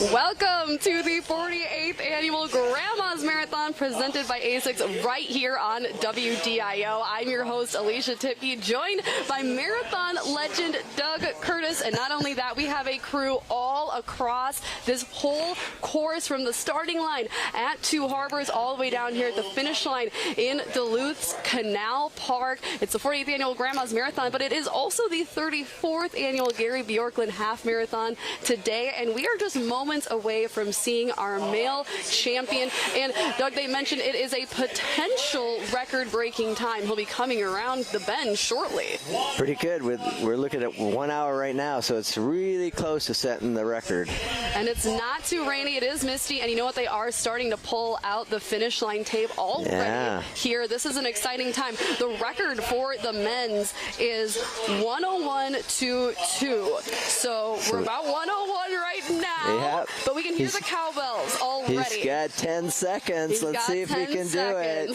Welcome to the 48th Annual Grandma's Marathon presented by ASICS right here on WDIO. I'm your host, Alicia Tipke, joined by marathon legend Doug Curtis. And not only that, we have a crew all across this whole course from the starting line at Two Harbors all the way down here at the finish line in Duluth's Canal Park. It's the 48th Annual Grandma's Marathon, but it is also the 34th Annual Gary Bjorklund Half Marathon today. And we are just moments away from seeing our male champion. And Doug, they mentioned it is a potential record-breaking time. He'll be coming around the bend shortly. Pretty good. We're looking at 1 hour right now, so it's really close to setting the record. And it's not too rainy. It is misty. And you know what? They are starting to pull out the finish line tape already here. This is an exciting time. The record for the men's is 101.22. So we're about 101 right now. Yep. But we can hear the cowbells already. He's got 10 seconds. Let's see if he can do it.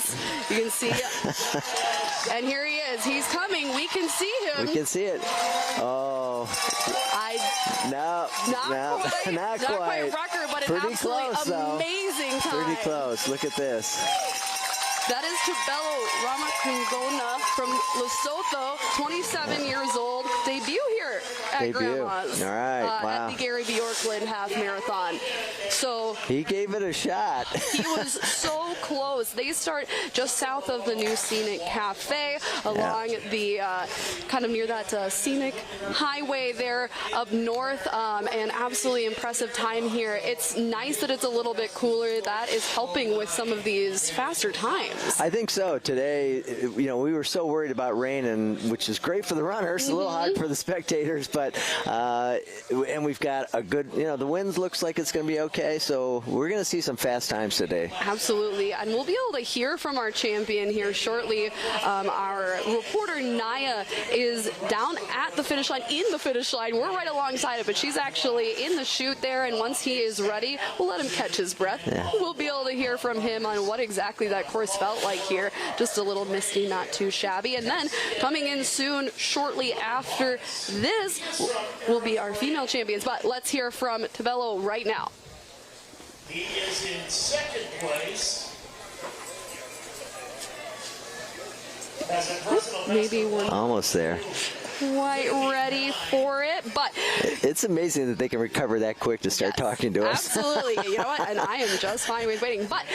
You can see and here he is. He's coming. We can see him. We can see it. Oh. Not quite record, but pretty an absolutely close, amazing time. Pretty close. Look at this. That is Tubelo Ramakungona from Lesotho, 27 years old. Debut here at Grandma's. All right, wow. At the Gary Bjorklund Half Marathon. So he gave it a shot. He was so close. They start just south of the new Scenic Cafe, along the kind of near that scenic highway there up north, and absolutely impressive time here. It's nice that it's a little bit cooler. That is helping with some of these faster times. I think so. Today, we were so worried about rain, and which is great for the runners, a little hard for the spectators, but and we've got a good, the winds looks like it's going to be okay, so we're going to see some fast times today. Absolutely, and we'll be able to hear from our champion here shortly. Our reporter Naya is down at the finish line, in the finish line. We're right alongside it, but she's actually in the chute there, and once he is ready, we'll let him catch his breath. We'll be able to hear from him on what exactly that course felt like here. Just a little misty, not too shabby. And then coming in soon, shortly after this, will be our female champions. But let's hear from Tubelo right now. He is in second place. Maybe we're almost there. Quite ready for it, but it's amazing that they can recover that quick to start talking to us. Absolutely. You know what? And I am just fine with waiting. But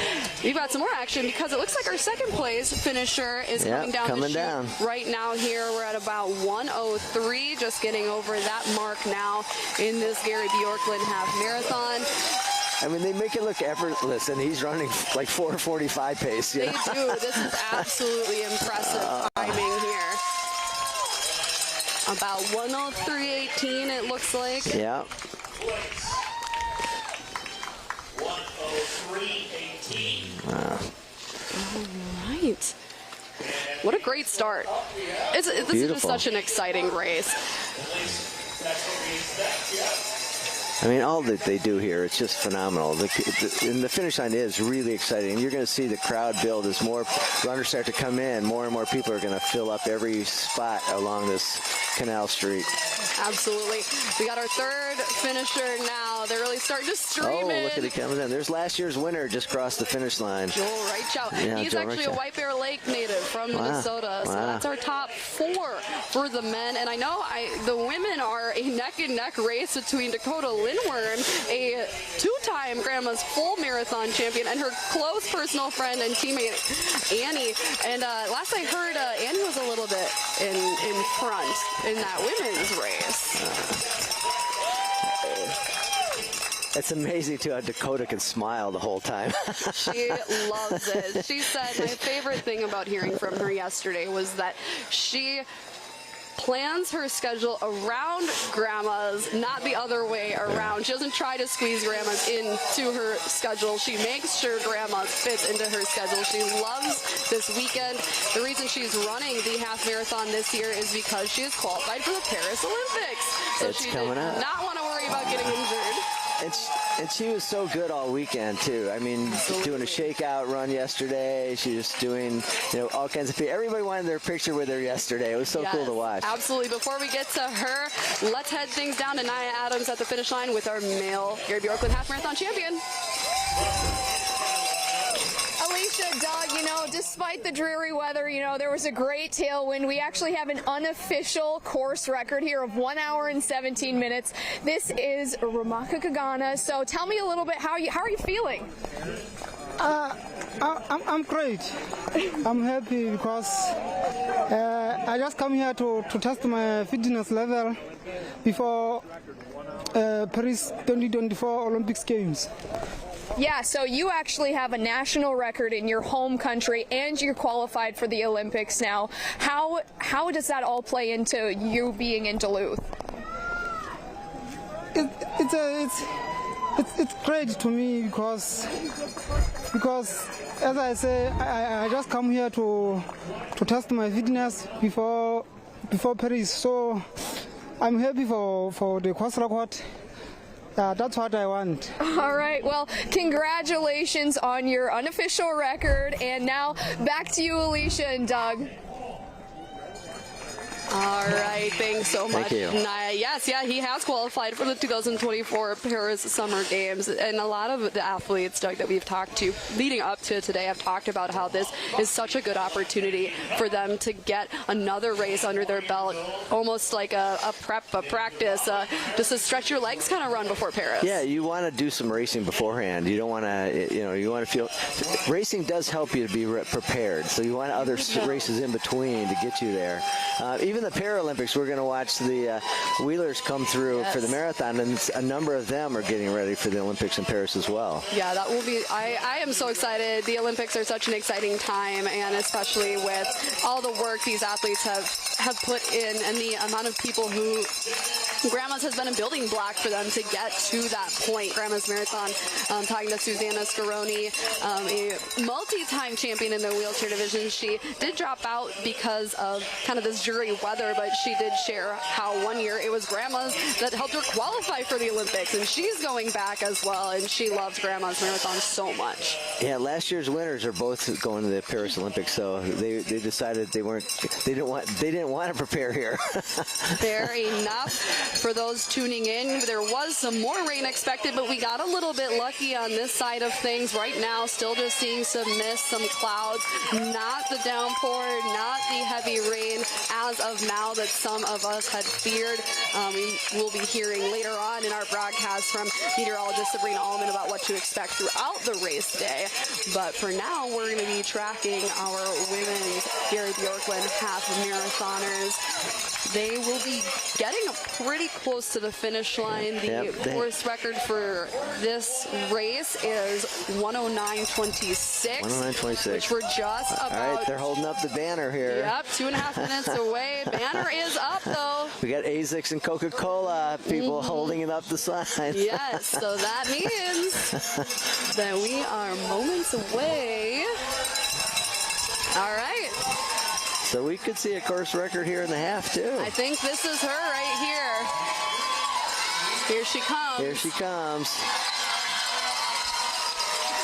we've got some more action because it looks like our second place finisher is coming down the chute right now. Here we're at about 1:03, just getting over that mark now in this Gary Bjorklund Half Marathon. I mean, they make it look effortless, and he's running like 4:45 pace. They do. This is absolutely impressive timing here. About 1:03.18, it looks like. Yeah. 1:03.18. Wow. All right. What a great start. This is just such an exciting race. I mean, all that they do here, it's just phenomenal. And the finish line is really exciting. You're going to see the crowd build as more runners start to come in. More and more people are going to fill up every spot along this canal street. Absolutely. We got our third finisher now. They're really starting to stream in. Oh, look at it coming in. There's last year's winner just crossed the finish line. Joel Reichow. Yeah, He's actually a White Bear Lake native from Minnesota. So that's our top four for the men. And I know the women are a neck-and-neck race between Dakota Linworm, a two-time Grandma's full marathon champion, and her close personal friend and teammate, Annie. And last I heard, Annie was a little bit in front in that women's race. It's amazing, too, how Dakota can smile the whole time. She loves it. She said my favorite thing about hearing from her yesterday was that she plans her schedule around Grandma's, not the other way around. She doesn't try to squeeze Grandma's into her schedule. She makes sure Grandma's fits into her schedule. She loves this weekend. The reason she's running the half marathon this year is because she is qualified for the Paris Olympics. So she did not want to worry about getting injured. And she was so good all weekend, too. I mean, doing a shakeout run yesterday. She was doing, all kinds of people. Everybody wanted their picture with her yesterday. It was so cool to watch. Absolutely. Before we get to her, let's head things down to Nia Adams at the finish line with our male Gary Bjorklund half marathon champion. Alicia, Doug, despite the dreary weather, there was a great tailwind. We actually have an unofficial course record here of 1 hour and 17 minutes. This is Ramaka Kagana. So tell me a little bit, how are you feeling? I'm great. I'm happy because I just come here to test my fitness level before Paris 2024 Olympics Games. Yeah, so you actually have a national record in your home country and you're qualified for the Olympics now. How does that all play into you being in Duluth? It's great to me because as I say, I just come here to test my fitness before Paris. So I'm happy for the course record. That's what I want. All right. Well, congratulations on your unofficial record. And now back to you, Alicia and Doug. All right, thanks so much, Thank you. Nia. Yes, he has qualified for the 2024 Paris Summer Games, and a lot of the athletes, Doug, that we've talked to leading up to today have talked about how this is such a good opportunity for them to get another race under their belt, almost like a practice, just a stretch your legs kind of run before Paris. Yeah, you want to do some racing beforehand. You don't want to, you want to feel. Racing does help you to be prepared, so you want other races in between to get you there. Even the Paralympics, we're going to watch the wheelers come through for the marathon, and a number of them are getting ready for the Olympics in Paris as well. Yeah, that will be, I am so excited. The Olympics are such an exciting time, and especially with all the work these athletes have put in and the amount of people who Grandma's has been a building block for them to get to that point. Grandma's Marathon, talking to Susanna Scaroni, a multi-time champion in the wheelchair division. She did drop out because of kind of this dreary weather, but she did share how one year it was Grandma's that helped her qualify for the Olympics, and she's going back as well, and she loves Grandma's Marathon so much. Yeah, last year's winners are both going to the Paris Olympics, so they decided they didn't want to prepare here. Fair enough. For those tuning in, there was some more rain expected, but we got a little bit lucky on this side of things. Right now, still just seeing some mist, some clouds, not the downpour, not the heavy rain as of now that some of us had feared. We will be hearing later on in our broadcast from meteorologist Sabrina Allman about what to expect throughout the race day. But for now, we're going to be tracking our women's Gary Bjorklund half marathoners. They will be getting pretty close to the finish line. The course record for this race is 109.26. 109.26. Which we're just about. All right, they're holding up the banner here. Yep, 2.5 minutes away. Banner is up, though. We got ASICS and Coca-Cola people holding it up the sign. Yes, so that means that we are moments away. All right. So we could see a course record here in the half, too. I think this is her right here. Here she comes. Here she comes.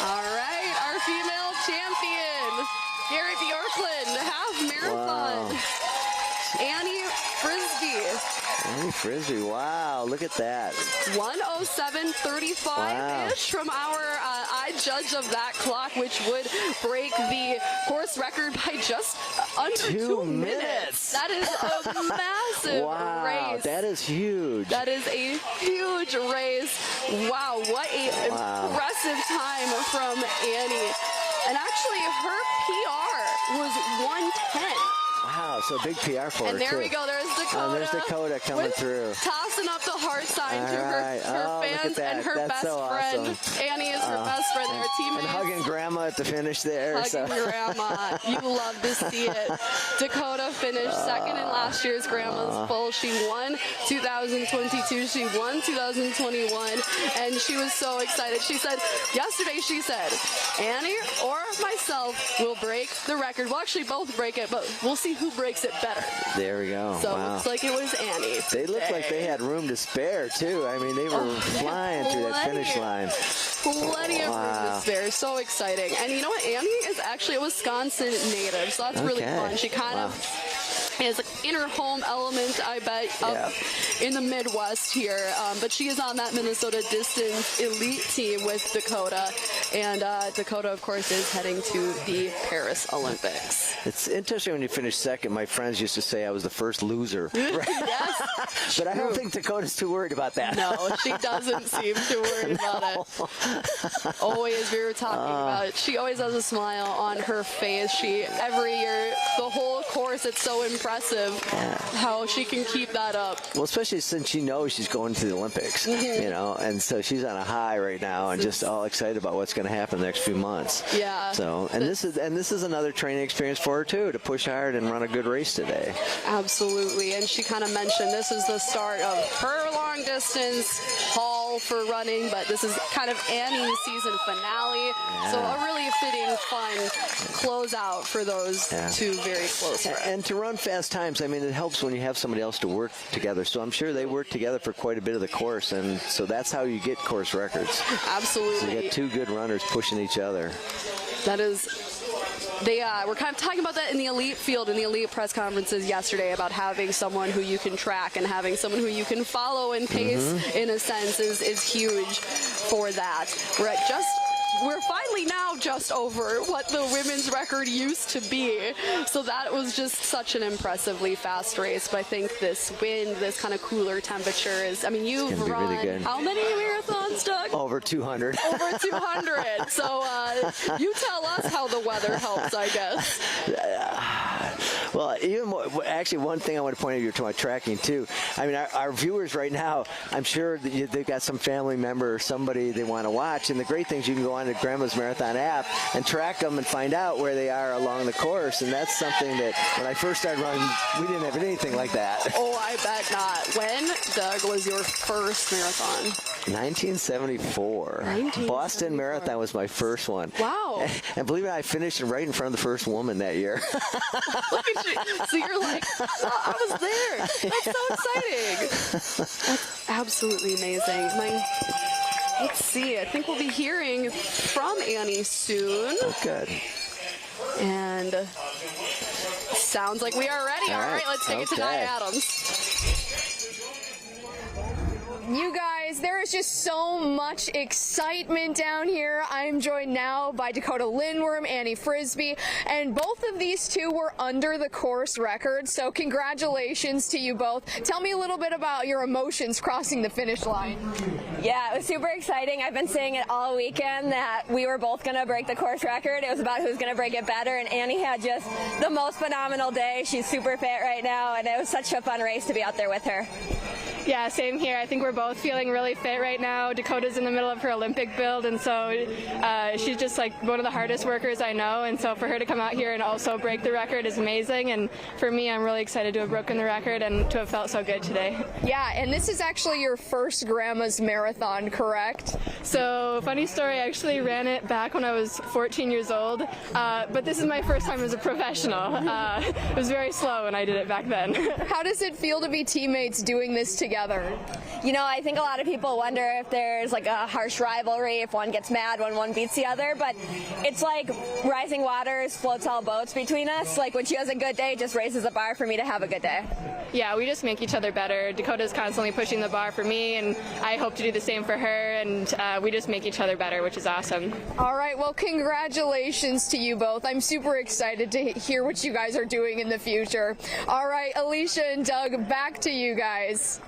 All right, our female champion, Gary Bjorklund, half marathon. Wow. Annie Frisbee. Annie Frisbee, wow, look at that. 107.35-ish from our eye judge of that clock, which would break the course record by just under 2 minutes. That is a massive race. That is huge. That is a huge race. Wow, what a impressive time from Annie. And actually, her PR was 110. Wow, so big PR for her, and there too. we go. There's Dakota. There's Dakota coming through. Tossing up the heart sign to her fans and her best friend. Awesome. Annie is her best friend. Their teammates. And hugging Grandma at the finish there. Hugging Grandma. You love to see it. Dakota finished second in last year's Grandma's Full. She won 2022. She won 2021. And she was so excited. Yesterday she said, Annie or myself will break the record. We'll actually both break it, but we'll see see who breaks it better. There we go. So wow. it looks like it was Annie. They looked like they had room to spare, too. I mean, they were flying through that finish line. Plenty of room to spare. So exciting. And you know what? Annie is actually a Wisconsin native, so that's really fun. She kind of is in her home element, I bet, up in the Midwest here. But she is on that Minnesota distance elite team with Dakota. And Dakota, of course, is heading to the Paris Olympics. It's interesting when you finish second. My friends used to say I was the first loser. Yes. But I don't think Dakota's too worried about that. No, she doesn't seem too worried about it. Always, we were talking about it. She always has a smile on her face. Every year, the whole course, it's so impressive how she can keep that up. Well, especially since she knows she's going to the Olympics, you know, and so she's on a high right now and just all excited about what's going to happen the next few months. Yeah. So, and this is another training experience for her too, to push hard and run a good race today. Absolutely. And she kind of mentioned this is the start of her long distance haul for running, but this is kind of Annie's season finale. Yeah. So a really fitting, fun closeout for those two very close friends. And to run fast times, I mean, it helps when you have somebody else to work together. So I'm sure they work together for quite a bit of the course, and so that's how you get course records. Absolutely. So you get two good runners pushing each other. That is... They were kind of talking about that in the elite field, in the elite press conferences yesterday, about having someone who you can track and having someone who you can follow and pace, in a sense, is huge for that. We're finally now just over what the women's record used to be. So that was just such an impressively fast race. But I think this wind, this kind of cooler temperature is, I mean, you've run really how many marathons, Doug? Over 200. Over 200. So you tell us how the weather helps, I guess. Well, even more, actually, one thing I want to point out to my tracking, too. I mean, our viewers right now, I'm sure that they've got some family member or somebody they want to watch. And the great thing is you can go on the Grandma's Marathon app and track them and find out where they are along the course. And that's something that when I first started running, we didn't have anything like that. Oh, I bet not. When, Doug, was your first marathon? 1974. Boston Marathon was my first one. Wow. And believe it or not, I finished right in front of the first woman that year. Look at you. So you're like, oh, I was there. That's so exciting. That's absolutely amazing. Let's see. I think we'll be hearing from Annie soon. Oh, good. And sounds like we are ready. All right, let's take it to Nye Adams. You guys, there is just so much excitement down here. I'm joined now by Dakota Linworm, Annie Frisbee, and both of these two were under the course record, so congratulations to you both. Tell me a little bit about your emotions crossing the finish line. Yeah, it was super exciting. I've been saying it all weekend that we were both going to break the course record. It was about who's going to break it better, and Annie had just the most phenomenal day. She's super fit right now, and it was such a fun race to be out there with her. Yeah, same here. I think we're both feeling really fit right now. Dakota's in the middle of her Olympic build, and so she's just like one of the hardest workers I know, and so for her to come out here and also break the record is amazing, and for me, I'm really excited to have broken the record and to have felt so good today. Yeah, and this is actually your first Grandma's Marathon, correct? So, funny story, I actually ran it back when I was 14 years old, but this is my first time as a professional. It was very slow when I did it back then. How does it feel to be teammates doing this together? You know, I think a lot of people wonder if there's like a harsh rivalry, if one gets mad when one beats the other, but it's like rising waters floats all boats between us. Like when she has a good day, it just raises the bar for me to have a good day. Yeah, we just make each other better. Dakota's constantly pushing the bar for me, and I hope to do the same for her, and we just make each other better, which is awesome. All right, well, congratulations to you both. I'm super excited to hear what you guys are doing in the future. All right, Alicia and Doug, back to you guys.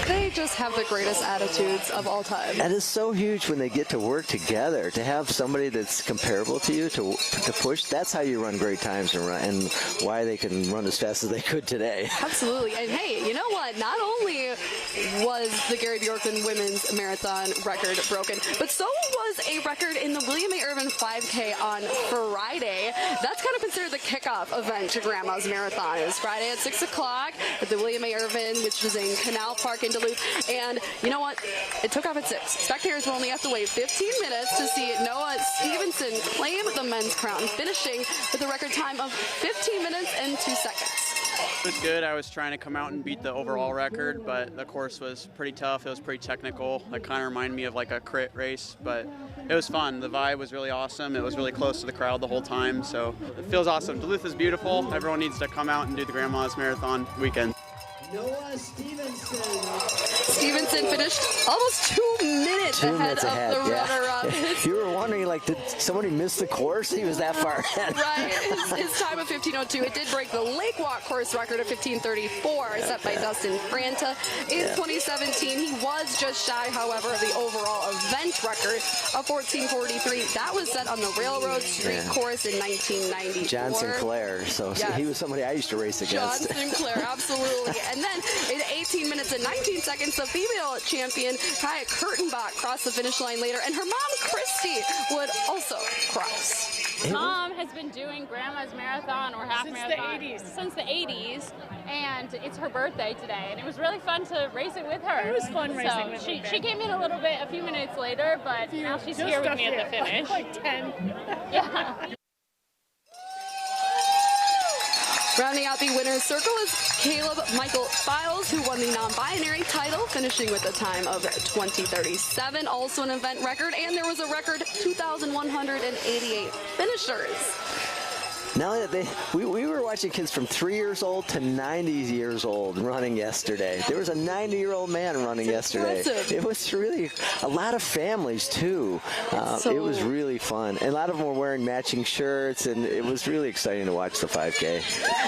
They just have the greatest attitudes of all time. That is so huge when they get to work together, to have somebody that's comparable to you to push. That's how you run great times and why they can run as fast as they could today. Absolutely. And hey, you know what? Not only was the Gary Bjorkman women's marathon record broken, but so was a record in the William A. Irvin 5K on Friday. That's kind of considered the kickoff event to Grandma's Marathon. It was Friday at 6 o'clock at the William A. Irvin, which was in Canal Park in Duluth. And you know what? It took off at 6. Spectators will only have to wait 15 minutes to see Noah Stevenson claim the men's crown, finishing with a record time of 15 minutes and 2 seconds. It was good. I was trying to come out and beat the overall record, but the course was pretty tough. It was pretty technical. It kind of reminded me of like a crit race, but it was fun. The vibe was really awesome. It was really close to the crowd the whole time, so it feels awesome. Duluth is beautiful. Everyone needs to come out and do the Grandma's Marathon weekend. Noah Stevenson. Stevenson finished almost 2 minutes ahead of the runner-up. You were wondering, like, did somebody miss the course? He was that far ahead. Right. His time of 15:02. It did break the Lake Walk course record of 15:34 set by Dustin Franta in 2017. He was just shy, however, of the overall event record of 14:43. That was set on the Railroad Street course in 1994. John Sinclair. So he was somebody I used to race against. John Sinclair, absolutely. And then in 18 minutes and 19 seconds, the female champion, Kaya Kurtenbach, crossed the finish line later, and her mom, Christy, would also cross. Mom has been doing Grandma's Marathon or half marathon since the 80s, and it's her birthday today, and it was really fun to race it with her. It was fun racing with her. She came in a few minutes later, but now she's here with me at the finish. Like 10. Yeah. Rounding out the winner's circle is Caleb Michael Files, who won the non-binary title, finishing with a time of 20:37, also an event record, and there was a record 2,188 finishers. Now that we were watching kids from 3 years old to 90 years old running yesterday. There was a 90-year-old man running yesterday. Impressive. It was really a lot of families too. It was really fun, and a lot of them were wearing matching shirts, and it was really exciting to watch the 5K.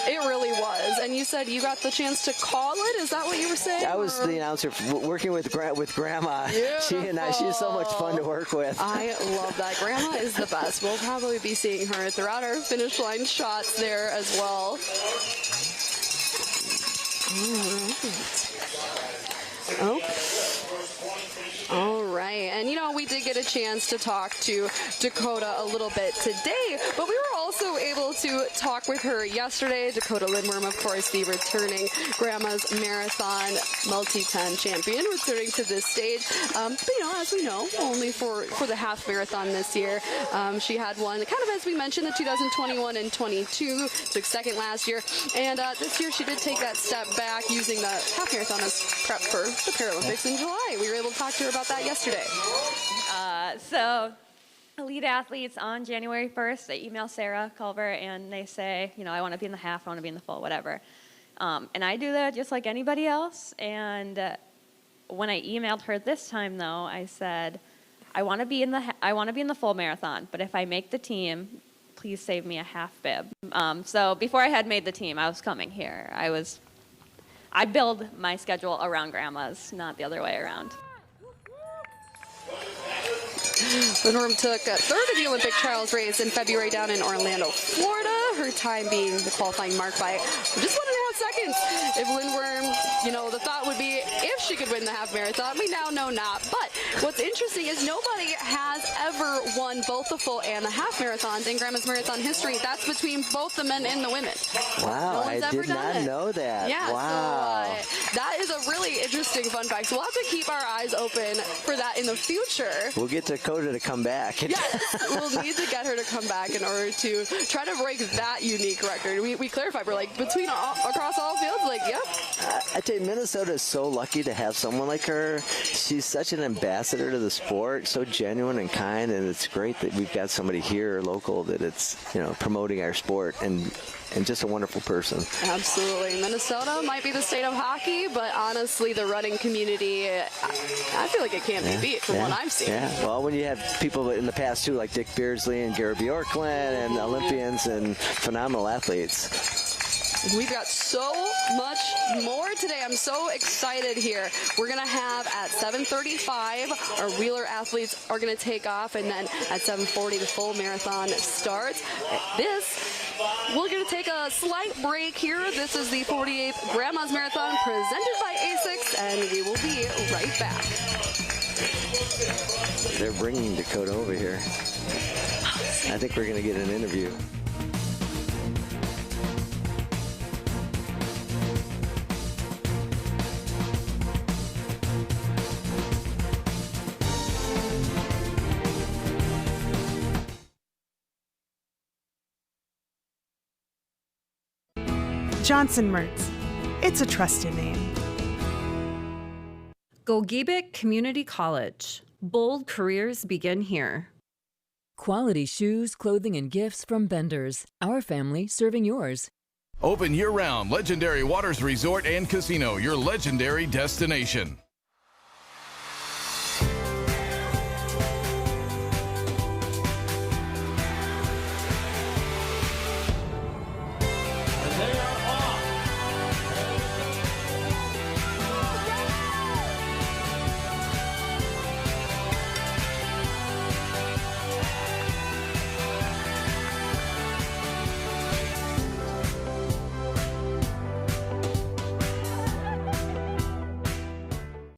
It really was. And you said you got the chance to call it. Is that what you were saying? I was the announcer working with Grandma. Beautiful. She's so much fun to work with. I love that. Grandma is the best. We'll probably be seeing her throughout our finish line shots there as well. All right. And, we did get a chance to talk to Dakota a little bit today, but we were also able to talk with her yesterday. Dakota Linworm, of course, the returning Grandma's Marathon multi-10 champion, returning to this stage. But, as we know, only for the half marathon this year. She had one, kind of as we mentioned, the 2021 and 22, took second last year. And this year she did take that step back, using the half marathon as prep for the Paralympics in July. We were able to talk to her about that yesterday. So elite athletes on January 1st, they email Sarah Culver and they say, I want to be in the half, I want to be in the full, whatever. And I do that just like anybody else. And when I emailed her this time, though, I said, I want to be in the full marathon, but if I make the team, please save me a half bib. So before I had made the team, I was coming here. I build my schedule around Grandma's, not the other way around. Linworm took third of the Olympic trials race in February down in Orlando, Florida. Her time being the qualifying mark by just 1.5 seconds. If Linworm, the thought would be if she could win the half marathon. We now know not. But what's interesting is nobody has ever won both the full and the half marathons in Grandma's Marathon history. That's between both the men and the women. Wow, I did not know that. Yeah, wow. So that is a really interesting fun fact. So we'll have to keep our eyes open for that in the future. We'll get Dakota to come back. Yes, we'll need to get her to come back in order to try to break that unique record. We clarified, we're like, across all fields, I tell you, Minnesota is so lucky to have someone like her. She's such an ambassador to the sport, so genuine and kind, and it's great that we've got somebody here local that it's, promoting our sport, and just a wonderful person. Absolutely. Minnesota might be the state of hockey, but honestly, the running community, I feel like it can't be beat from what I've seen. Yeah, well, when you have people in the past, too, like Dick Beardsley and Gary Bjorklund and Olympians and phenomenal athletes. We've got so much more today. I'm so excited here. We're going to have at 7:35, our Wheeler athletes are going to take off, and then at 7:40, the full marathon starts. We're going to take a slight break here. This is the 48th Grandma's Marathon presented by ASICS, and we will be right back. They're bringing Dakota over here. I think we're going to get an interview. Johnson Mertz. It's a trusted name. Gogebic Community College. Bold careers begin here. Quality shoes, clothing, and gifts from Bender's. Our family serving yours. Open year-round, Legendary Waters Resort and Casino, your legendary destination.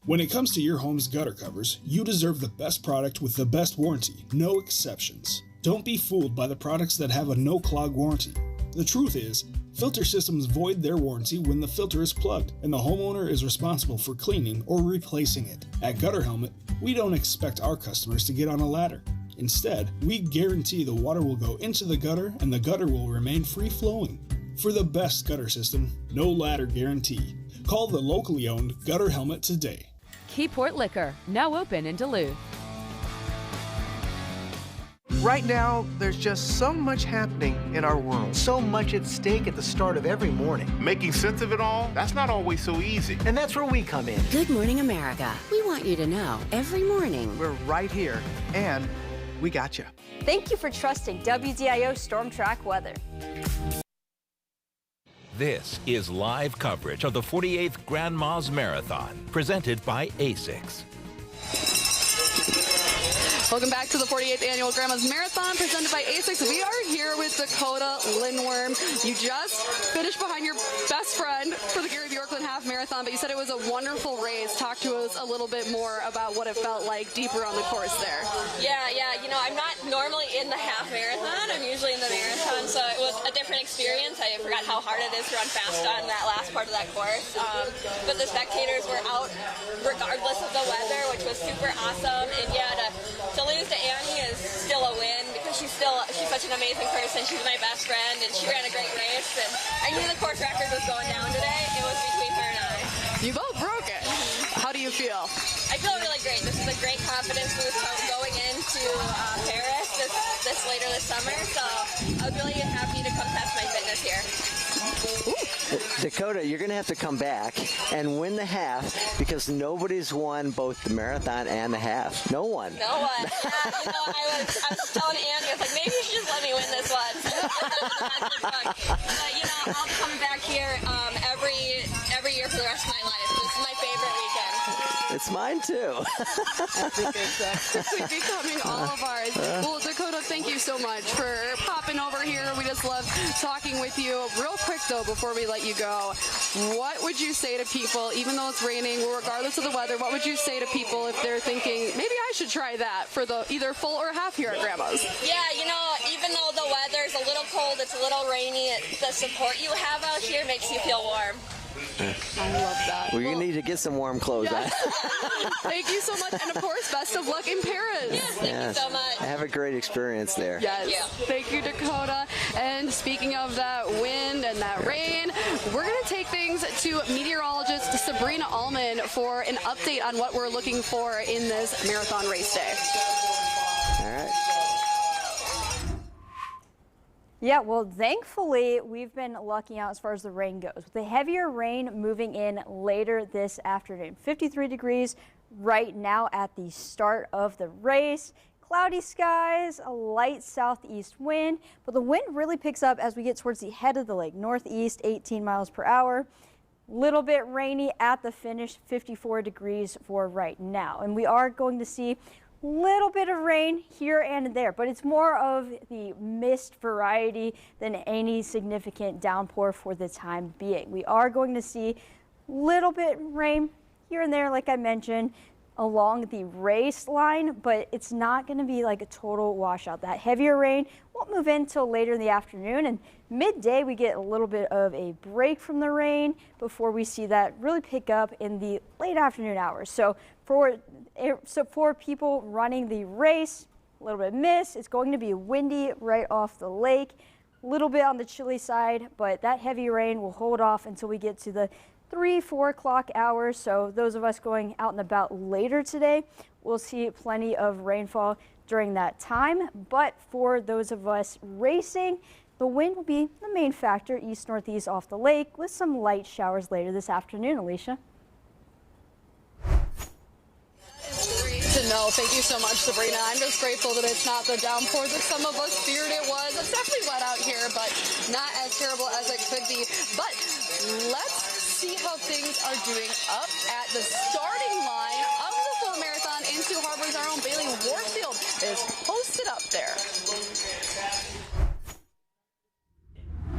When it comes to your home's gutter covers, you deserve the best product with the best warranty, no exceptions. Don't be fooled by the products that have a no-clog warranty. The truth is, filter systems void their warranty when the filter is plugged, and the homeowner is responsible for cleaning or replacing it. At Gutter Helmet, we don't expect our customers to get on a ladder. Instead, we guarantee the water will go into the gutter and the gutter will remain free-flowing. For the best gutter system, no ladder guarantee. Call the locally owned Gutter Helmet today. Keyport Liquor, now open in Duluth. Right now, there's just so much happening in our world. So much at stake at the start of every morning. Making sense of it all, that's not always so easy. And that's where we come in. Good Morning America. We want you to know every morning. We're right here, and we got you. Thank you for trusting WDIO Storm Track Weather. This is live coverage of the 48th Grandma's Marathon, presented by ASICS. Welcome back to the 48th Annual Grandma's Marathon presented by ASICS. We are here with Dakota Linworm. You just finished behind your best friend for the Gary Bjorklund Half Marathon, but you said it was a wonderful race. Talk to us a little bit more about what it felt like deeper on the course there. Yeah. You know, I'm not normally in the half marathon. I'm usually in the marathon, so it was a different experience. I forgot how hard it is to run fast on that last part of that course. But the spectators were out regardless of the weather, which was super awesome. And yeah, to lose to Annie is still a win because she's such an amazing person. She's my best friend, and she ran a great race. And I knew the course record was going down today. It was between her and I. You both broke it. How do you feel? I feel really great. This is a great confidence boost going into Paris this later this summer. So I was really happy to come test my fitness here. Dakota, you're going to have to come back and win the half because nobody's won both the marathon and the half. No one. No one. Yeah, you know, I was telling Andy, I was like, maybe you should just let me win this one. But, you know, I'll come back here every year for the rest of my life. This is my favorite weekend. It's mine too. I think it's becoming all of ours. Well, Dakota, thank you so much for popping over here. We just love talking with you. Real quick though, before we let you go, what would you say to people, even though it's raining, regardless of the weather, what would you say to people if they're thinking, maybe I should try that for the either full or half here at Grandma's? Yeah, you know, even though the weather's a little cold, it's a little rainy, the support you have out here makes you feel warm. I love that. Well, you need to get some warm clothes on. Thank you so much, and of course, best of luck in Paris. Yes, thank you so much. Have a great experience there. Yes, thank you, Dakota. And speaking of that wind and that rain, we're going to take things to meteorologist Sabrina Allman for an update on what we're looking for in this marathon race day. All right. Yeah, well, thankfully, we've been lucky out as far as the rain goes. With the heavier rain moving in later this afternoon, 53 degrees right now at the start of the race. Cloudy skies, a light southeast wind, but the wind really picks up as we get towards the head of the lake, northeast 18 miles per hour. Little bit rainy at the finish, 54 degrees for right now. And we are going to see little bit of rain here and there, but it's more of the mist variety than any significant downpour for the time being. We are going to see little bit rain here and there, like I mentioned, along the race line, but it's not going to be like a total washout. That heavier rain won't move in until later in the afternoon, and midday we get a little bit of a break from the rain before we see that really pick up in the late afternoon hours. So for people running the race, a little bit of mist. It's going to be windy right off the lake. A little bit on the chilly side, but that heavy rain will hold off until we get to the 3-4 o'clock hours. So those of us going out and about later today will see plenty of rainfall during that time. But for those of us racing, the wind will be the main factor, east-northeast off the lake, with some light showers later this afternoon. Alicia. To know. Thank you so much, Sabrina. I'm just grateful that it's not the downpour that some of us feared it was. It's definitely wet out here, but not as terrible as it could be. But let's see how things are doing up at the starting line of the full marathon into Harbor's. Our own Bailey Warfield is posted up there.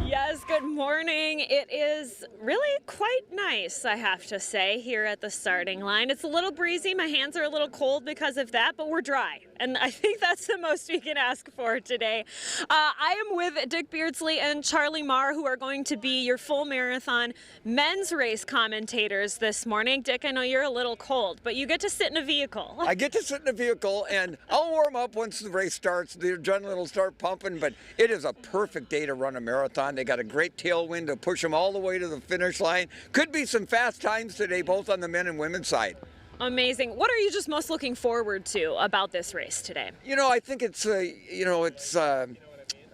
Yes, good morning. It is really quite nice, I have to say, here at the starting line. It's a little breezy. My hands are a little cold because of that, but we're dry. And I think that's the most we can ask for today. I am with Dick Beardsley and Charlie Marr, who are going to be your full marathon men's race commentators this morning. Dick, I know you're a little cold, but you get to sit in a vehicle. I get to sit in a vehicle, and I'll warm up once the race starts. The adrenaline will start pumping, but it is a perfect day to run a marathon. They got a great tailwind to push them all the way to the finish line. Could be some fast times today, both on the men and women's side. Amazing. What are you just most looking forward to about this race today? You know, I think it's,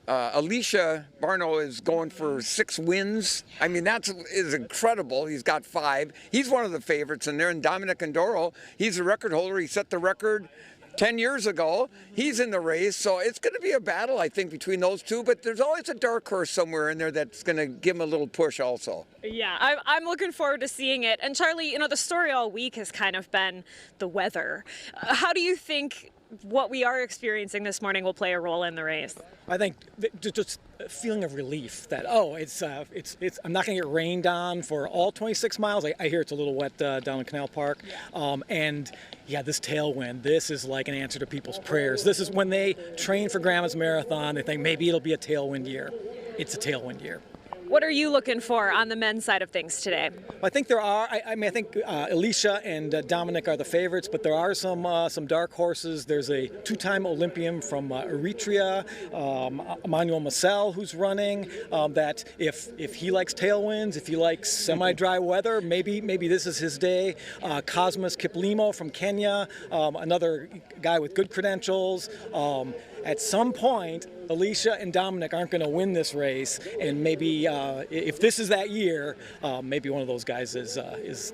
Alicia Barno is going for 6 wins. I mean, that is incredible. He's got 5. He's one of the favorites in there. And Dominic Andoro, he's the record holder. He set the record 10 years ago. He's in the race, so it's going to be a battle, I think, between those two, but there's always a dark horse somewhere in there that's going to give him a little push also. Yeah, I'm looking forward to seeing it. And Charlie, you know, the story all week has kind of been the weather. How do you think what we are experiencing this morning will play a role in the race? I think just a feeling of relief that, I'm not going to get rained on for all 26 miles. I hear it's a little wet down in Canal Park. Yeah. This tailwind, this is like an answer to people's prayers. This is when they train for Grandma's Marathon, they think maybe it'll be a tailwind year. It's a tailwind year. What are you looking for on the men's side of things today? I think there are. I think Alicia and Dominic are the favorites, but there are some dark horses. There's a 2-time Olympian from Eritrea, Emmanuel Marcel, who's running. That if he likes tailwinds, if he likes semi-dry weather, maybe this is his day. Cosmas Kiplimo from Kenya, another guy with good credentials. At some point, Alicia and Dominic aren't going to win this race, and maybe if this is that year, maybe one of those guys is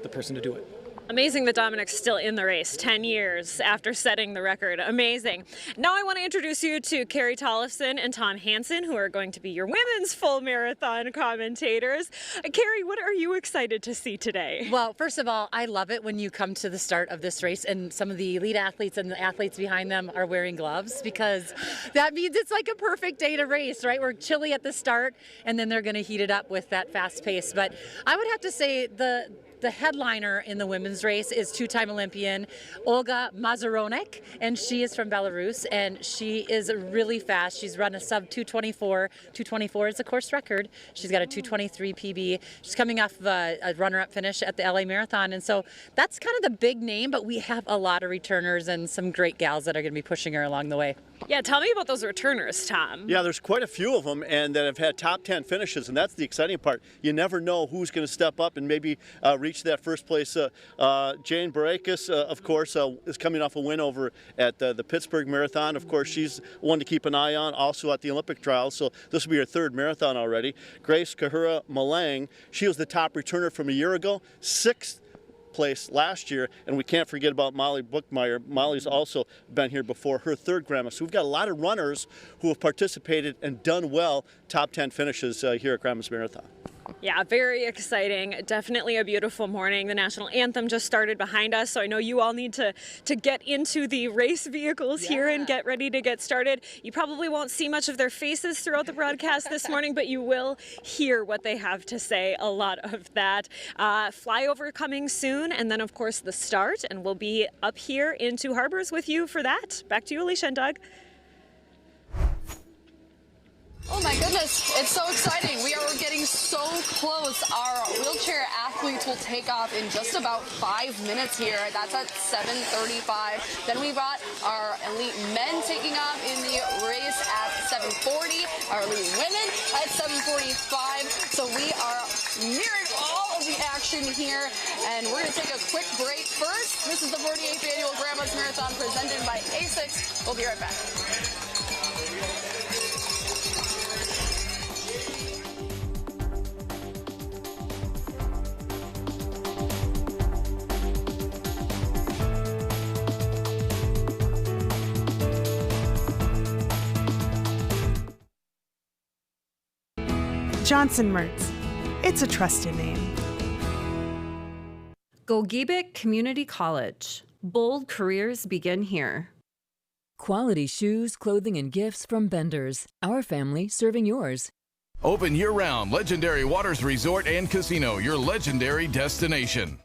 the person to do it. Amazing that Dominic's still in the race 10 years after setting the record. Amazing. Now I want to introduce you to Carrie Tollefson and Tom Hansen, who are going to be your women's full marathon commentators. Carrie, what are you excited to see today? Well, first of all, I love it when you come to the start of this race and some of the elite athletes and the athletes behind them are wearing gloves, because that means it's like a perfect day to race, right? We're chilly at the start, and then they're going to heat it up with that fast pace. But I would have to say the headliner in the women's race is 2-time Olympian Olga Mazaronek, and she is from Belarus, and she is really fast. She's run a sub 224. 224 is a course record. She's got a 223 PB. She's coming off of a runner-up finish at the LA Marathon, and so that's kind of the big name, but we have a lot of returners and some great gals that are going to be pushing her along the way. Yeah, tell me about those returners, Tom. Yeah, there's quite a few of them, and that have had top 10 finishes, and that's the exciting part. You never know who's going to step up and maybe reach that first place. Jane Barakis, of course, is coming off a win over at the Pittsburgh Marathon. Of course, she's one to keep an eye on, also at the Olympic trials, so this will be her 3rd marathon already. Grace Kahura Malang, she was the top returner from a year ago, 6th place last year, and we can't forget about Molly Bookmeyer. Molly's also been here before, her 3rd Grandma. So we've got a lot of runners who have participated and done well, top 10 finishes here at Grandma's Marathon. Yeah, very exciting. Definitely a beautiful morning. The national anthem just started behind us, so I know you all need to get into the race vehicles here and get ready to get started. You probably won't see much of their faces throughout the broadcast this morning, but you will hear what they have to say, a lot of that. Flyover coming soon, and then of course the start, and we'll be up here in Two Harbors with you for that. Back to you, Alicia and Doug. Oh my goodness, it's so exciting. We are getting so close. Our wheelchair athletes will take off in just about 5 minutes here. That's at 7:35. Then we got our elite men taking off in the race at 7:40, our elite women at 7:45. So we are nearing all of the action here, and we're going to take a quick break first. This is the 48th Annual Grandma's Marathon presented by ASICS. We'll be right back. Johnson Mertz. It's a trusted name. Gogebic Community College. Bold careers begin here. Quality shoes, clothing, and gifts from Benders. Our family serving yours. Open year-round, Legendary Waters Resort and Casino, your legendary destination.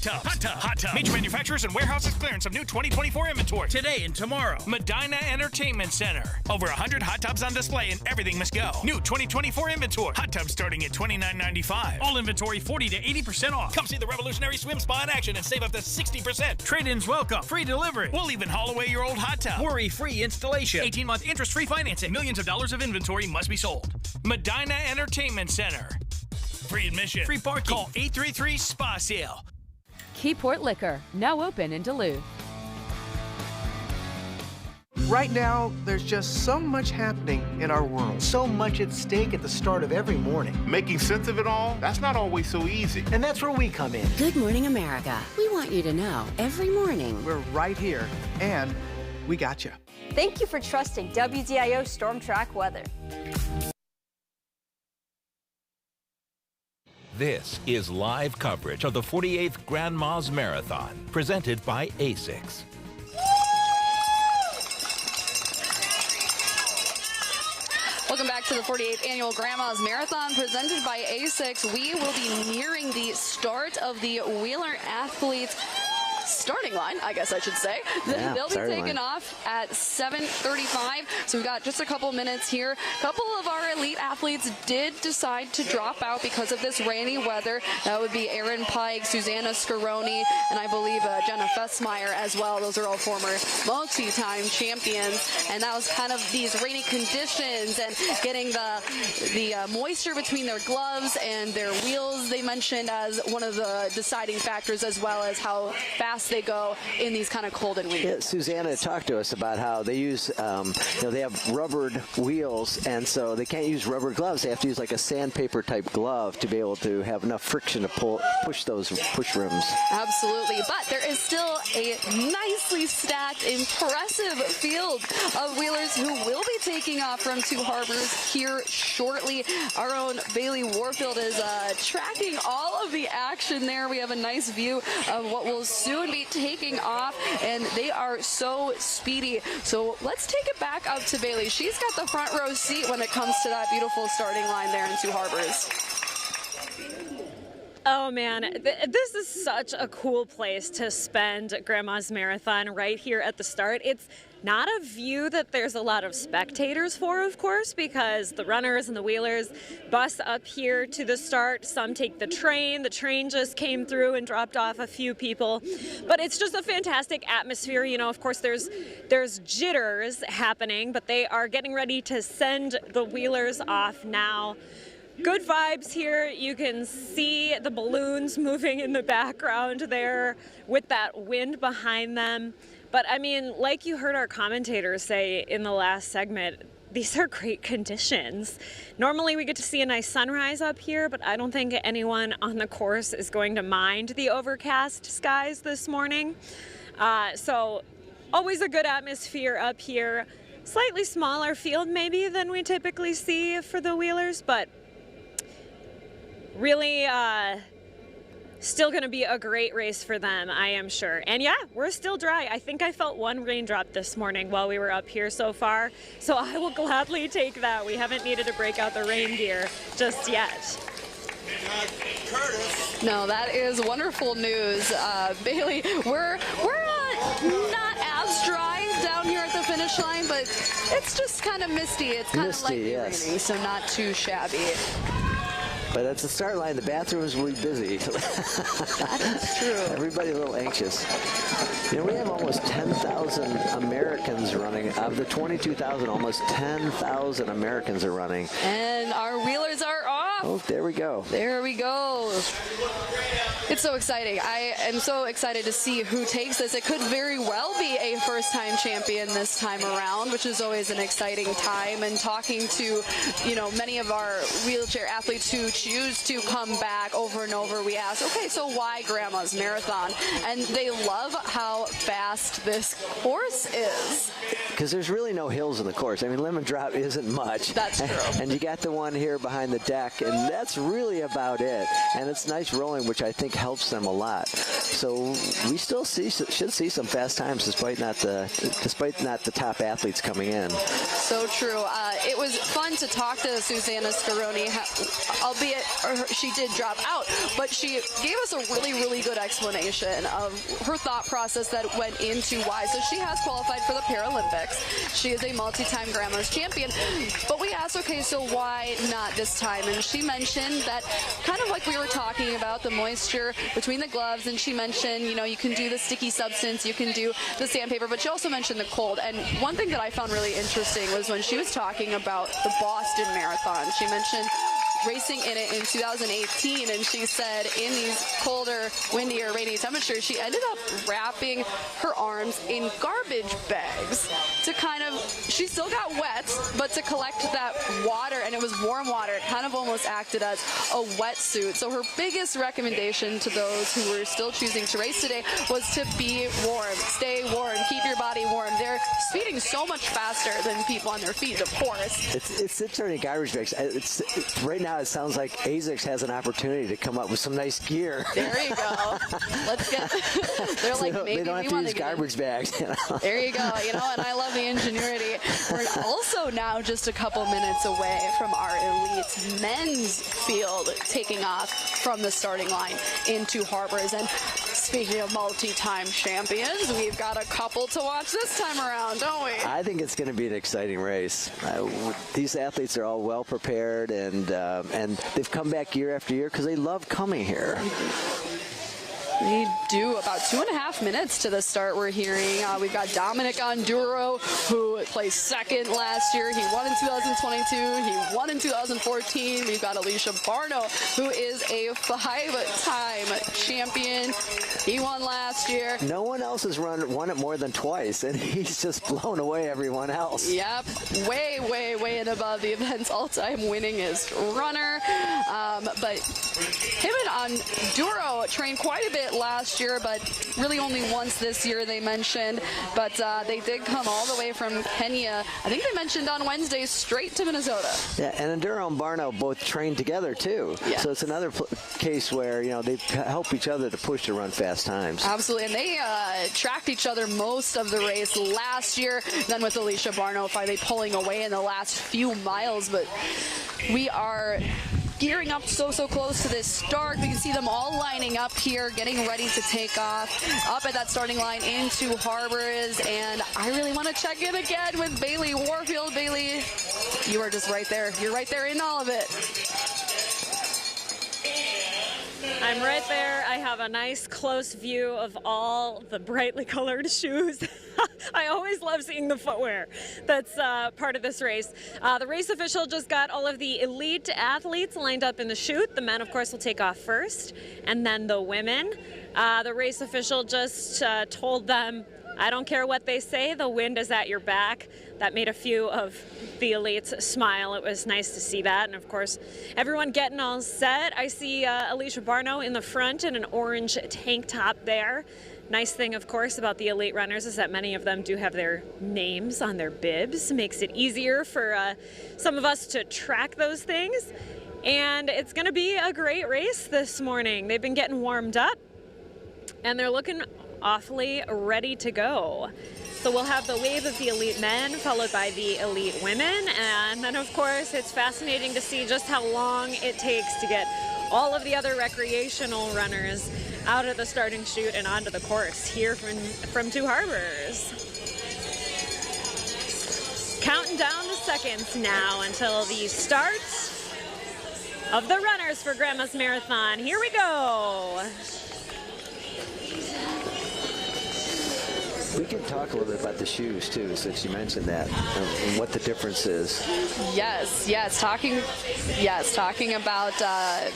Hot tub. Major manufacturers and warehouses clearance of new 2024 inventory. Today and tomorrow. Medina Entertainment Center. Over 100 hot tubs on display and everything must go. New 2024 inventory. Hot tubs starting at $29.95. All inventory 40 to 80% off. Come see the revolutionary swim spa in action and save up to 60%. Trade-ins welcome. Free delivery. We'll even haul away your old hot tub. Worry-free installation. 18-month interest-free financing. Millions of dollars of inventory must be sold. Medina Entertainment Center. Free admission. Free parking. Call 833-SPA-SALE. Keyport Liquor, now open in Duluth. Right now, there's just so much happening in our world. So much at stake at the start of every morning. Making sense of it all, that's not always so easy. And that's where we come in. Good morning, America. We want you to know every morning. We're right here, and we got you. Thank you for trusting WDIO Storm Track Weather. This is live coverage of the 48th Grandma's Marathon, presented by ASICS. Welcome back to the 48th Annual Grandma's Marathon presented by ASICS. We will be nearing the start of the Wheeler athletes starting line, I guess I should say. Yeah, they'll be taking off at 7:35. So we've got just a couple minutes here. A couple of our elite athletes did decide to drop out because of this rainy weather. That would be Erin Pike, Susanna Scaroni, and I believe Jenna Fessmeyer as well. Those are all former multi-time champions. And that was kind of these rainy conditions and getting the moisture between their gloves and their wheels, they mentioned, as one of the deciding factors, as well as how fast they go in these kind of cold and windy. Yeah, Susanna talked to us about how they use, they have rubbered wheels, and so they can't use rubber gloves. They have to use like a sandpaper type glove to be able to have enough friction to push those push rims. Absolutely, but there is still a nicely stacked, impressive field of wheelers who will be taking off from Two Harbors here shortly. Our own Bailey Warfield is tracking all of the action there. We have a nice view of what will soon be taking off, and they are so speedy. So let's take it back up to Bailey. She's got the front row seat when it comes to that beautiful starting line there in Two Harbors. Oh man, this is such a cool place to spend Grandma's Marathon, right here at the start. It's not a view that there's a lot of spectators for, of course, because the runners and the wheelers bus up here to the start. Some take the train. The train just came through and dropped off a few people. But it's just a fantastic atmosphere. You know, of course, there's jitters happening, but they are getting ready to send the wheelers off now. Good vibes here. You can see the balloons moving in the background there with that wind behind them. But I mean, like you heard our commentators say in the last segment, these are great conditions. Normally we get to see a nice sunrise up here, but I don't think anyone on the course is going to mind the overcast skies this morning. So always a good atmosphere up here. slightly smaller field maybe than we typically see for the wheelers, but really still going to be a great race for them, I am sure. And yeah, we're still dry. I think I felt one raindrop this morning while we were up here so far, so I will gladly take that. We haven't needed to break out the rain gear just yet. No, that is wonderful news. Bailey, we're not as dry down here at the finish line, but it's just kind of misty. It's kind of like raining, so not too shabby. But at the start line, the bathrooms will be busy. That's true. Everybody a little anxious. You know, we have almost 10,000 Americans running. Of the 22,000, almost 10,000 Americans are running. And our wheelers are off. Oh, there we go. There we go. It's so exciting. I am so excited to see who takes this. It could very well be a first-time champion this time around, which is always an exciting time. And talking to, many of our wheelchair athletes who choose to come back over and over, we ask, okay, so why Grandma's Marathon? And they love how fast this course is. Because there's really no hills in the course. I mean, Lemon Drop isn't much. That's true. And you got the one here behind the deck, and that's really about it. And it's nice rolling, which I think helps them a lot. So we still should see some fast times, despite not the top athletes coming in. So true. It was fun to talk to Susanna Scaroni, albeit she did drop out, but she gave us a really, really good explanation of her thought process that went into why. So she has qualified for the Paralympics. She is a multi-time Grandma's champion, but we asked, okay, so why not this time? And she mentioned that, kind of like we were talking about, the moisture between the gloves, and she mentioned, you can do the sticky substance, you can do the sandpaper, but she also mentioned the cold. And one thing that I found really interesting was when she was talking about the Boston Marathon. She mentioned racing in it in 2018, and she said in these colder, windier, rainy temperatures, she ended up wrapping her arms in garbage bags to she still got wet, but to collect that water, and it was warm water. It kind of almost acted as a wetsuit. So her biggest recommendation to those who were still choosing to race today was to be warm, stay warm, keep your body warm. They're speeding so much faster than people on their feet, of course. It's turning garbage bags. Right now it sounds like ASICS has an opportunity to come up with some nice gear. There you go. Let's get. They're so like, maybe they don't have to use garbage bags. There you go. And I love the ingenuity. We're also now just a couple minutes away from our elite men's field taking off from the starting line into Harbors. And speaking of multi-time champions, we've got a couple to watch this time around, don't we? I think it's going to be an exciting race. These athletes are all well prepared, and they've come back year after year because they love coming here. We do about 2.5 minutes to the start, we're hearing. We've got Dominic Onduro, who placed second last year. He won in 2022. He won in 2014. We've got Alicia Barno, who is a 5-time champion. He won last year. No one else has won it more than twice, and he's just blown away everyone else. Yep, way, way, way and above the event's all-time winningest runner. But him and Onduro trained quite a bit last year, but really only once this year, they mentioned. But they did come all the way from Kenya. I think they mentioned on Wednesday straight to Minnesota. Yeah, and Onduro and Barno both trained together too. Yes. So it's another case where they help each other to push to run fast times. Absolutely, and they tracked each other most of the race last year. Then with Alicia Barno finally pulling away in the last few miles, but we are gearing up so close to this start. We can see them all lining up here, getting ready to take off up at that starting line into Harbors. And I really want to check in again with Bailey Warfield. Bailey, you are just right there. You're right there in all of it. I'm right there. I have a nice close view of all the brightly colored shoes. I always love seeing the footwear that's part of this race. The race official just got all of the elite athletes lined up in the chute. The men, of course, will take off first, and then the women. The race official just told them, I don't care what they say, the wind is at your back. That made a few of the elites smile. It was nice to see that. And of course, everyone getting all set. I see Alicia Barno in the front in an orange tank top there. Nice thing, of course, about the elite runners is that many of them do have their names on their bibs. Makes it easier for some of us to track those things. And it's going to be a great race this morning. They've been getting warmed up, and they're looking awfully ready to go. So we'll have the wave of the elite men, followed by the elite women. And then, of course, it's fascinating to see just how long it takes to get all of the other recreational runners out of the starting chute and onto the course here from Two Harbors. Counting down the seconds now until the start of the runners for Grandma's Marathon. Here we go. We can talk a little bit about the shoes too, since you mentioned that, and what the difference is. Yes, talking about,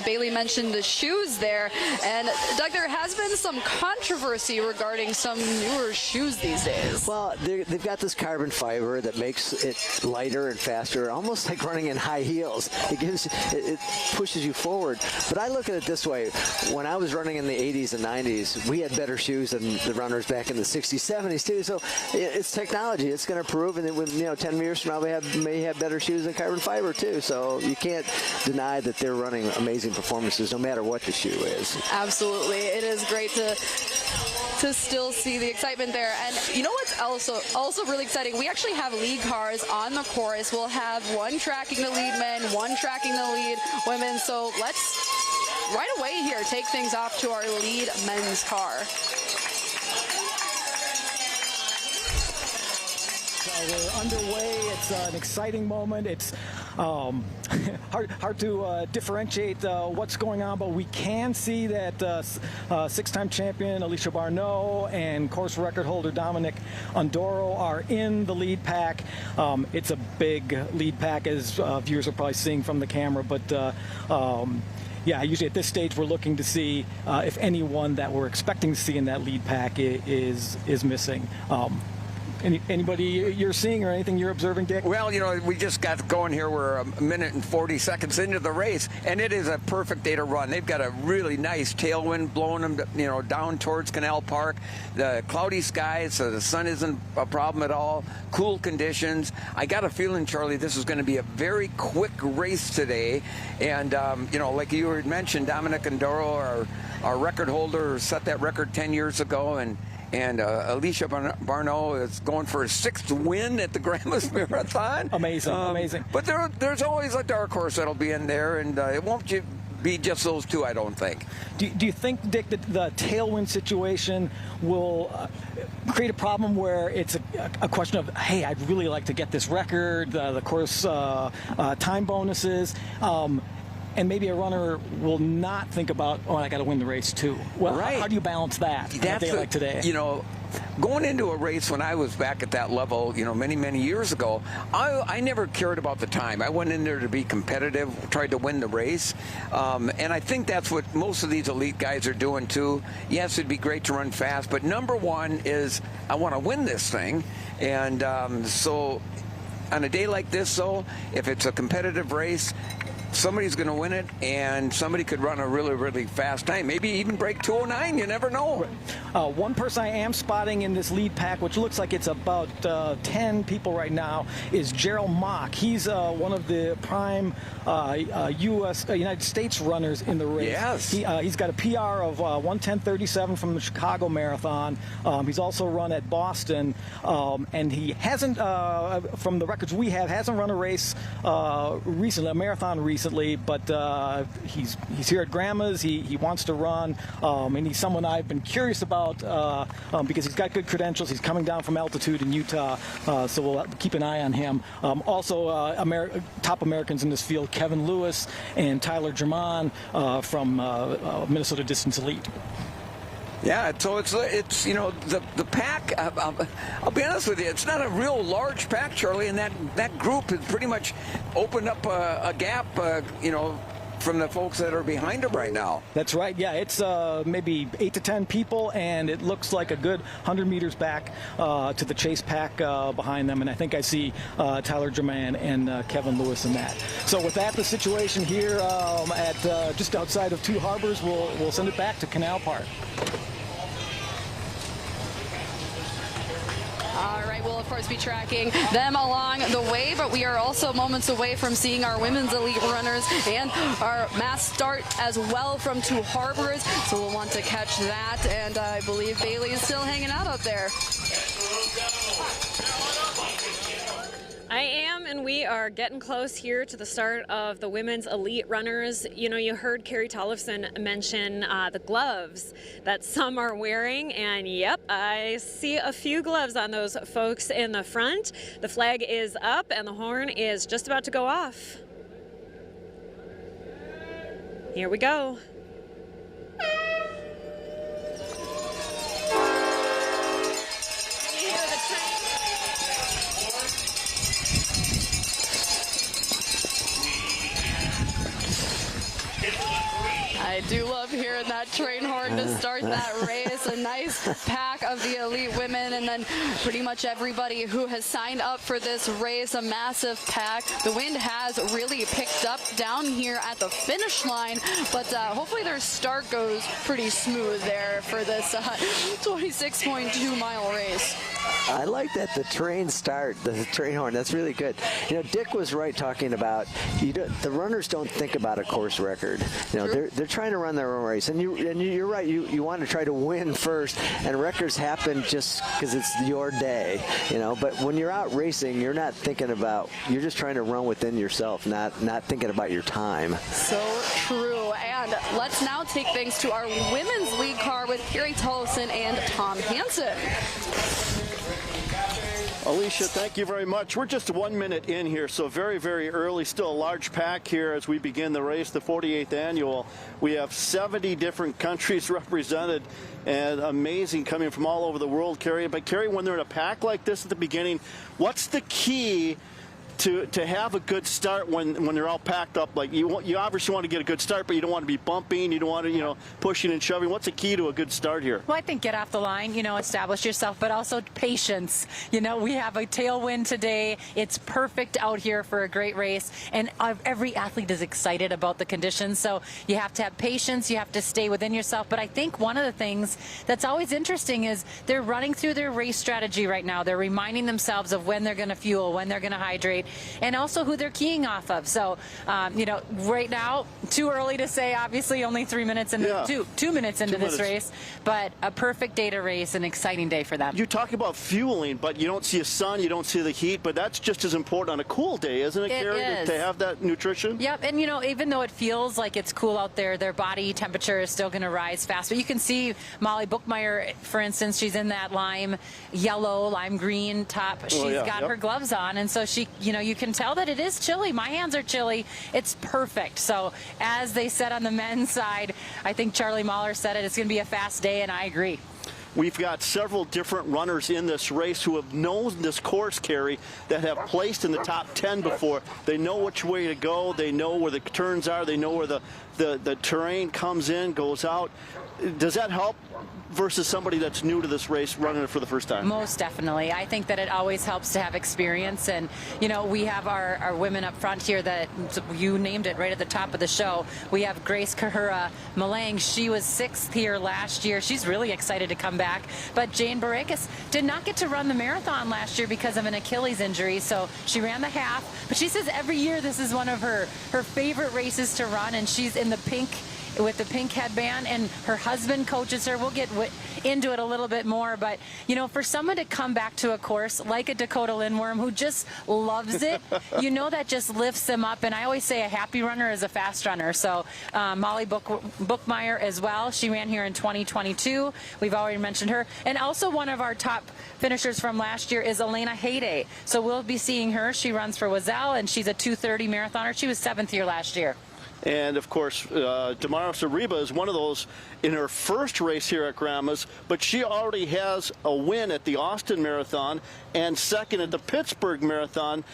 Bailey mentioned the shoes there, and Doug, there has been some controversy regarding some newer shoes these days. Well, they've got this carbon fiber that makes it lighter and faster, almost like running in high heels. It pushes you forward. But I look at it this way: when I was running in the 80s and 90s, we had better shoes than the runners back in the 60s, 70s too. So it's technology. It's going to prove, and then 10 years from now, we may have better shoes than carbon fiber too. So you can't deny that they're running amazing performances, no matter what the shoe is. Absolutely, it is great to still see the excitement there. And you know what's also really exciting? We actually have lead cars on the course. We'll have one tracking the lead men, one tracking the lead women. So let's right away here take things off to our lead men's car. We're underway. It's an exciting moment. It's hard to differentiate what's going on, but we can see that six-time champion Alicia Barneau and course record holder Dominic Ondoro are in the lead pack. It's a big lead pack, as viewers are probably seeing from the camera, but yeah, usually at this stage we're looking to see if anyone that we're expecting to see in that lead pack is missing. Anybody you're seeing or anything you're observing, Dick? Well, we just got going here. We're a minute and 40 seconds into the race, and it is a perfect day to run. They've got a really nice tailwind blowing them, down towards Canal Park. The cloudy skies, so the sun isn't a problem at all. Cool conditions. I got a feeling, Charlie, this is going to be a very quick race today. And, like you had mentioned, Dominic Ondoro, our record holder, set that record 10 years ago, and Alicia Barneau is going for a 6th win at the Grandma's Marathon. Amazing. But there's always a dark horse that'll be in there, and it won't be just those two, I don't think. Do you think, Dick, that the tailwind situation will create a problem where it's a question of, hey, I'd really like to get this record, the course time bonuses, and maybe a runner will not think about, I got to win the race too. Well, right. How do you balance that on a day like today? Going into a race when I was back at that level, many years ago, I never cared about the time. I went in there to be competitive, tried to win the race, and I think that's what most of these elite guys are doing too. Yes, it'd be great to run fast, but number one is I want to win this thing, and so on a day like this, though, if it's a competitive race, somebody's going to win it, and somebody could run a really, really fast time. Maybe even break 2:09. You never know. One person I am spotting in this lead pack, which looks like it's about 10 people right now, is Gerald Mock. He's one of the prime United States runners in the race. Yes. He's got a PR of 1:10:37 from the Chicago Marathon. He's also run at Boston, and he hasn't, from the records we have, hasn't run a race recently, a marathon recently, but he's here at Grandma's. He wants to run, and he's someone I've been curious about because he's got good credentials. He's coming down from altitude in Utah, so we'll keep an eye on him. Also, top Americans in this field, Kevin Lewis and Tyler German from Minnesota Distance Elite. Yeah, so it's the pack. I'll be honest with you, it's not a real large pack, Charlie, and that group has pretty much opened up a gap, from the folks that are behind them right now. That's right. Yeah, it's maybe 8 to 10 people, and it looks like a good 100 meters back to the chase pack behind them. And I think I see Tyler German and Kevin Lewis in that. So with that, the situation here at just outside of Two Harbors, we'll send it back to Canal Park. right, we'll of course be tracking them along the way, but we are also moments away from seeing our women's elite runners and our mass start as well from Two Harbors, so we'll want to catch that, and I believe Bailey is still hanging out up there. I am, and we are getting close here to the start of the women's elite runners. You know, you heard Carrie Tollefson mention the gloves that some are wearing, and yep, I see a few gloves on those folks in the front. The flag is up, and the horn is just about to go off. Here we go. I do love hearing that train horn to start that race. A nice pack of the elite women, and then pretty much everybody who has signed up for this race, a massive pack. The wind has really picked up down here at the finish line, but hopefully their start goes pretty smooth there for this 26.2 mile race. I like that, the train start, the train horn. That's really good. You know, Dick was right talking about the runners don't think about a course record. You know, they're trying to run their own race, and you're right. You want to try to win first, and records happen just because it's your day. You know, but when you're out racing, you're not thinking about. You're just trying to run within yourself, not thinking about your time. So true. And let's now take things to our women's lead car with Carrie Tollefson and Tom Hansen. Alicia, thank you very much. We're just 1 minute in here, so very, very early. Still a large pack here as we begin the race, the 48th annual. We have 70 different countries represented, and amazing coming from all over the world, Carrie. But Carrie, when they're in a pack like this at the beginning, what's the key to have a good start when they're all packed up? Like you obviously want to get a good start, but you don't want to be bumping, you don't want to, pushing and shoving. What's the key to a good start here? Well, I think get off the line, establish yourself, but also patience. We have a tailwind today. It's perfect out here for a great race, and every athlete is excited about the conditions, so you have to have patience, you have to stay within yourself. But I think one of the things that's always interesting is they're running through their race strategy right now. They're reminding themselves of when they're going to fuel, when they're going to hydrate, and also who they're keying off of. So, right now, too early to say, obviously only 3 minutes into, 2 minutes into this race, but a perfect day to race, an exciting day for them. You talk about fueling, but you don't see a sun, you don't see the heat, but that's just as important on a cool day, isn't it, Carrie, to have that nutrition? Yep, and even though it feels like it's cool out there, their body temperature is still going to rise fast. But you can see Molly Bookmeyer, for instance, she's in that lime green top. She's got her gloves on, and so she, you can tell that it is chilly. My hands are chilly. It's perfect. So as they said on the men's side, I think Charlie Mahler said it's going to be a fast day, and I agree. We've got several different runners in this race who have known this course, Carrie, that have placed in the top 10 before. They know which way to go. They know where the turns are. They know where the terrain comes in, goes out. Does that help versus somebody that's new to this race running it for the first time? Most definitely. I think that it always helps to have experience, and we have our women up front here that you named it right at the top of the show. We have Grace Kahura Malang. She was 6th here last year. She's really excited to come back, but Jane Barakis did not get to run the marathon last year because of an Achilles injury, so she ran the half, but she says every year this is one of her favorite races to run, and she's in the pink with the pink headband, and her husband coaches her. We'll get into it a little bit more, but for someone to come back to a course like a Dakota Linworm who just loves it, that just lifts them up. And I always say a happy runner is a fast runner. So Molly Bookmeyer as well. She ran here in 2022. We've already mentioned her. And also one of our top finishers from last year is Elena Hayday. So we'll be seeing her. She runs for Wazelle, and she's a 2:30 marathoner. She was 7th here last year. And, of course, Damaris Ariba is one of those in her first race here at Grandma's, but she already has a win at the Austin Marathon and 2nd at the Pittsburgh Marathon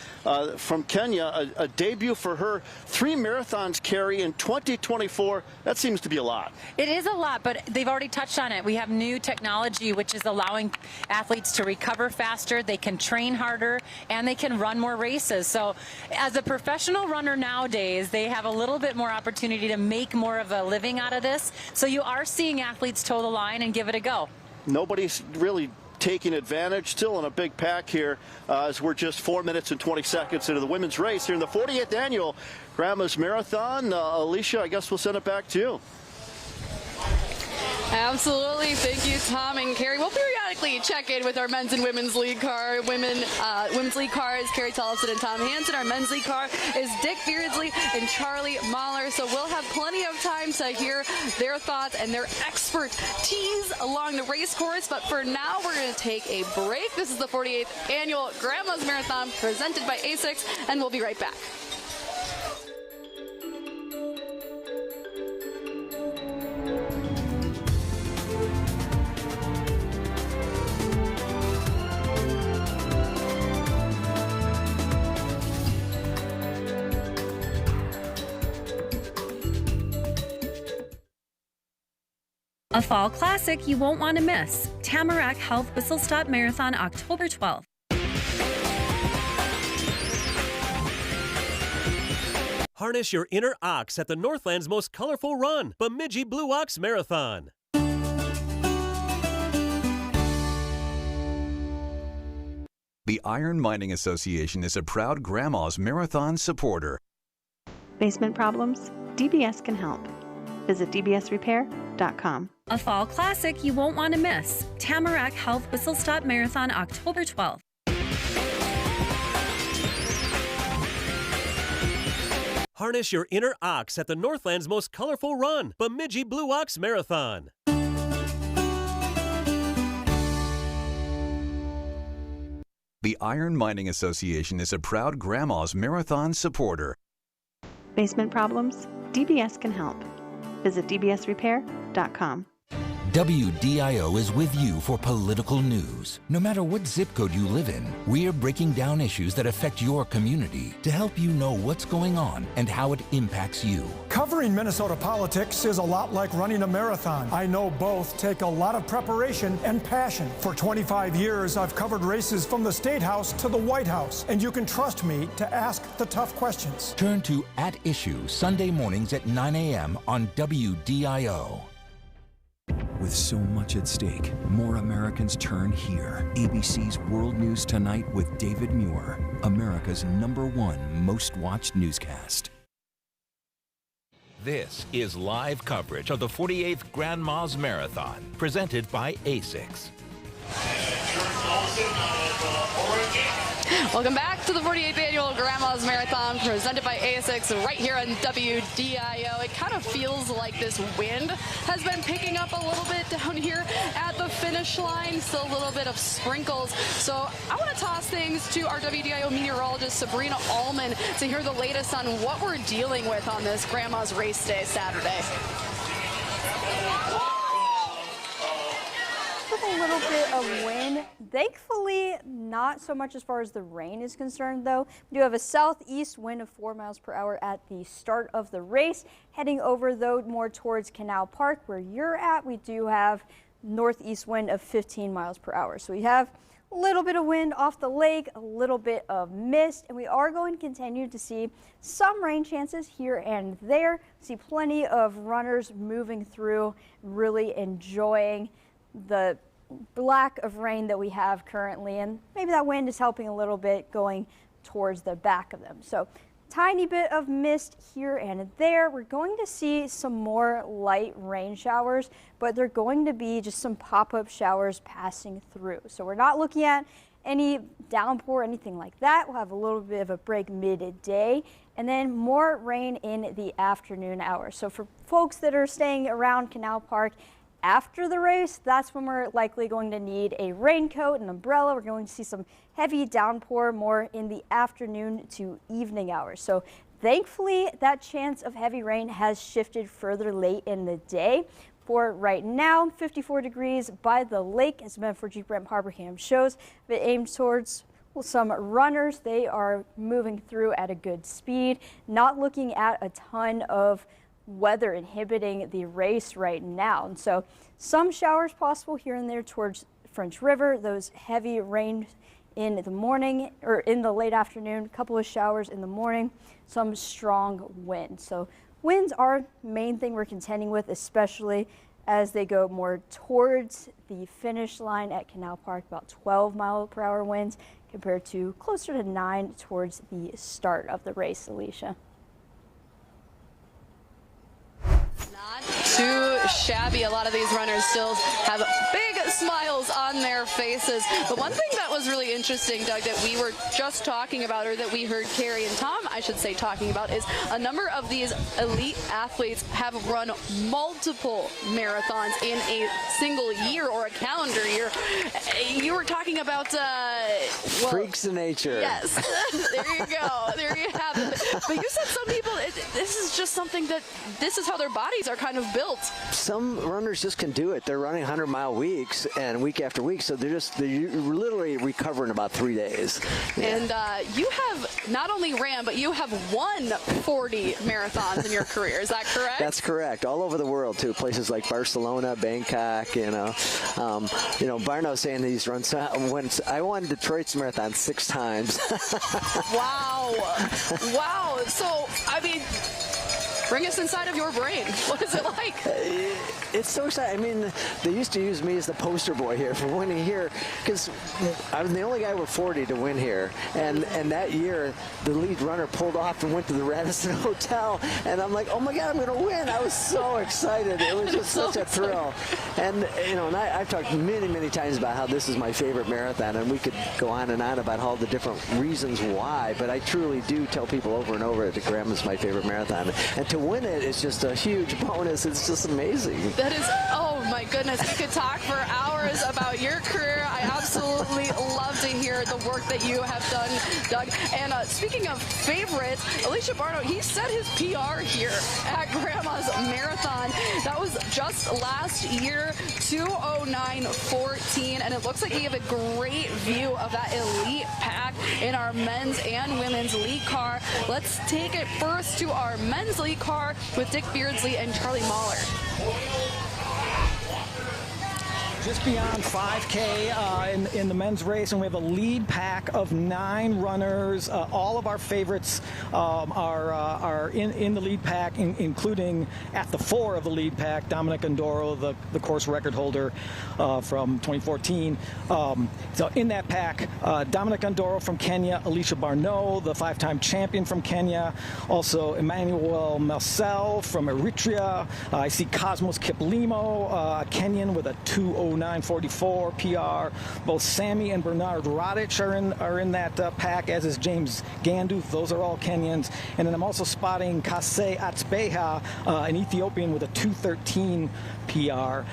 from Kenya, a debut for her. 3 marathons, Carrie, in 2024. That seems to be a lot. It is a lot, but they've already touched on it. We have new technology, which is allowing athletes to recover faster. They can train harder, and they can run more races. So as a professional runner nowadays, they have a little bit more opportunity to make more of a living out of this. So you are seeing athletes toe the line and give it a go. Nobody's really taking advantage. Still in a big pack here as we're just 4 minutes and 20 seconds into the women's race here in the 48th annual Grandma's Marathon. Alicia, I guess we'll send it back to you. Absolutely. Thank you, Tom and Carrie. We'll periodically check in with our men's and women's lead car. Women's lead car is Carrie Tollefson and Tom Hansen. Our men's lead car is Dick Beardsley and Charlie Mahler. So we'll have plenty of time to hear their thoughts and their expertise along the race course. But for now, we're going to take a break. This is the 48th annual Grandma's Marathon presented by ASICS, and we'll be right back. A fall classic you won't want to miss. Tamarack Health Whistle Stop Marathon, October 12th. Harness your inner ox at the Northland's most colorful run, Bemidji Blue Ox Marathon. The Iron Mining Association is a proud Grandma's Marathon supporter. Basement problems? DBS can help. Visit dbsrepair.com. A fall classic you won't want to miss. Tamarack Health Whistle Stop Marathon, October 12th. Harness your inner ox at the Northland's most colorful run, Bemidji Blue Ox Marathon. The Iron Mining Association is a proud Grandma's Marathon supporter. Basement problems? DBS can help. Visit dbsrepair.com. WDIO is with you for political news. No matter what zip code you live in, we are breaking down issues that affect your community to help you know what's going on and how it impacts you. Covering Minnesota politics is a lot like running a marathon. I know both take a lot of preparation and passion. For 25 years, I've covered races from the State House to the White House, and you can trust me to ask the tough questions. Turn to At Issue Sunday mornings at 9 a.m. on WDIO. With so much at stake, more Americans turn here. ABC's World News Tonight with David Muir, America's #1 most watched newscast. This is live coverage of the 48th Grandma's Marathon, presented by ASICS. Welcome back to the 48th annual Grandma's Marathon presented by ASICS right here on WDIO. It kind of feels like this wind has been picking up a little bit down here at the finish line. Still a little bit of sprinkles. So I want to toss things to our WDIO meteorologist Sabrina Allman to hear the latest on what we're dealing with on this Grandma's Race Day Saturday. A little bit of wind. Thankfully, not so much as far as the rain is concerned, though. We do have a southeast wind of 4 miles per hour at the start of the race. Heading over, though, more towards Canal Park, where you're at, we do have northeast wind of 15 miles per hour. So we have a little bit of wind off the lake, a little bit of mist, and we are going to continue to see some rain chances here and there. See plenty of runners moving through, really enjoying the lack of rain that we have currently, and maybe that wind is helping a little bit going towards the back of them. So tiny bit of mist here and there. We're going to see some more light rain showers, but they're going to be just some pop-up showers passing through. So we're not looking at any downpour, anything like that. We'll have a little bit of a break midday, and then more rain in the afternoon hours. So for folks that are staying around Canal Park after the race, that's when we're likely going to need a raincoat, an umbrella. We're going to see some heavy downpour more in the afternoon to evening hours. So thankfully, that chance of heavy rain has shifted further late in the day. For right now, 54 degrees by the lake, as Medford Brent Harborham shows, but aimed towards some runners. They are moving through at a good speed, not looking at a ton of weather inhibiting the race right now. And so some showers possible here and there towards French River, those heavy rain in the morning or in the late afternoon, a couple of showers in the morning, some strong wind. So winds are the main thing we're contending with, especially as they go more towards the finish line at Canal Park, about 12-mile-per-hour winds compared to closer to 9 towards the start of the race, Alicia. Not too shabby. A lot of these runners still have big smiles on their faces. But one thing that was really interesting, Doug, that we were just talking about, or that we heard Carrie and Tom, I should say, talking about, is a number of these elite athletes have run multiple marathons in a single year or a calendar year. You were talking about well, freaks of nature. Yes. There you go. There you have it. But you said some people, this is just something that, this is how their bodies are kind of built. Some runners just can do it. They're running 100-mile weeks and week after week, so they're literally recovering about 3 days. Yeah. And you have not only ran, but you have won 40 marathons in your career. Is that correct? That's correct. All over the world too. Places like Barcelona, Bangkok. Barno's saying he's run. I won Detroit's marathon 6 times. Wow. Wow. So I mean, bring us inside of your brain. What is it like? It's so exciting. I mean, they used to use me as the poster boy here for winning here because I was the only guy over 40 to win here. And that year, the lead runner pulled off and went to the Radisson Hotel. And I'm like, oh my God, I'm going to win. I was so excited. It was just such a thrill. And, and I've talked many, many times about how this is my favorite marathon. And we could go on and on about all the different reasons why. But I truly do tell people over and over that Grandma's my favorite marathon. And to win it is just a huge bonus. It's just amazing. That is, oh my goodness, we could talk for hours about your career. I absolutely love to hear the work that you have done, Doug. And speaking of favorites, Alicia Barno, he set his PR here at Grandma's Marathon. That was just last year, 2:09:14, and it looks like you have a great view of that elite pack in our men's and women's lead car. Let's take it first to our men's lead car with Dick Beardsley and Charlie Mahler. Just beyond 5K in the men's race, and we have a lead pack of 9 runners. All of our favorites are in the lead pack, including at the 4 of the lead pack, Dominic Ndoro, the course record holder from 2014. So in that pack, Dominic Ndoro from Kenya, Alicia Barno, the 5-time champion from Kenya, also Emmanuel Marcel from Eritrea. I see Cosmos Kiplimo, Kenyan, with a 2:09:44 PR. Both Sammy and Bernard Radic are in that pack, as is James Gandu. Those are all Kenyans. And then I'm also spotting Kase Atsbeha, an Ethiopian, with a 2:13 PR.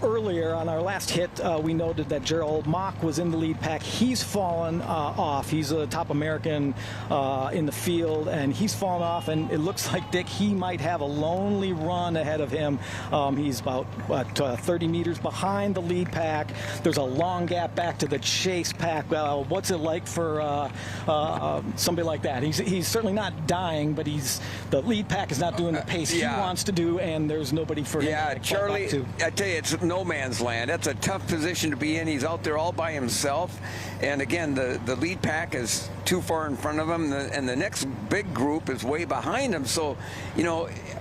Earlier on our last hit, we noted that Gerald Mock was in the lead pack. He's fallen off. He's a top American in the field, and he's fallen off, and it looks like, Dick, he might have a lonely run ahead of him. He's about 30 meters behind the lead pack. There's a long gap back to the chase pack. What's it like for somebody like that? He's certainly not dying, but the lead pack is not doing the pace he wants to do, and there's nobody for him to Charlie, I tell you, it's no man's land. That's a tough position to be in. He's out there all by himself. And again, the lead pack is too far in front of him, and the next big group is way behind him. So,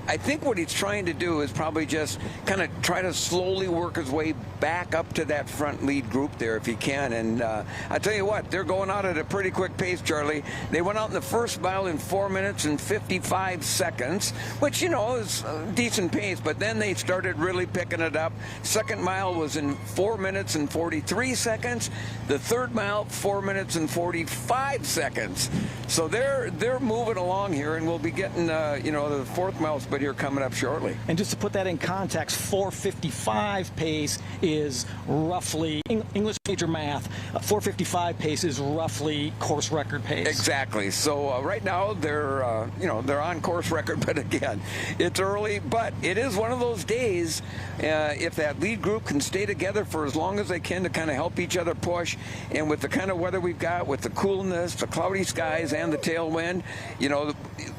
I think what he's trying to do is probably just kind of try to slowly work his way back up to that front lead group there if he can. And I tell you what, they're going out at a pretty quick pace, Charlie. They went out in the first mile in 4 minutes and 55 seconds, which, is a decent pace, but then they started really picking it up. Second mile was in 4 minutes and 43 seconds. The third mile, 4 minutes and 45 seconds. So they're moving along here, and we'll be getting the fourth mile split here coming up shortly. And just to put that in context, 4:55 pace is roughly English major math. 4:55 pace is roughly course record pace. Exactly. So right now they're on course record, but again, it's early. But it is one of those days. If that lead group can stay together for as long as they can to kind of help each other push, and with the kind of weather we've got, with the coolness, the cloudy skies, and the tailwind,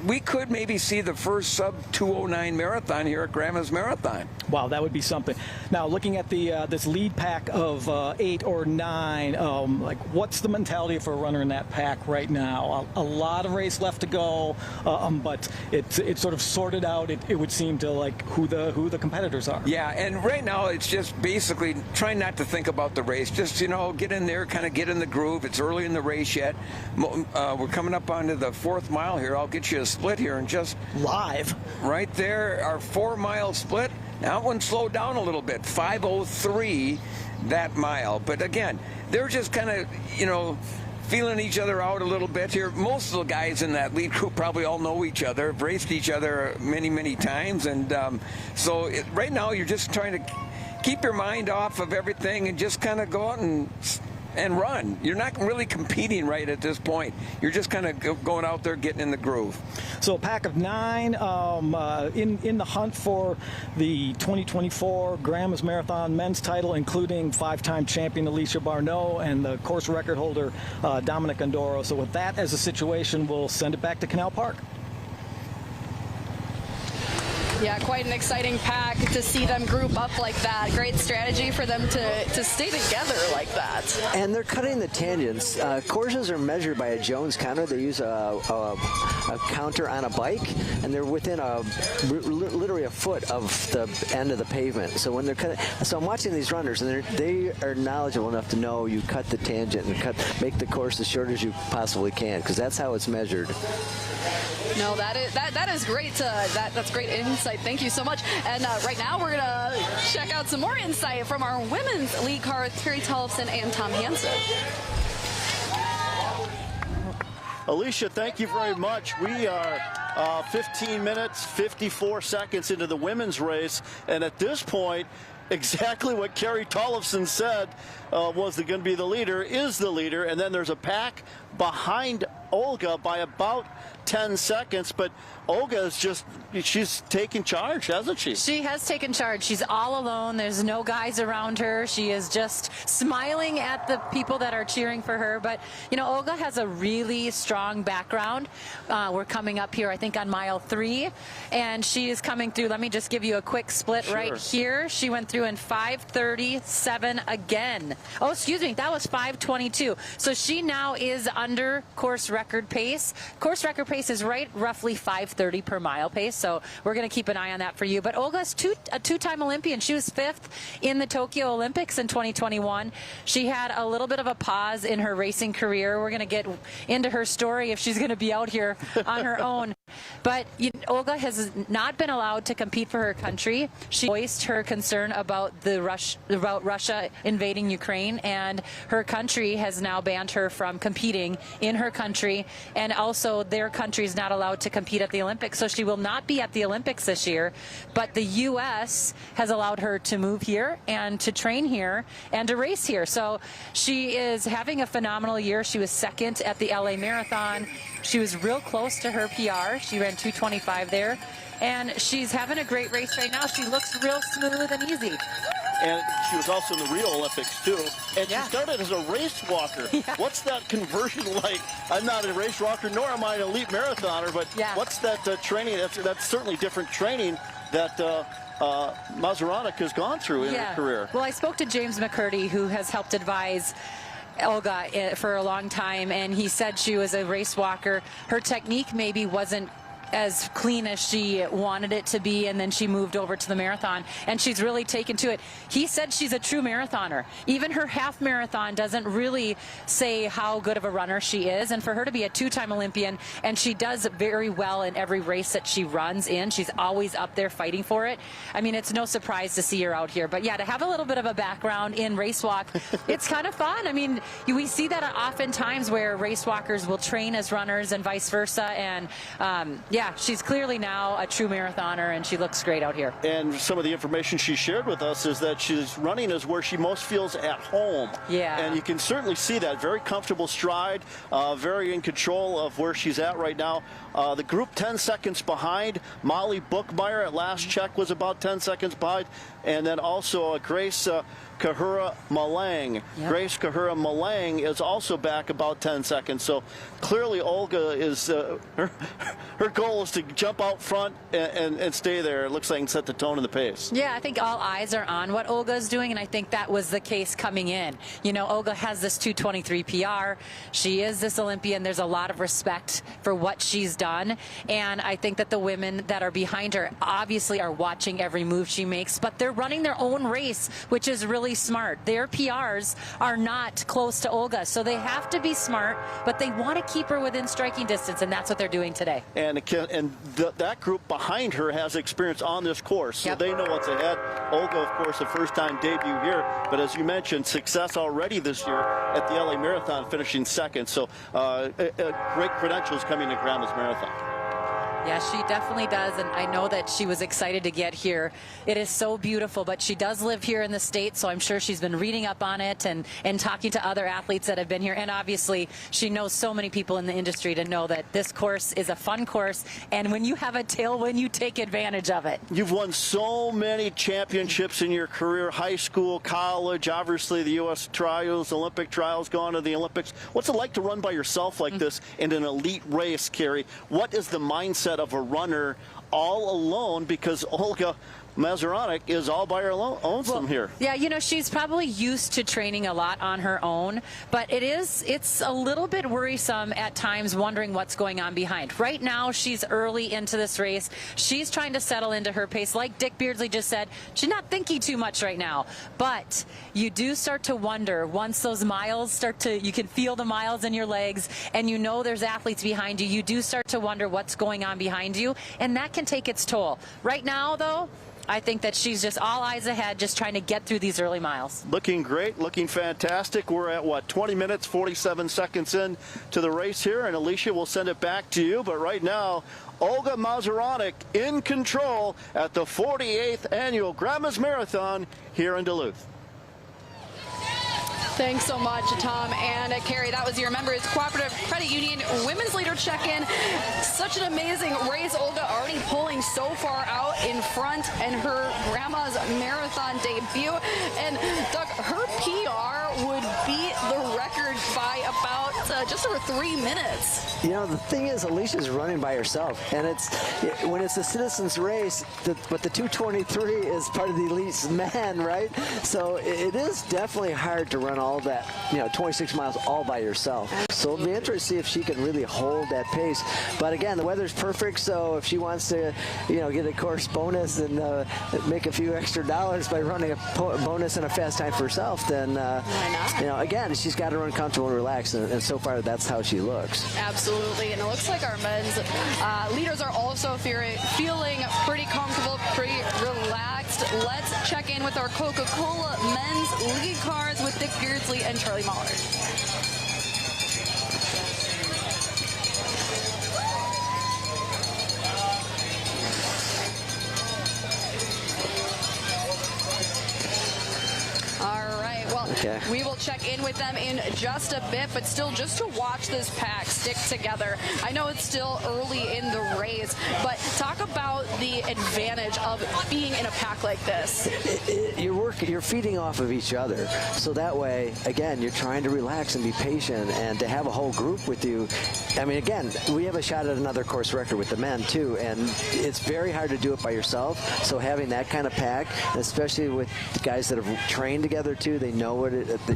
we could maybe see the first sub 2:09 marathon here at Grandma's Marathon. Wow, that would be something. Now, looking at the this lead pack of 8 or 9, like what's the mentality for a runner in that pack right now? A lot of race left to go, but it's sort of sorted out. It would seem to like who the competitors are. Yeah, and right now it's just basically trying not to think about the race. Just get in there, kind of get in the groove. It's early in the race yet. We're coming up onto the 4th mile here. I'll get you a split here and just live right there. Our 4-mile split. That one slowed down a little bit, 5:03 that mile. But again, they're just kind of, feeling each other out a little bit here. Most of the guys in that lead group probably all know each other, have raced each other many, many times. And so right now you're just trying to keep your mind off of everything and just kind of go out and run. You're not really competing right at this point. You're just kind of going out there, getting in the groove. So a pack of 9 in the hunt for the 2024 Grandma's Marathon men's title, including 5-time champion Alicia Barneau and the course record holder Dominic Andoro. So with that as a situation, we'll send it back to Canal Park. Yeah, quite an exciting pack to see them group up like that. Great strategy for them to stay together like that. And they're cutting the tangents. Courses are measured by a Jones counter. They use a counter on a bike, and they're within literally a foot of the end of the pavement. So when they're cutting, so I'm watching these runners, and they are knowledgeable enough to know you cut the tangent and make the course as short as you possibly can, because that's how it's measured. No, that is great. That's great insight. Thank you so much. And right now we're gonna check out some more insight from our women's lead car, Terry Tollefson and Tom Hansen. Alicia, thank you very much. We are 15 minutes, 54 seconds into the women's race, and at this point, exactly what Carrie Tollefson said was going to be the leader is the leader, and then there's a pack behind Olga by about 10 seconds, but Olga is she's taken charge, hasn't she? She has taken charge. She's all alone. There's no guys around her. She is just smiling at the people that are cheering for her. But, Olga has a really strong background. We're coming up here, I think, on mile 3, and she is coming through. Let me just give you a quick split right here. She went through in 5:37 again. Oh, excuse me, that was 5:22. So she now is under course record pace. Course record pace is roughly 5:30 per mile pace, so we're going to keep an eye on that for you. But Olga's a two-time Olympian. She was 5th in the Tokyo Olympics in 2021. She had a little bit of a pause in her racing career. We're going to get into her story if she's going to be out here on her own. But Olga has not been allowed to compete for her country. She voiced her concern about about Russia invading Ukraine, and her country has now banned her from competing in her country, and also their country is not allowed to compete at the Olympics, so she will not be at the Olympics this year. But the U.S. has allowed her to move here and to train here and to race here. So she is having a phenomenal year. She was 2nd at the LA Marathon. She was real close to her PR. She ran 2:25 there, and she's having a great race right now. She looks real smooth and easy. And she was also in the Rio Olympics, too. And she started as a race walker. Yeah. What's that conversion like? I'm not a race walker, nor am I an elite marathoner, but what's that training? That's certainly different training that Mazuronic has gone through in her career. Well, I spoke to James McCurdy, who has helped advise Olga for a long time, and he said she was a race walker. Her technique maybe wasn't as clean as she wanted it to be, and then she moved over to the marathon, and she's really taken to it. He said she's a true marathoner. Even her half marathon doesn't really say how good of a runner she is, and for her to be a 2-time Olympian, and she does very well in every race that she runs in. She's always up there fighting for it. I mean, it's no surprise to see her out here. But yeah, to have a little bit of a background in race walk, it's kind of fun. I mean, we see that oftentimes where race walkers will train as runners and vice versa, and yeah, she's clearly now a true marathoner, and she looks great out here. And some of the information she shared with us is that she's running is where she most feels at home. Yeah. And you can certainly see that. Very comfortable stride, very in control of where she's at right now. The group 10 seconds behind. Molly Bookmeyer at last check was about 10 seconds behind. and then also Grace Kahura Malang. Yep. Grace Kahura Malang is also back about 10 seconds. So clearly Olga is, her goal is to jump out front and stay there. It looks like, and set the tone and the pace. Yeah, I think all eyes are on what Olga's doing, and I think that was the case coming in. You know, Olga has this 2:23 PR. She is this Olympian. There's a lot of respect for what she's done, and I think that the women that are behind her obviously are watching every move she makes, but they're running their own race, which is really smart. Their PRs are not close to Olga, so they have to be smart, but they want to keep her within striking distance, and that's what they're doing today. And that group behind her has experience on this course, so they know what's ahead. Olga, of course, a first-time debut here, but as you mentioned, success already this year at the LA Marathon, finishing second. So great credentials coming to Grandma's Marathon. Yeah, she definitely does, and I know that she was excited to get here. It is so beautiful, but she does live here in the States, so I'm sure she's been reading up on it and talking to other athletes that have been here, and obviously she knows so many people in the industry to know that this course is a fun course, and when you have a tailwind, you take advantage of it. You've won so many championships in your career, high school, college, obviously the U.S. trials, Olympic trials, gone to the Olympics. What's it like to run by yourself like this in an elite race, Carrie? What is the mindset of a runner all alone, because Olga Mazuronic is all by her own here? Yeah, you know, she's probably used to training a lot on her own, but it's a little bit worrisome at times, wondering what's going on behind. Right now, she's early into this race. She's trying to settle into her pace. Like Dick Beardsley just said, she's not thinking too much right now, but you do start to wonder once those miles you can feel the miles in your legs, and you know there's athletes behind you. You do start to wonder what's going on behind you, and that can take its toll. Right now, though, I think that she's just all eyes ahead, just trying to get through these early miles. Looking great, looking fantastic. We're at, what, 20 minutes, 47 seconds in to the race here, and Alicia, will send it back to you. But right now, Olga Mazuronic in control at the 48th Annual Grandma's Marathon here in Duluth. Thanks so much, Tom and Carrie. That was your Members Cooperative Credit Union Women's Leader check-in. Such an amazing race. Olga already pulling so far out in front in her Grandma's Marathon debut. And Doug, her PR would beat the record by about just over 3 minutes. You know, the thing is, Alicia's running by herself, and when it's a citizens race, but the 2:23 is part of the elite's man, right? So it is definitely hard to run all that, 26 miles all by yourself. So it'll be interesting to see if she can really hold that pace. But again, the weather's perfect, so if she wants to, get a course bonus and make a few extra dollars by running a bonus and a fast time for herself, then, again, she's got to run comfortable and relaxed, and so far that's how she looks. Absolutely, and it looks like our men's leaders are also feeling pretty comfortable, pretty relaxed. Let's check in with our Coca-Cola men's lead cars with Dick Beardsley and Charlie Mahler. We will check in with them in just a bit, but still just to watch this pack stick together. I know it's still early in the race, but talk about the advantage of being in a pack like this. You're feeding off of each other. So that way, again, you're trying to relax and be patient, and to have a whole group with you. I mean, again, we have a shot at another course record with the men too, and it's very hard to do it by yourself. So having that kind of pack, especially with guys that have trained together too, they know what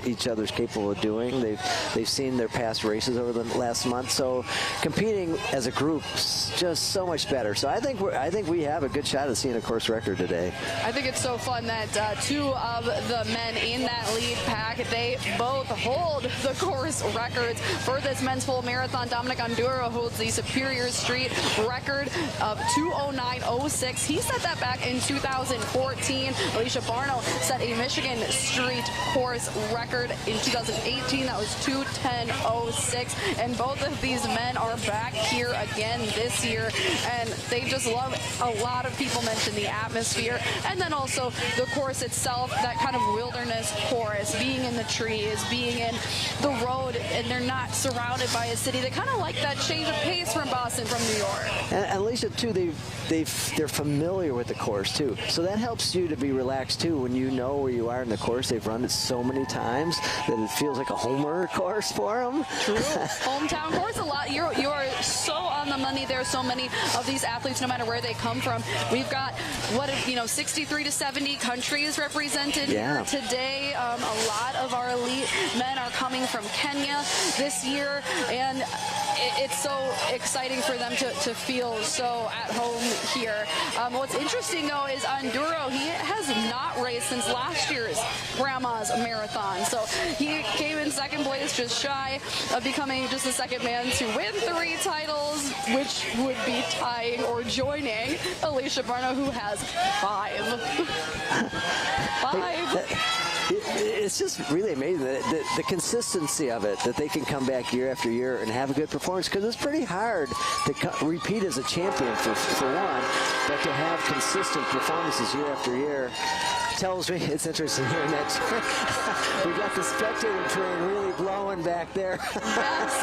each other's capable of doing. They've seen their past races over the last month. So competing as a group is just so much better. So I think we have a good shot at seeing a course record today. I think it's so fun that two of the men in that lead pack, they both hold the course records for this men's full marathon. Dominic Ondura holds the Superior Street record of 2:09:06. He set that back in 2014. Alicia Barno set a Michigan Street course race record in 2018. That was 2:10.06, and both of these men are back here again this year, and they just love. A lot of people mention the atmosphere, and then also the course itself, that kind of wilderness course, being in the trees, being in the road, and they're not surrounded by a city. They kind of like that change of pace from Boston, from New York. And Alicia, too, they're familiar with the course, too. So that helps you to be relaxed, too, when you know where you are in the course. They've run it so many times that it feels like a homer course for them. True. Hometown course, a lot. You are so on the money. There are so many of these athletes, no matter where they come from. We've got, 63 to 70 countries represented here today. A lot of our elite men are coming from Kenya this year, and it's so exciting for them to feel so at home here. What's interesting, though, is Enduro, he has not raced since last year's Grandma's Marathon. So he came in second place, just shy of becoming just the second man to win 3 titles, which would be tying or joining Alicia Barno, who has 5. 5. It's just really amazing the consistency of it, that they can come back year after year and have a good performance, because it's pretty hard to repeat as a champion for one, but to have consistent performances year after year tells me it's interesting hearing that. We got the spectator train really blowing back there. Yes,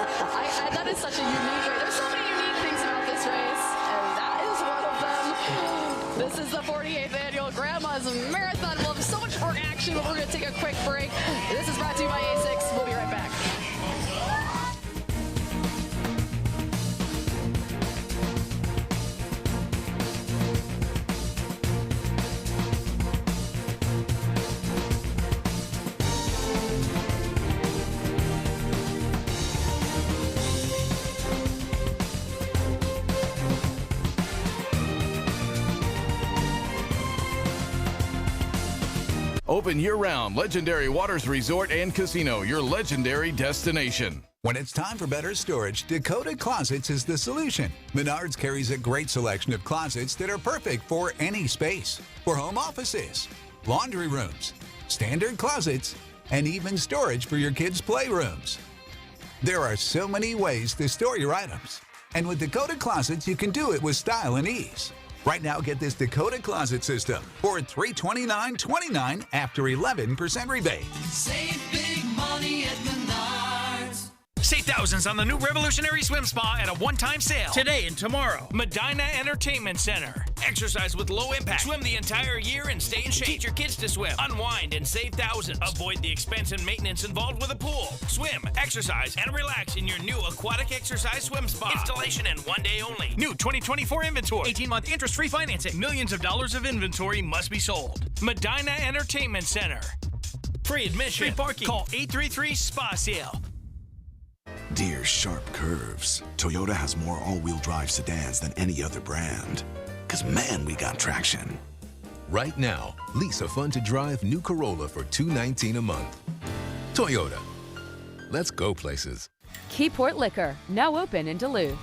that is such a unique race. There's so many unique things about this race, and that is one of them. This is the 48th annual Grandma's Marathon. We'll have so much more action, but we're going to take a quick break. This is brought to you by ASICS. We'll be right back. Open year-round, Legendary Waters Resort and Casino, your legendary destination. When it's time for better storage, Dakota Closets is the solution. Menards carries a great selection of closets that are perfect for any space. For home offices, laundry rooms, standard closets, and even storage for your kids' playrooms. There are so many ways to store your items. And with Dakota Closets, you can do it with style and ease. Right now, get this Dakota Closet System for $329.29 after 11% rebate. Save big money at Menards. Save thousands on the new revolutionary swim spa at a one-time sale. Today and tomorrow. Medina Entertainment Center. Exercise with low impact. Swim the entire year and stay in shape. Teach your kids to swim. Unwind and save thousands. Avoid the expense and maintenance involved with a pool. Swim, exercise, and relax in your new aquatic exercise swim spa. Installation in 1 day only. New 2024 inventory. 18-month interest-free financing. Millions of dollars of inventory must be sold. Medina Entertainment Center. Free admission. Free parking. Call 833-SPA-SALE. Dear sharp curves, Toyota has more all-wheel drive sedans than any other brand. 'Cause man, we got traction. Right now, lease a fun-to-drive new Corolla for $219 a month. Toyota. Let's go places. Keyport Liquor, now open in Duluth.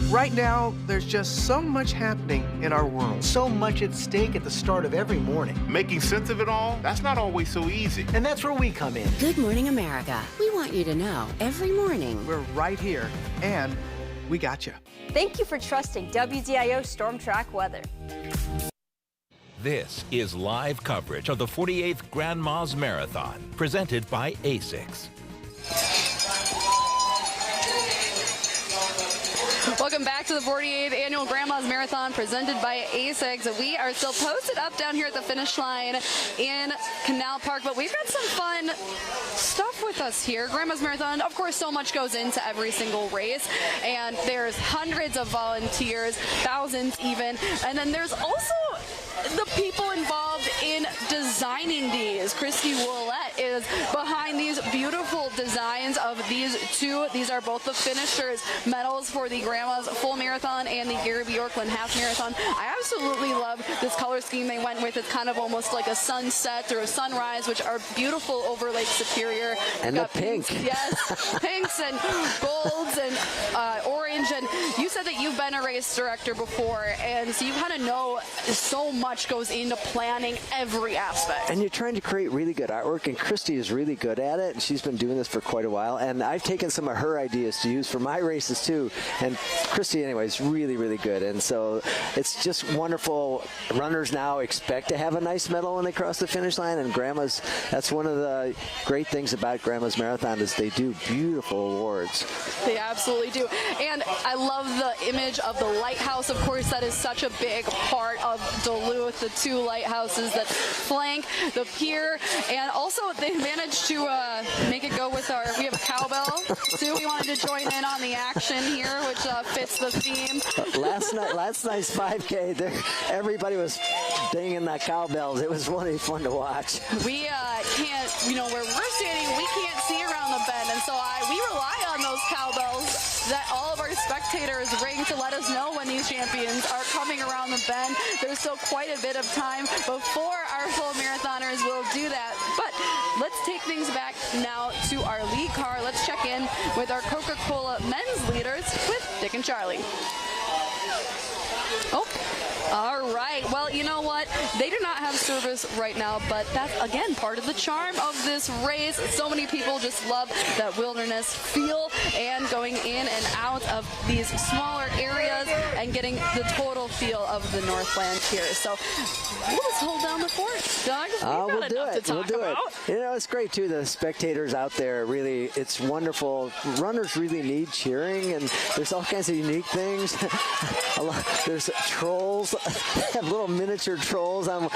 Right now, there's just so much happening in our world. So much at stake at the start of every morning. Making sense of it all, that's not always so easy. And that's where we come in. Good morning, America. We want you to know every morning. We're right here, and we got you. Thank you for trusting WDIO Storm Track Weather. This is live coverage of the 48th Grandma's Marathon, presented by ASICS. Welcome back to the 48th Annual Grandma's Marathon presented by ASICS. We are still posted up down here at the finish line in Canal Park, but we've got some fun stuff with us here. Grandma's Marathon, of course, so much goes into every single race, and there's hundreds of volunteers, thousands even, and then there's also the people involved in designing these. Christy Willette is behind these beautiful designs of these two. These are both the finishers medals for the Grandma's Full Marathon and the Gary B. Yorkland Half Marathon. I absolutely love this color scheme they went with. It's kind of almost like a sunset or a sunrise, which are beautiful over Lake Superior. And the pink. Yes, pinks and golds and orange. And you said that you've been a race director before, and so you kind of know so much goes into planning every aspect. And you're trying to create really good artwork, and Christy is really good at it, and she's been doing this for quite a while, and I've taken some of her ideas to use for my races too, and Christy anyway is really, really good, and so it's just wonderful. Runners now expect to have a nice medal when they cross the finish line, and Grandma's, that's one of the great things about Grandma's Marathon is they do beautiful awards. They absolutely do. And I love the image of the lighthouse. Of course, that is such a big part of Duluth, the two lighthouses that flank the pier. And also, they managed to make it go with our, we have a cowbell, too. We wanted to join in on the action here, which fits the theme. Last night's 5K, everybody was banging that cowbells. It was really fun to watch. We can't, where we're standing, we can't see around the bend, and so we rely on those cowbells that all of our spectators ring to let us know when these champions are coming around the bend. There's still quite a bit of time before our full marathoners will do that. But let's take things back now to our lead car. Let's check in with our Coca-Cola men's leaders with Dick and Charlie. Oh. All right. Well, you know what? They do not have service right now, but that's, again, part of the charm of this race. So many people just love that wilderness feel and going in and out of these smaller areas and getting the total feel of the Northland here. So let's hold down the fort, Doug. We'll do it. It's great, too. The spectators out there, really, it's wonderful. Runners really need cheering, and there's all kinds of unique things. There's trolls. Have little miniature trolls on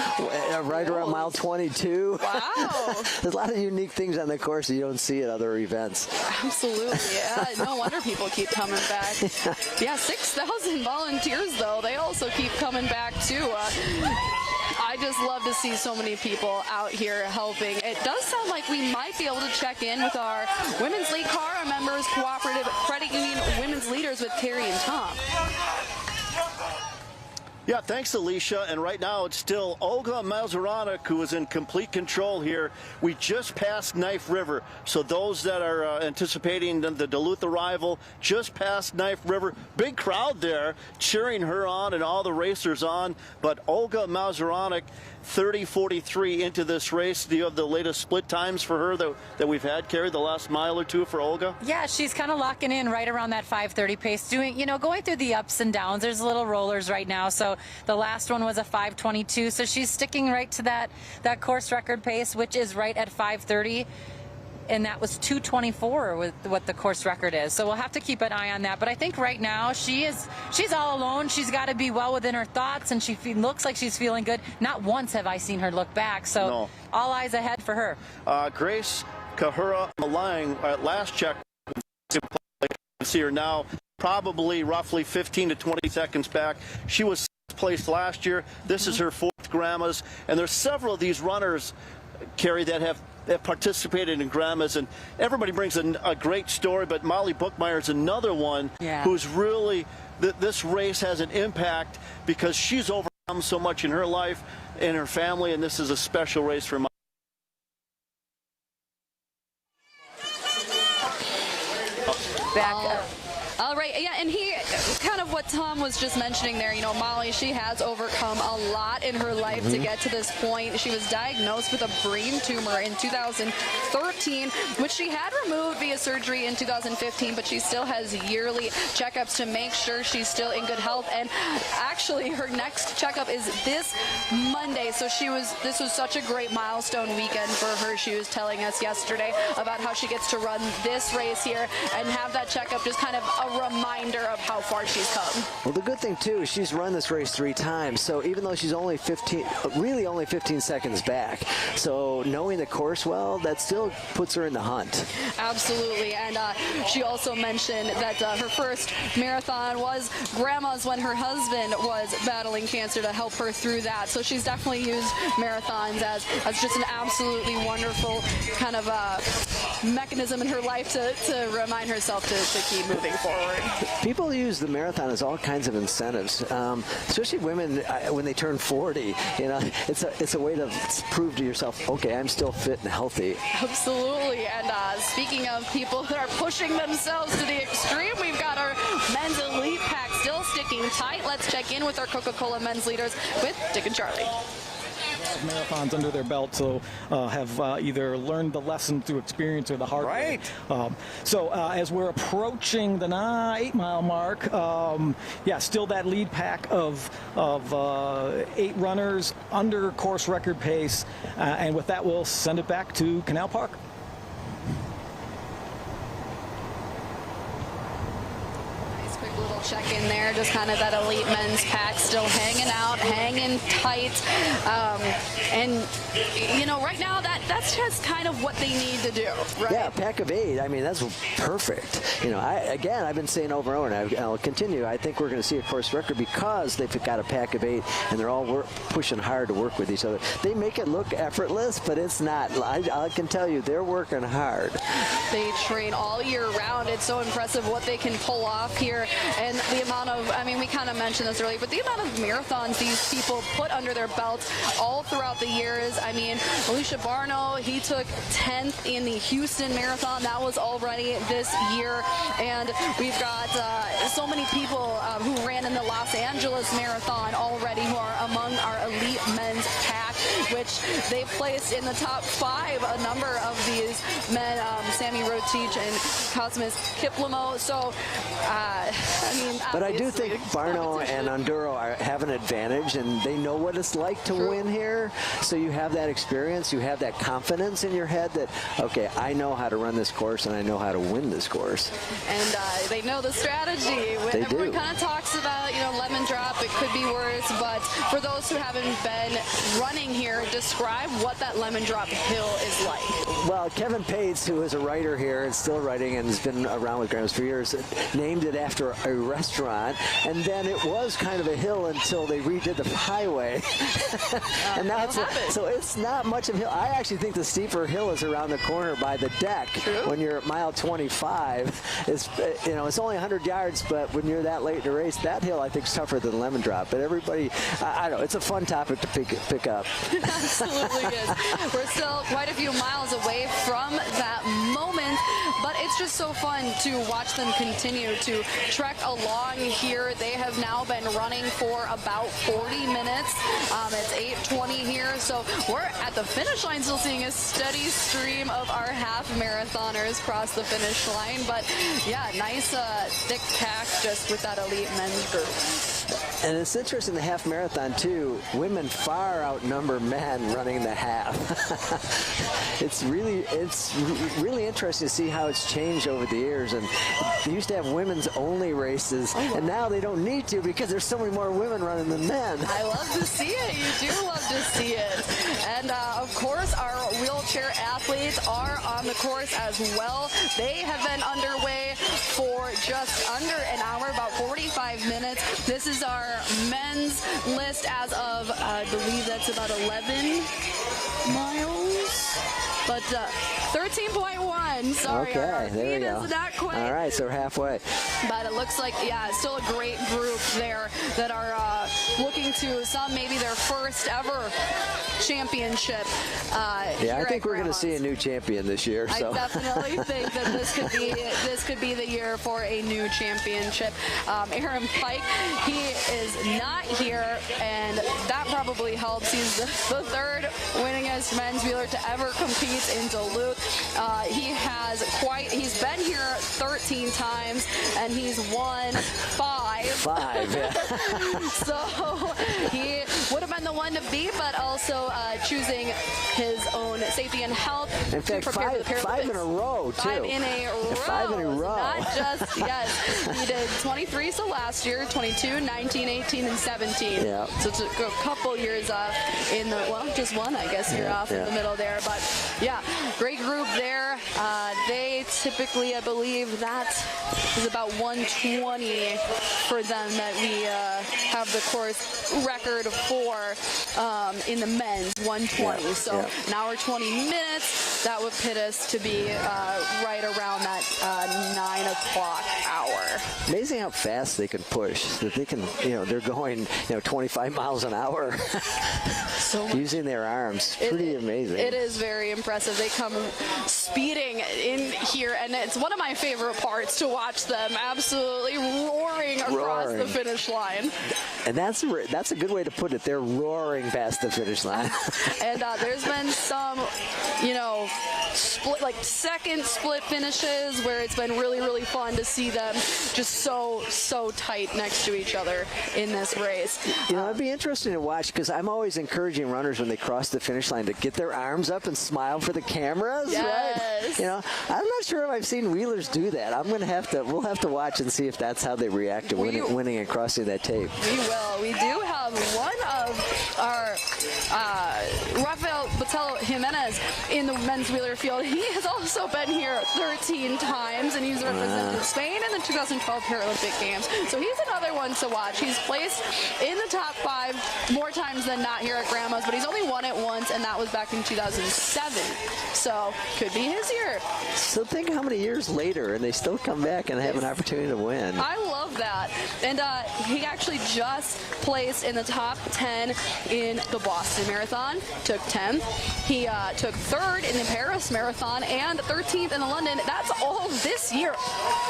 right around mile 22. Wow. There's a lot of unique things on the course that you don't see at other events. Absolutely. Yeah. No wonder people keep coming back. Yeah, 6,000 volunteers, though. They also keep coming back, too. I just love to see so many people out here helping. It does sound like we might be able to check in with our women's lead car, our members, cooperative credit union women's leaders with Terry and Tom. Yeah, thanks, Alicia. And right now it's still Olga Mazuronic who is in complete control here. We just passed Knife River. So those that are anticipating the Duluth arrival, just past Knife River. Big crowd there cheering her on and all the racers on. But Olga Mazuronic, 30:43 into this race. Do you have the latest split times for her that we've had, Carrie, the last mile or two for Olga? Yeah, she's kind of locking in right around that 5:30 pace, going through the ups and downs. There's little rollers right now. So the last one was a 5:22. So she's sticking right to that course record pace, which is right at 5:30. And that was 2:24 with what the course record is. So we'll have to keep an eye on that. But I think right now she's all alone. She's got to be well within her thoughts, and she looks like she's feeling good. Not once have I seen her look back. So no. All eyes ahead for her. Grace Kahura Malang, at last check, you can see her now probably roughly 15 to 20 seconds back. She was placed last year. This is her fourth Grandma's, and there's several of these runners, Carrie, that have participated in Grandma's, and everybody brings a great story, but Molly Bookmeyer's another one who's really, this race has an impact because she's overcome so much in her life and her family, and this is a special race for Molly. All right, yeah, and he, kind of what Tom was just mentioning there, Molly, she has overcome a lot in her life to get to this point. She was diagnosed with a brain tumor in 2013, which she had removed via surgery in 2015, but she still has yearly checkups to make sure she's still in good health. And actually, her next checkup is this Monday, so this was such a great milestone weekend for her. She was telling us yesterday about how she gets to run this race here and have that checkup, just kind of a reminder of how far she's come. Well, the good thing, too, is she's run this race 3 times, so even though she's only 15 seconds back, so knowing the course well, that still puts her in the hunt. Absolutely, and she also mentioned that her first marathon was Grandma's when her husband was battling cancer to help her through that, so she's definitely used marathons as just an absolutely wonderful kind of mechanism in her life to remind herself to keep moving forward. People use the marathon as all kinds of incentives, especially women when they turn 40. It's a way to prove to yourself, okay, I'm still fit and healthy. Absolutely, and speaking of people that are pushing themselves to the extreme, we've got our men's elite pack still sticking packing tight. Let's check in with our Coca-Cola men's leaders with Dick and Charlie. Marathons under their belt, so have either learned the lesson through experience or the hard way. So as we're approaching the 8-mile mark, still that lead pack of 8 runners under course record pace, and with that we'll send it back to Canal Park. Little check in there, just kind of that elite men's pack still hanging out, hanging tight, and right now that's just kind of what they need to do, right? Yeah, a pack of 8. I mean, that's perfect. I've been saying over and over, and I'll continue. I think we're going to see a course record because they've got a pack of 8, and they're all pushing hard to work with each other. They make it look effortless, but it's not. I can tell you, they're working hard. They train all year round. It's so impressive what they can pull off here. And the amount of, we kind of mentioned this earlier, but the amount of marathons these people put under their belts all throughout the years. Alicia Barno, he took 10th in the Houston Marathon. That was already this year. And we've got so many people who ran in the Los Angeles Marathon already who are among our elite men's pack, which they placed in the top 5, a number of these men, Sammy Rotich and Cosmas Kiplimo. So, but I do think Barno and Enduro have an advantage, and they know what it's like to win here. So you have that experience, you have that confidence in your head that, okay, I know how to run this course and I know how to win this course. And they know the strategy. Everyone kind of talks about, lemon drop, it could be worse, but for those who haven't been running here, describe what that lemon drop hill is like. Well, Kevin Pates, who is a writer here and still writing and has been around with Grams for years, named it after a restaurant, and then it was kind of a hill until they redid the highway. And now it's not much of a hill. I actually think the steeper hill is around the corner by the deck. When you're at mile 25. It's only 100 yards, but when you're that late in the race, that hill I think is tougher than lemon drop. But everybody, I don't know, it's a fun topic to pick up. It absolutely is. We're still quite a few miles away from that moment, but it's just so fun to watch them continue to trek along here. They have now been running for about 40 minutes. It's 8:20 here, so we're at the finish line still seeing a steady stream of our half marathoners cross the finish line. But yeah, nice thick pack just with that elite men's group. And it's interesting, the half marathon too, women far outnumber men running the half. It's really interesting to see how it's changed over the years. And they used to have women's only races, and now they don't need to because there's so many more women running than men. I love to see it. You do love to see it. And of course, our wheelchair athletes are on the course as well. They have been underway for just under an hour, about 45 minutes. This is our men's list as of, I believe that's about 11 miles. But 13.1, sorry, okay, our there feed we go. is not quite. All right, so we're halfway. But it looks like, still a great group there that are looking to some maybe their first ever championship. I think we're going to see a new champion this year. So. I definitely think that this could be the year for a new championship. Aaron Pike, he is not here, and that probably helps. He's the third winningest men's wheeler to ever compete in Duluth. He's been here 13 times, and he's won 5. 5, yeah. So he would have been the one to beat, but also choosing his own safety and health. In fact, to prepare for the 5 in a row, too. 5 in a row. 5 in a row. Not just, yes. He did 23 so last year, 22, 19, 18, and 17. Yeah. So it's a couple years off in the, just one, I guess you're off in the middle there. But yeah, great group there. They typically, I believe that is about 120 for them that we have the course record for in the men's 120. So an hour 20 minutes. that would pit us to be right around that 9 o'clock hour. Amazing how fast they can push. That they can, they're going, 25 miles an hour using their arms. Pretty amazing. It is very impressive. They come speeding in here, and it's one of my favorite parts to watch them absolutely roaring across the finish line. And that's a good way to put it. They're roaring past the finish line. And there's been some, second split finishes where it's been really, really fun to see them just so tight next to each other in this race. It'd be interesting to watch because I'm always encouraging runners when they cross the finish line to get their arms up and smile for the cameras, yes. right? I'm not sure if I've seen wheelers do that. We'll have to watch and see if that's how they react to winning and crossing that tape. We will. We do have one of our Rafael Botello Jimenez in the men's wheeler field. He has also been here 13 times, and he's represented Spain in the 2012 Paralympic Games. So he's another one to watch. He's placed in the top 5 more times than not here at Grandma's, but he's only won it once, and that was back in 2007. So could be his year. So think how many years later, and they still come back and have an opportunity to win. I love that. And he actually just placed in the top 10 in the Boston Marathon, took 10th. He took 3rd in the Paris Marathon and 13th in the London. That's all this year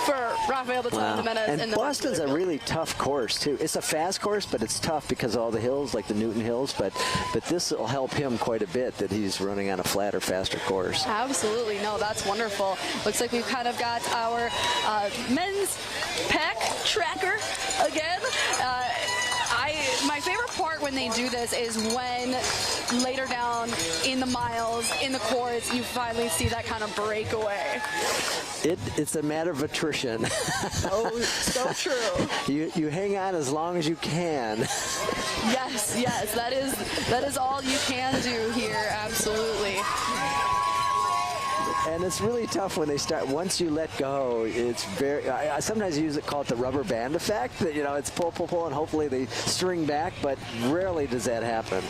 for Rafael Botello Jimenez. And Boston's a really tough course, too. It's a fast course, but it's tough because of all the hills, like the Newton Hills. But this will help him quite a bit that he's running on a flatter, faster course. Absolutely. No, that's wonderful. Looks like we've kind of got our men's pack tracker again. My favorite part when they do this is when later down in the miles, in the course, you finally see that kind of breakaway. It's a matter of attrition. Oh, so true. You hang on as long as you can. Yes, that is all you can do here, absolutely. And it's really tough when they start. Once you let go, it's very. I sometimes call it the rubber band effect. That it's pull, and hopefully they string back. But rarely does that happen.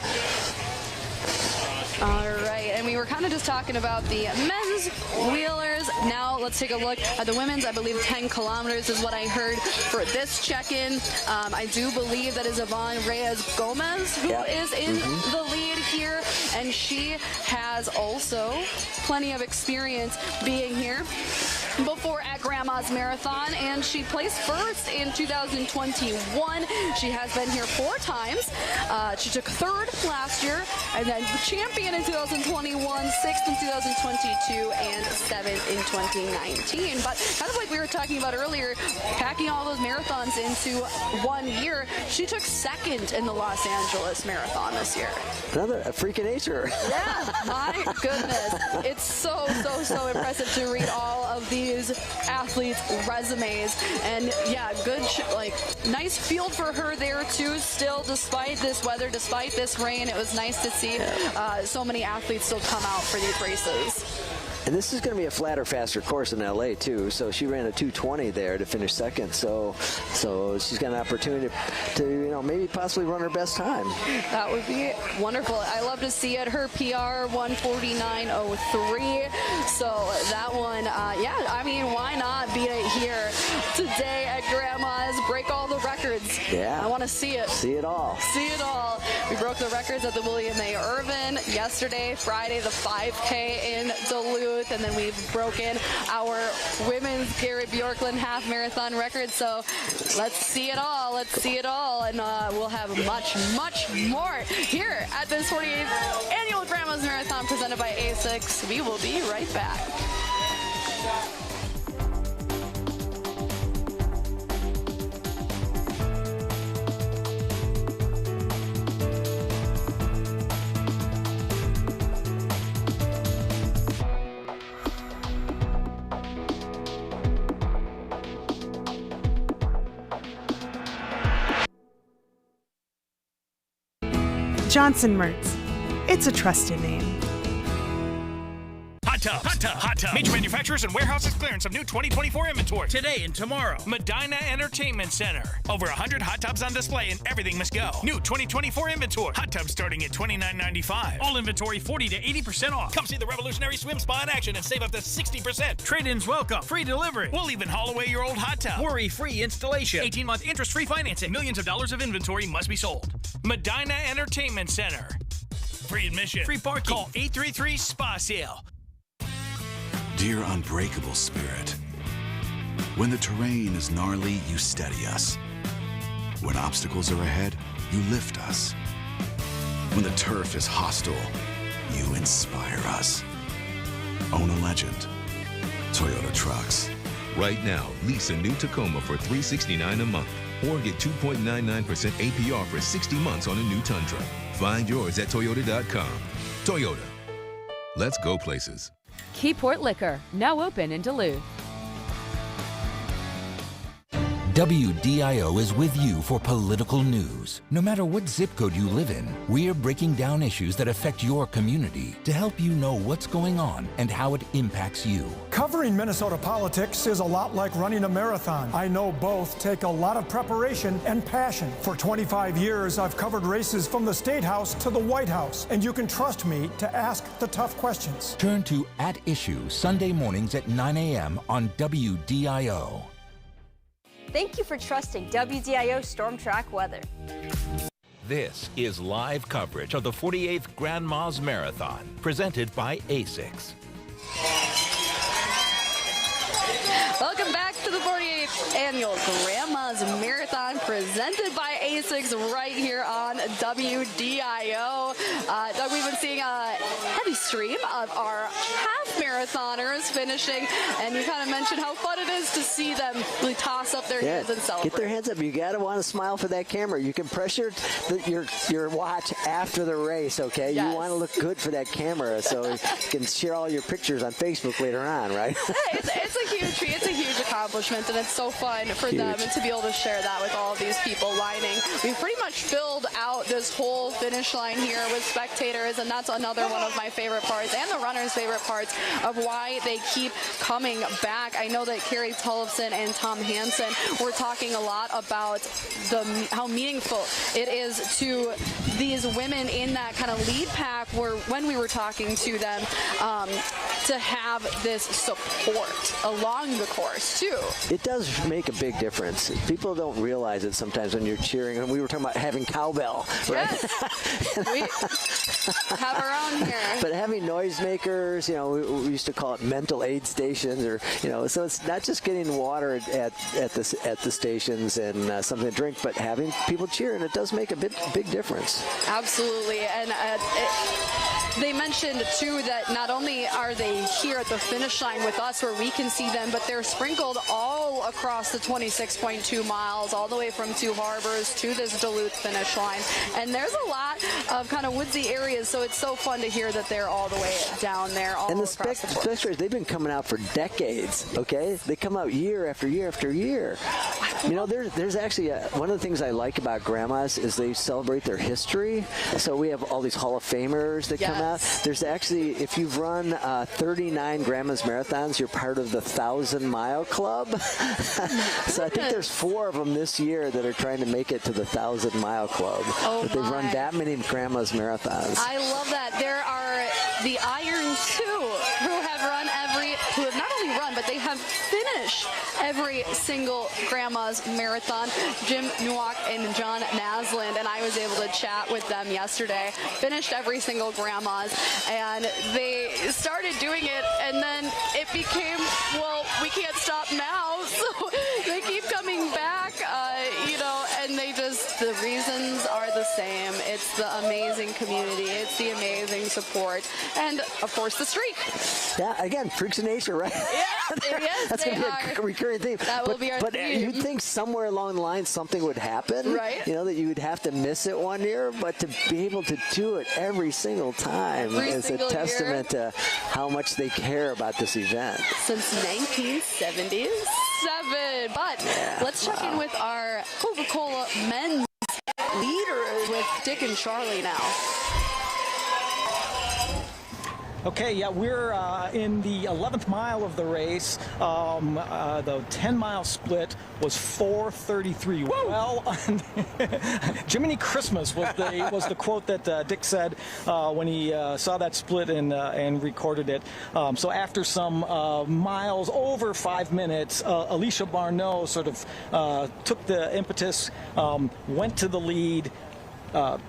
All right, and we were kind of just talking about the men's wheelers. Now let's take a look at the women's. I believe 10 kilometers is what I heard for this check-in. I do believe that is Yvonne Reyes-Gomez who is in the lead here, and she has also plenty of experience being here before at Grandma's Marathon, and she placed 1st in 2021. She has been here 4 times. She took 3rd last year, and then champion in 2021, 6th in 2022, and 7th in 2019. But kind of like we were talking about earlier, packing all those marathons into 1 year, she took 2nd in the Los Angeles Marathon this year. Another freak of nature. Yeah, my goodness. It's so impressive to read all of these athletes' resumes. And yeah, good, nice field for her there too. Still, despite this weather, despite this rain, it was nice to see so many athletes still come out for these races. And this is going to be a flatter, faster course in LA too. So she ran a 2:20 there to finish 2nd. So she's got an opportunity to maybe possibly run her best time. That would be wonderful. I love to see it. Her PR 1:49.03. So that one, why not beat it here today at Grandma's? Break all the records. Yeah. I want to see it. See it all. See it all. We broke the records at the William A. Irvin yesterday, Friday, the 5K in Duluth, and then we've broken our women's Garrett Bjorklund half marathon record. So let's see it all. Let's see it all, and we'll have much more here at this 48th annual Grandma's Marathon presented by ASICS. We will be right back. Johnson Mertz. It's a trusted name. Hot tubs. Hot tub. Hot tub. Major manufacturers and warehouses clearance of new 2024 inventory. Today and tomorrow. Medina Entertainment Center. Over 100 hot tubs on display and everything must go. New 2024 inventory. Hot tubs starting at $29.95. All inventory 40 to 80% off. Come see the revolutionary swim spa in action and save up to 60%. Trade-ins welcome. Free delivery. We'll even haul away your old hot tub. Worry-free installation. 18-month interest-free financing. Millions of dollars of inventory must be sold. Medina Entertainment Center. Free admission. Free parking. Call 833-SPA-SALE. Dear unbreakable spirit, when the terrain is gnarly, you steady us. When obstacles are ahead, you lift us. When the turf is hostile, you inspire us. Own a legend. Toyota Trucks. Right now, lease a new Tacoma for $369 a month or get 2.99% APR for 60 months on a new Tundra. Find yours at Toyota.com. Toyota. Let's go places. Keyport Liquor, now open in Duluth. WDIO is with you for political news. No matter what zip code you live in, we're breaking down issues that affect your community to help you know what's going on and how it impacts you. Covering Minnesota politics is a lot like running a marathon. I know both take a lot of preparation and passion. For 25 years, I've covered races from the State House to the White House, and you can trust me to ask the tough questions. Turn to At Issue Sunday mornings at 9 a.m. on WDIO. Thank you for trusting WDIO Storm Track weather. This is live coverage of the 48th Grandma's Marathon, presented by ASICS. Welcome back to the 48th Annual Grandma's Marathon, presented by ASICS right here on WDIO. Doug, we've been seeing a heavy stream of our half marathoners finishing, and you kind of mentioned how fun it is to see them really toss up their hands and celebrate. Get their hands up. You got to want to smile for that camera. You can press your watch after the race, okay? Yes. You want to look good for that camera so you can share all your pictures on Facebook later on, right? It's a huge feat. It's a huge accomplishment, and it's so fun for them and to be able to share that with all of these people lining. We've pretty much filled out this whole finish line here with spectators, and that's another one of my favorite parts and the runners' favorite parts of why they keep coming back. I know that Carrie Tollefson and Tom Hansen were talking a lot about how meaningful it is to these women in that kind of lead pack when we were talking to them to have this support along the course too. It does make a big difference. People don't realize it sometimes when you're cheering, and we were talking about having cowbell, right? Yes. We have our own here. But having noisemakers, we used to call it mental aid stations, or so it's not just getting water at the stations and something to drink, but having people cheer, and it does make a big difference. Absolutely, and they mentioned too that not only are they here at the finish line with us where we can see them, but they're sprinkled all across the 26.2 miles, all the way from Two Harbors to this Duluth finish line. And there's a lot of kind of woodsy areas, so it's so fun to hear that they're all the way down there, all across the board. And the spectators, they've been coming out for decades, okay? They come out year after year after year. There's actually one of the things I like about Grandma's is they celebrate their history. So we have all these Hall of Famers that come out. There's actually, if you've run 39 Grandma's Marathons, you're part of the 1,000-mile club. So I think there's 4 of them this year that are trying to make it to the 1,000-mile club. But they've run that many Grandma's Marathons. I love that. There are the Irons too, who have not only run, but they have finished every single Grandma's Marathon. Jim Newak and John Naslund, and I was able to chat with them yesterday. Finished every single Grandma's, and they started doing it, and then it became, well, we can't stop now, so they keep coming back, and the reasons are the same. It's the amazing community, it's the amazing support, and of course the streak. Yeah, again, freaks of nature, right? Yeah, yes, that's going to be a recurring theme. That will be our theme. You'd think somewhere along the line something would happen, right? That you would have to miss it one year, but to be able to do it every single time is a testament to how much they care about this event. Since 1977. But let's check in with our Coca-Cola men's leaders with Dick and Charlie now. Okay, yeah, we're in the 11th mile of the race. The 10-mile split was 4:33. Well, Jiminy Christmas was the quote that Dick said when he saw that split and recorded it. So after some miles over 5 minutes, Alicia Barneau sort of took the impetus, went to the lead,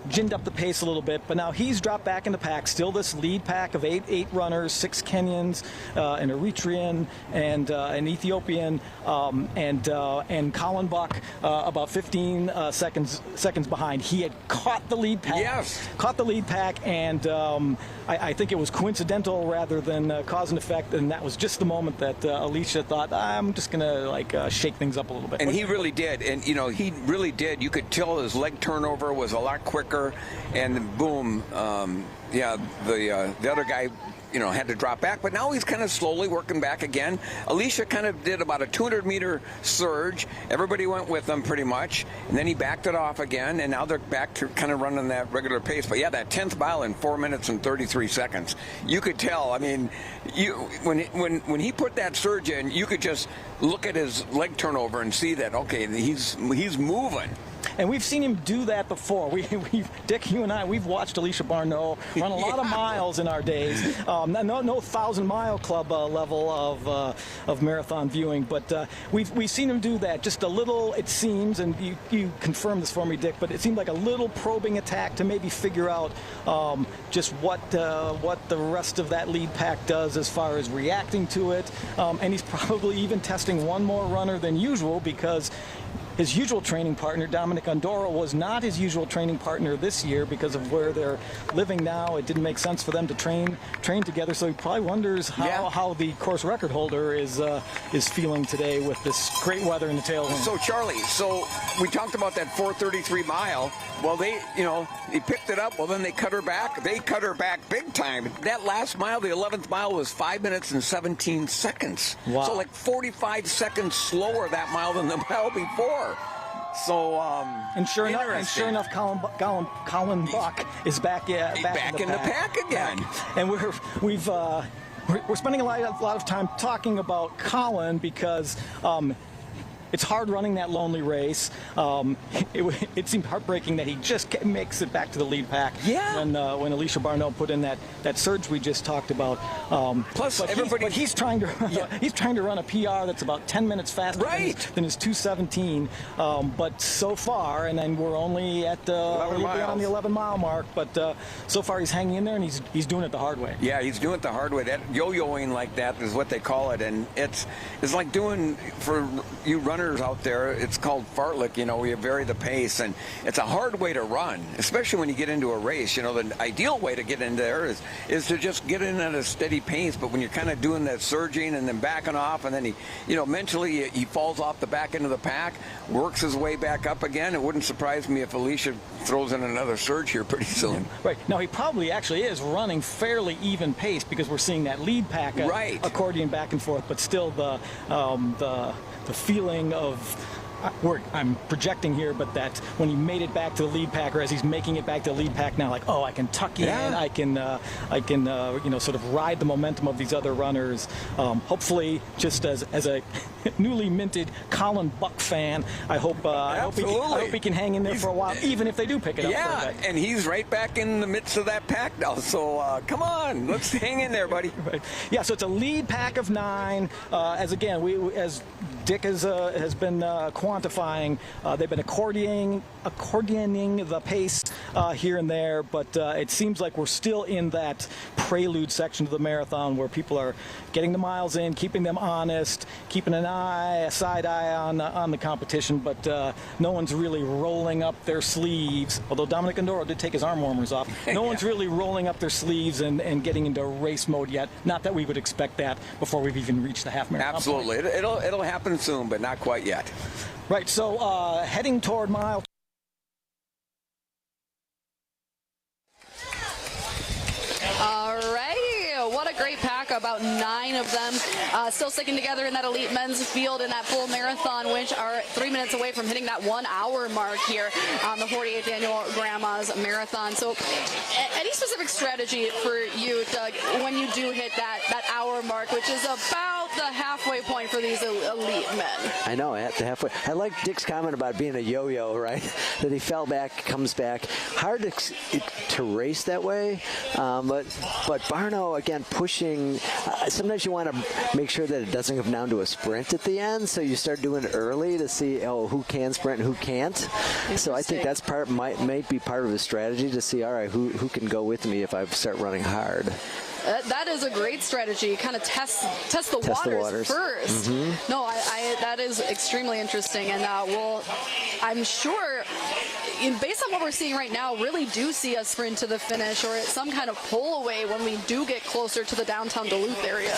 ginned up the pace a little bit, but now he's dropped back in the pack. Still this lead pack of eight runners, 6 Kenyans, an Eritrean, and an Ethiopian, and Colin Buck about 15 seconds behind. He had caught the lead pack. Yes. Caught the lead pack, and I think it was coincidental rather than cause and effect, and that was just the moment that Alicia thought, I'm just going to shake things up a little bit. And he really did. And, he really did. You could tell his leg turnover was a lot quicker, and boom, the other guy had to drop back, but now he's kind of slowly working back again. Alicia kind of did about a 200-meter surge. Everybody went with him pretty much, and then he backed it off again, and now they're back to kind of running that regular pace. But yeah, that 10th mile in 4 minutes and 33 seconds. You could tell. I mean, when he put that surge in, you could just look at his leg turnover and see that, okay, he's moving. And we've seen him do that before. Dick, you and I, we've watched Alicia Barneau run a lot of miles in our days. No 1,000-mile club level of marathon viewing, but we've seen him do that. Just a little, it seems, and you confirm this for me, Dick, but it seemed like a little probing attack to maybe figure out just what the rest of that lead pack does as far as reacting to it. And he's probably even testing one more runner than usual, because his usual training partner, Dominic Andorra, was not his usual training partner this year because of where they're living now. It didn't make sense for them to train together, so he probably wonders how the course record holder is feeling today with this great weather in the tailwind. So, Charlie, we talked about that 4:33 mile. Well, they picked it up. Well, then they cut her back. They cut her back big time. That last mile, the 11th mile, was 5 minutes and 17 seconds. Wow. So like 45 seconds slower that mile than the mile before. So, and sure enough, Colin Buck is back in the pack again. And we're spending a lot of time talking about Colin because it's hard running that lonely race. It seemed heartbreaking that he just makes it back to the lead pack. Yeah. When Alicia Barneau put in that surge we just talked about. Plus, he's trying to run a PR that's about 10 minutes faster than his 2:17. But so far, and then we're only at on the 11-mile mark. But so far he's hanging in there, and he's doing it the hard way. Yeah, he's doing it the hard way. That yo-yoing like that is what they call it, and it's like doing for you runners out there, it's called fartlek, where you vary the pace, and it's a hard way to run, especially when you get into a race. The ideal way to get in there is to just get in at a steady pace, but when you're kind of doing that surging and then backing off, and then he mentally he falls off the back end of the pack, works his way back up again. It wouldn't surprise me if Alicia throws in another surge here pretty soon. Right. Now, he probably actually is running fairly even pace because we're seeing that lead pack accordion back and forth, but still the feeling of I'm projecting here, but that when he made it back to the lead pack, or as he's making it back to the lead pack now, like, I can tuck in, I can sort of ride the momentum of these other runners. Hopefully, just as a newly minted Colin Buck fan, I hope he can hang in there for a while, even if they do pick it up. Yeah, and he's right back in the midst of that pack now. So come on, let's hang in there, buddy. Right. Yeah. So it's a lead pack of 9. As Dick has been quantifying, they've been accordioning the pace here and there, but it seems like we're still in that prelude section of the marathon where people are getting the miles in, keeping them honest, keeping a side eye on the competition, but no one's really rolling up their sleeves, although Dominic Andorra did take his arm warmers off. No one's really rolling up their sleeves and getting into race mode yet. Not that we would expect that before we've even reached the half marathon. Absolutely. It'll happen soon, but not quite yet. Right, so heading toward mile. All right, what a great pack about 9 of them still sticking together in that elite men's field in that full marathon, which are 3 minutes away from hitting that 1 hour mark here on the 48th annual Grandma's Marathon. So any specific strategy for you, Doug, when you do hit that hour mark, which is about the halfway point for these elite men? I know, at the halfway. I like Dick's comment about being a yo-yo, right? That he fell back, comes back. Hard to race that way, but Barno, again, pushing. Sometimes you want to make sure that it doesn't come down to a sprint at the end, so you start doing it early to see, who can sprint and who can't. So I think that's might be part of his strategy to see, all right, who can go with me if I start running hard. That is a great strategy. Kind of test the waters first. Mm-hmm. No, that is extremely interesting, and I'm sure, based on what we're seeing right now, really do see a sprint to the finish or some kind of pull away when we do get closer to the downtown Duluth area.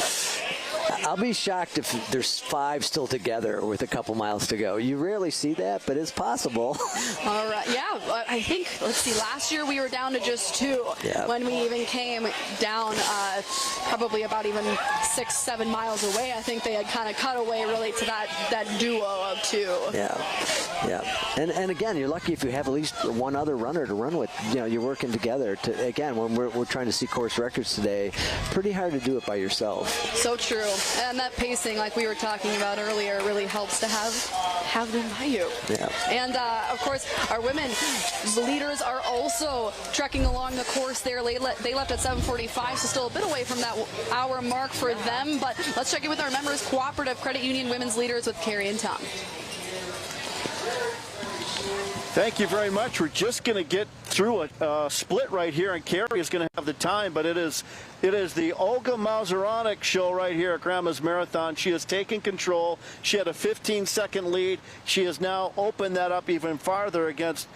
I'll be shocked if there's 5 still together with a couple miles to go. You rarely see that, but it's possible. All right. Yeah, I think, let's see, last year we were down to just 2 when we even came down probably about even 6-7 miles away. I think they had kind of cut away really to that duo of 2. Yeah. And again, you're lucky if you have at least one other runner to run with. You're working together. Again, when we're trying to see course records today, pretty hard to do it by yourself. So true. And that pacing, like we were talking about earlier, really helps to have them by you. Yeah. And of course, our women leaders are also trekking along the course there. They left at 7:45, so still a bit away from that hour mark for them. But let's check in with our members, Cooperative Credit Union Women's Leaders with Carrie and Tom. Thank you very much. We're just going to get through a split right here, and Carrie is going to have the time, but it is the Olga Mazuronic show right here at Grandma's Marathon. She has taken control. She had a 15-second lead. She has now opened that up even farther against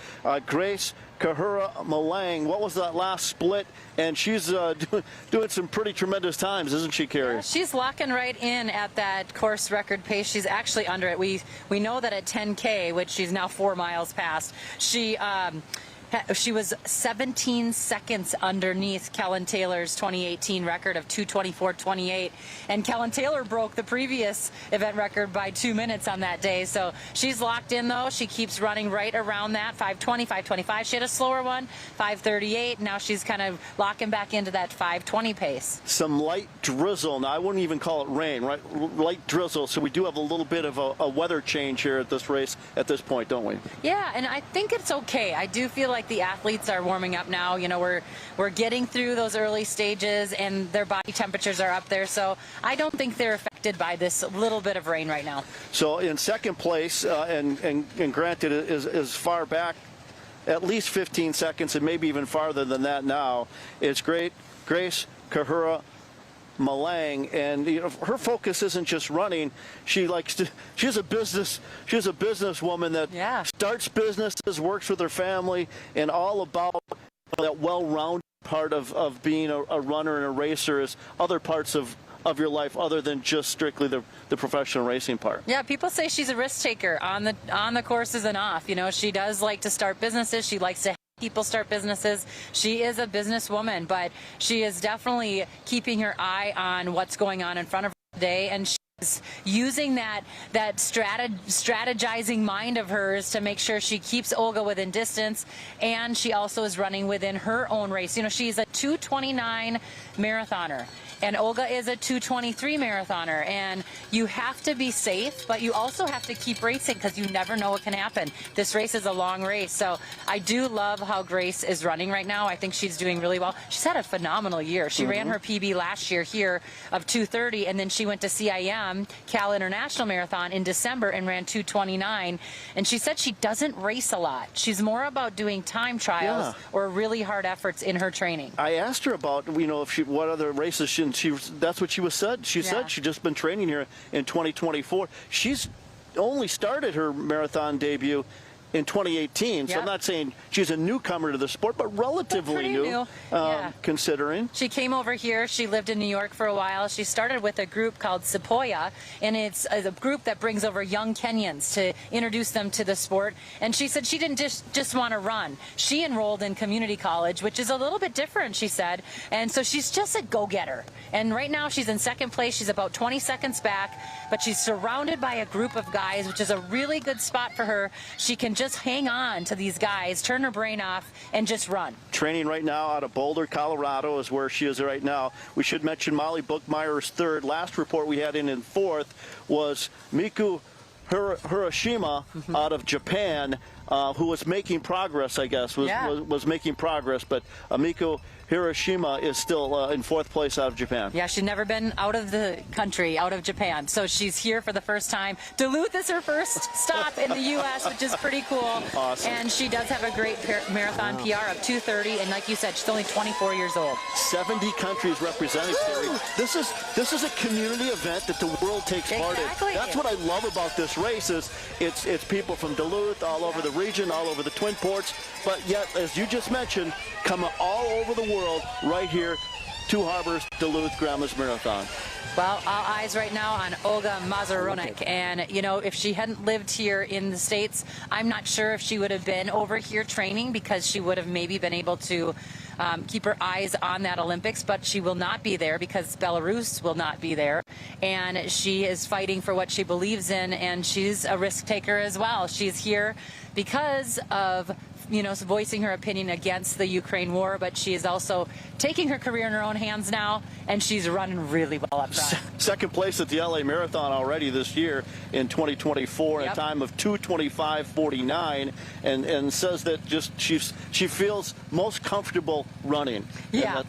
Grace Kahura Malang. What was that last split? And she's doing some pretty tremendous times, isn't she, Carrie? Yeah, she's locking right in at that course record pace. She's actually under it. We know that at 10K, which she's now 4 miles past, she was 17 seconds underneath Kellen Taylor's 2018 record of 2:24.28, and Kellen Taylor broke the previous event record by 2 minutes on that day. So she's locked in, though. She keeps running right around that 5:20, 5:25. She had a slower one, 5:38. Now she's kind of locking back into that 5:20 pace. Some light drizzle. Now I wouldn't even call it rain, right? Light drizzle. So we do have a little bit of a weather change here at this race at this point, don't we? Yeah, and I think it's okay. I do feel like the athletes are warming up now. We're getting through those early stages, and their body temperatures are up there, so I don't think they're affected by this little bit of rain right now. So in second place, and granted is far back, at least 15 seconds, and maybe even farther than that now, is Grace Kahura Malang, and her focus isn't just running. She's a businesswoman that starts businesses, works with her family, and all about that well-rounded part of being a runner and a racer is other parts of your life other than just strictly the professional racing part. Yeah, people say she's a risk taker on the courses and off. She does like to start businesses. She likes to help people start businesses. She is a businesswoman, but she is definitely keeping her eye on what's going on in front of her today, and she's using that strategizing mind of hers to make sure she keeps Olga within distance, and she also is running within her own race. She's a 2:29 marathoner, and Olga is a 2:23 marathoner, and you have to be safe, but you also have to keep racing because you never know what can happen. This race is a long race, so I do love how Grace is running right now. I think she's doing really well. She's had a phenomenal year. She ran her PB last year here of 2:30, and then she went to CIM, Cal International Marathon, in December and ran 2:29, and she said she doesn't race a lot. She's more about doing time trials or really hard efforts in her training. I asked her about, what other races that's what she said. She said she'd just been training here in 2024. She's only started her marathon debut in 2018. So I'm not saying she's a newcomer to the sport, but relatively new. Considering. She came over here. She lived in New York for a while. She started with a group called Sepoya, and it's a group that brings over young Kenyans to introduce them to the sport. And she said she didn't just want to run. She enrolled in community college, which is a little bit different, she said. And so she's just a go-getter. And right now she's in second place. She's about 20 seconds back, but she's surrounded by a group of guys, which is a really good spot for her. She can just hang on to these guys, turn her brain off, and just run. Training right now out of Boulder, Colorado is where she is right now. We should mention Molly Bookmeyer's third. Last report we had in fourth was Miku Hiroshima out of Japan, who was making progress, I guess, was making progress. But Miku Hiroshima is still in fourth place out of Japan. Yeah, she's never been out of the country, out of Japan. So she's here for the first time. Duluth is her first stop in the U.S., which is pretty cool. Awesome. And she does have a great marathon PR of 2:30. And like you said, she's only 24 years old. 70 countries represented, Terry. This is a community event that the world takes part in. That's what I love about this race is it's people from Duluth, all over the region, all over the Twin Ports, but yet, as you just mentioned, coming all over the world right here, Two Harbors, Duluth Grandma's Marathon. Well, all eyes right now on Olga Mazaronik. And, you know, if she hadn't lived here in the States, I'm not sure if she would have been over here training, because she would have maybe been able to keep her eyes on that Olympics, but she will not be there because Belarus will not be there. And she is fighting for what she believes in, and she's a risk taker as well. She's here because of, you know, voicing her opinion against the Ukraine war, but she is also taking her career in her own hands now, and she's running really well up front. Second place at the LA Marathon already this year in 2024, in a time of 2:25:49, and says that just she feels most comfortable running. Yeah.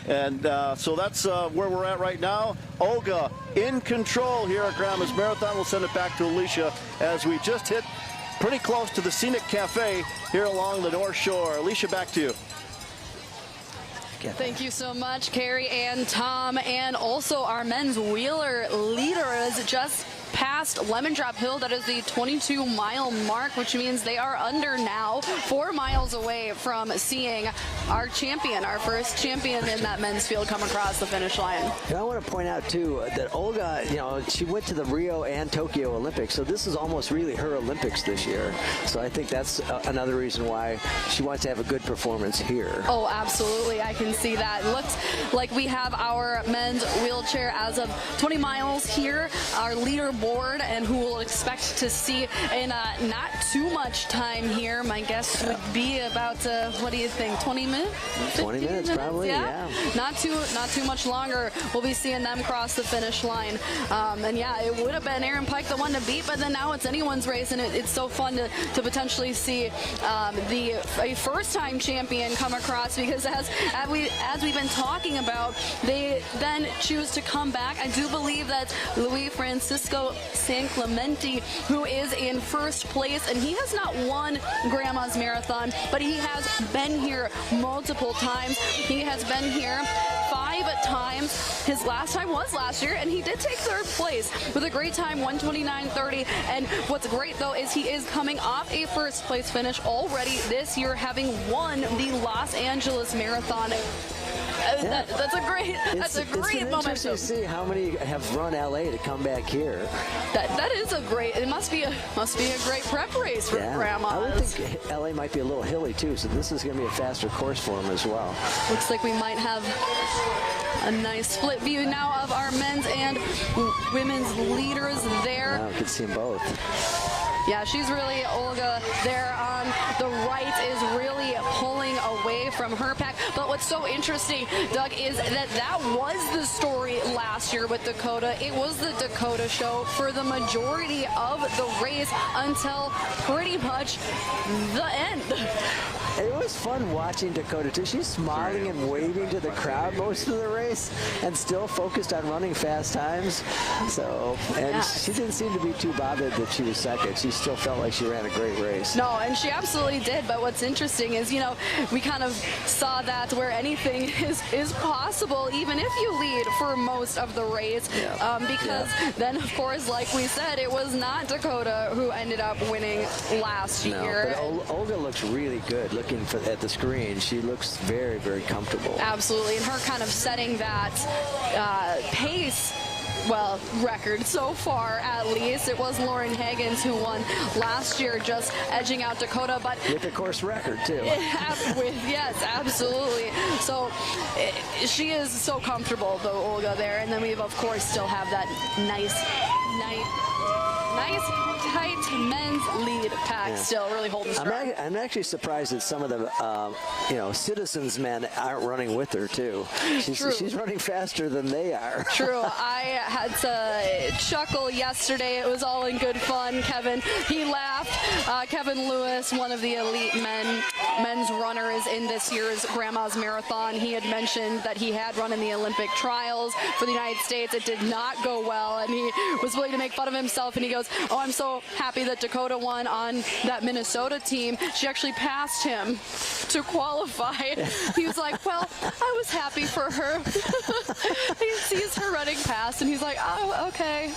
So that's where we're at right now. Olga in control here at Grandma's Marathon. We'll send it back to Alicia as we just hit pretty close to the Scenic Cafe here along the North Shore. Alicia, back to you. Thank you so much, Carrie and Tom. And also our men's wheeler leader is just past Lemon Drop Hill. That is the 22-mile mark, which means they are under now, 4 miles away from seeing our champion, our first champion in that men's field, come across the finish line. I want to point out, too, that Olga, you know, she went to the Rio and Tokyo Olympics, so this is almost really her Olympics this year. So I think that's another reason why she wants to have a good performance here. Oh, absolutely. I can see that. Looks like we have our men's wheelchair as of 20 miles here, our leaderboard, and who we'll expect to see in not too much time here. My guess would be about, what do you think, 20 minutes? 20 minutes, probably, yeah. Not too much longer. We'll be seeing them cross the finish line. And yeah, it would have been Aaron Pike the one to beat, but then now it's anyone's race, and it's so fun to potentially see a first-time champion come across, because as we've been talking about, they then choose to come back. I do believe that Luis Francisco San Clemente, who is in first place, and he has not won Grandma's Marathon, but he has been here multiple times. He has been here 5 times. His last time was last year, and he did take third place with a great time, 1:29:30. And what's great, though, is he is coming off a first place finish already this year, having won the Los Angeles Marathon. That's a great moment. Interesting to see how many have run LA to come back here. That is a great. It must be a great prep race for Grandma. I would think LA might be a little hilly too, so this is going to be a faster course for them as well. Looks like we might have a nice split view now of our men's and women's leaders there. Wow, we can see them both. Yeah, she's really, Olga there on the right is really pulling away from her pack. But what's so interesting, Doug, is that was the story last year with Dakota. It was the Dakota show for the majority of the race until pretty much the end. It was fun watching Dakota too. She's smiling and waving to the crowd most of the race and still focused on running fast times. So, and she didn't seem to be too bothered that she was second. She still felt like she ran a great race. No, and she absolutely did. But what's interesting is, you know, we kind of saw that where anything is possible, even if you lead for most of the race. Because then, of course, like we said, it was not Dakota who ended up winning last year. But Olga looks really good looking at the screen. She looks very, very comfortable. Absolutely, and her kind of setting that pace, well, record so far at least. It was Lauren Higgins who won last year, just edging out Dakota, but with the course record too. Yes, absolutely. So she is so comfortable, though, Olga, there, and then we of course still have that nice tight men's lead pack still really holding strong. I'm actually surprised that some of the Citizens men aren't running with her too. She's running faster than they are. True. I had to chuckle yesterday. It was all in good fun. Kevin, he laughed. Kevin Lewis, one of the elite men's runners in this year's Grandma's Marathon, he had mentioned that he had run in the Olympic trials for the United States. It did not go well, and he was willing to make fun of himself, and he goes, "Oh, I'm so happy that Dakota won on that Minnesota team. She actually passed him to qualify." He was like, "Well, I was happy for her." He sees her running past, and he's like, "Oh, okay."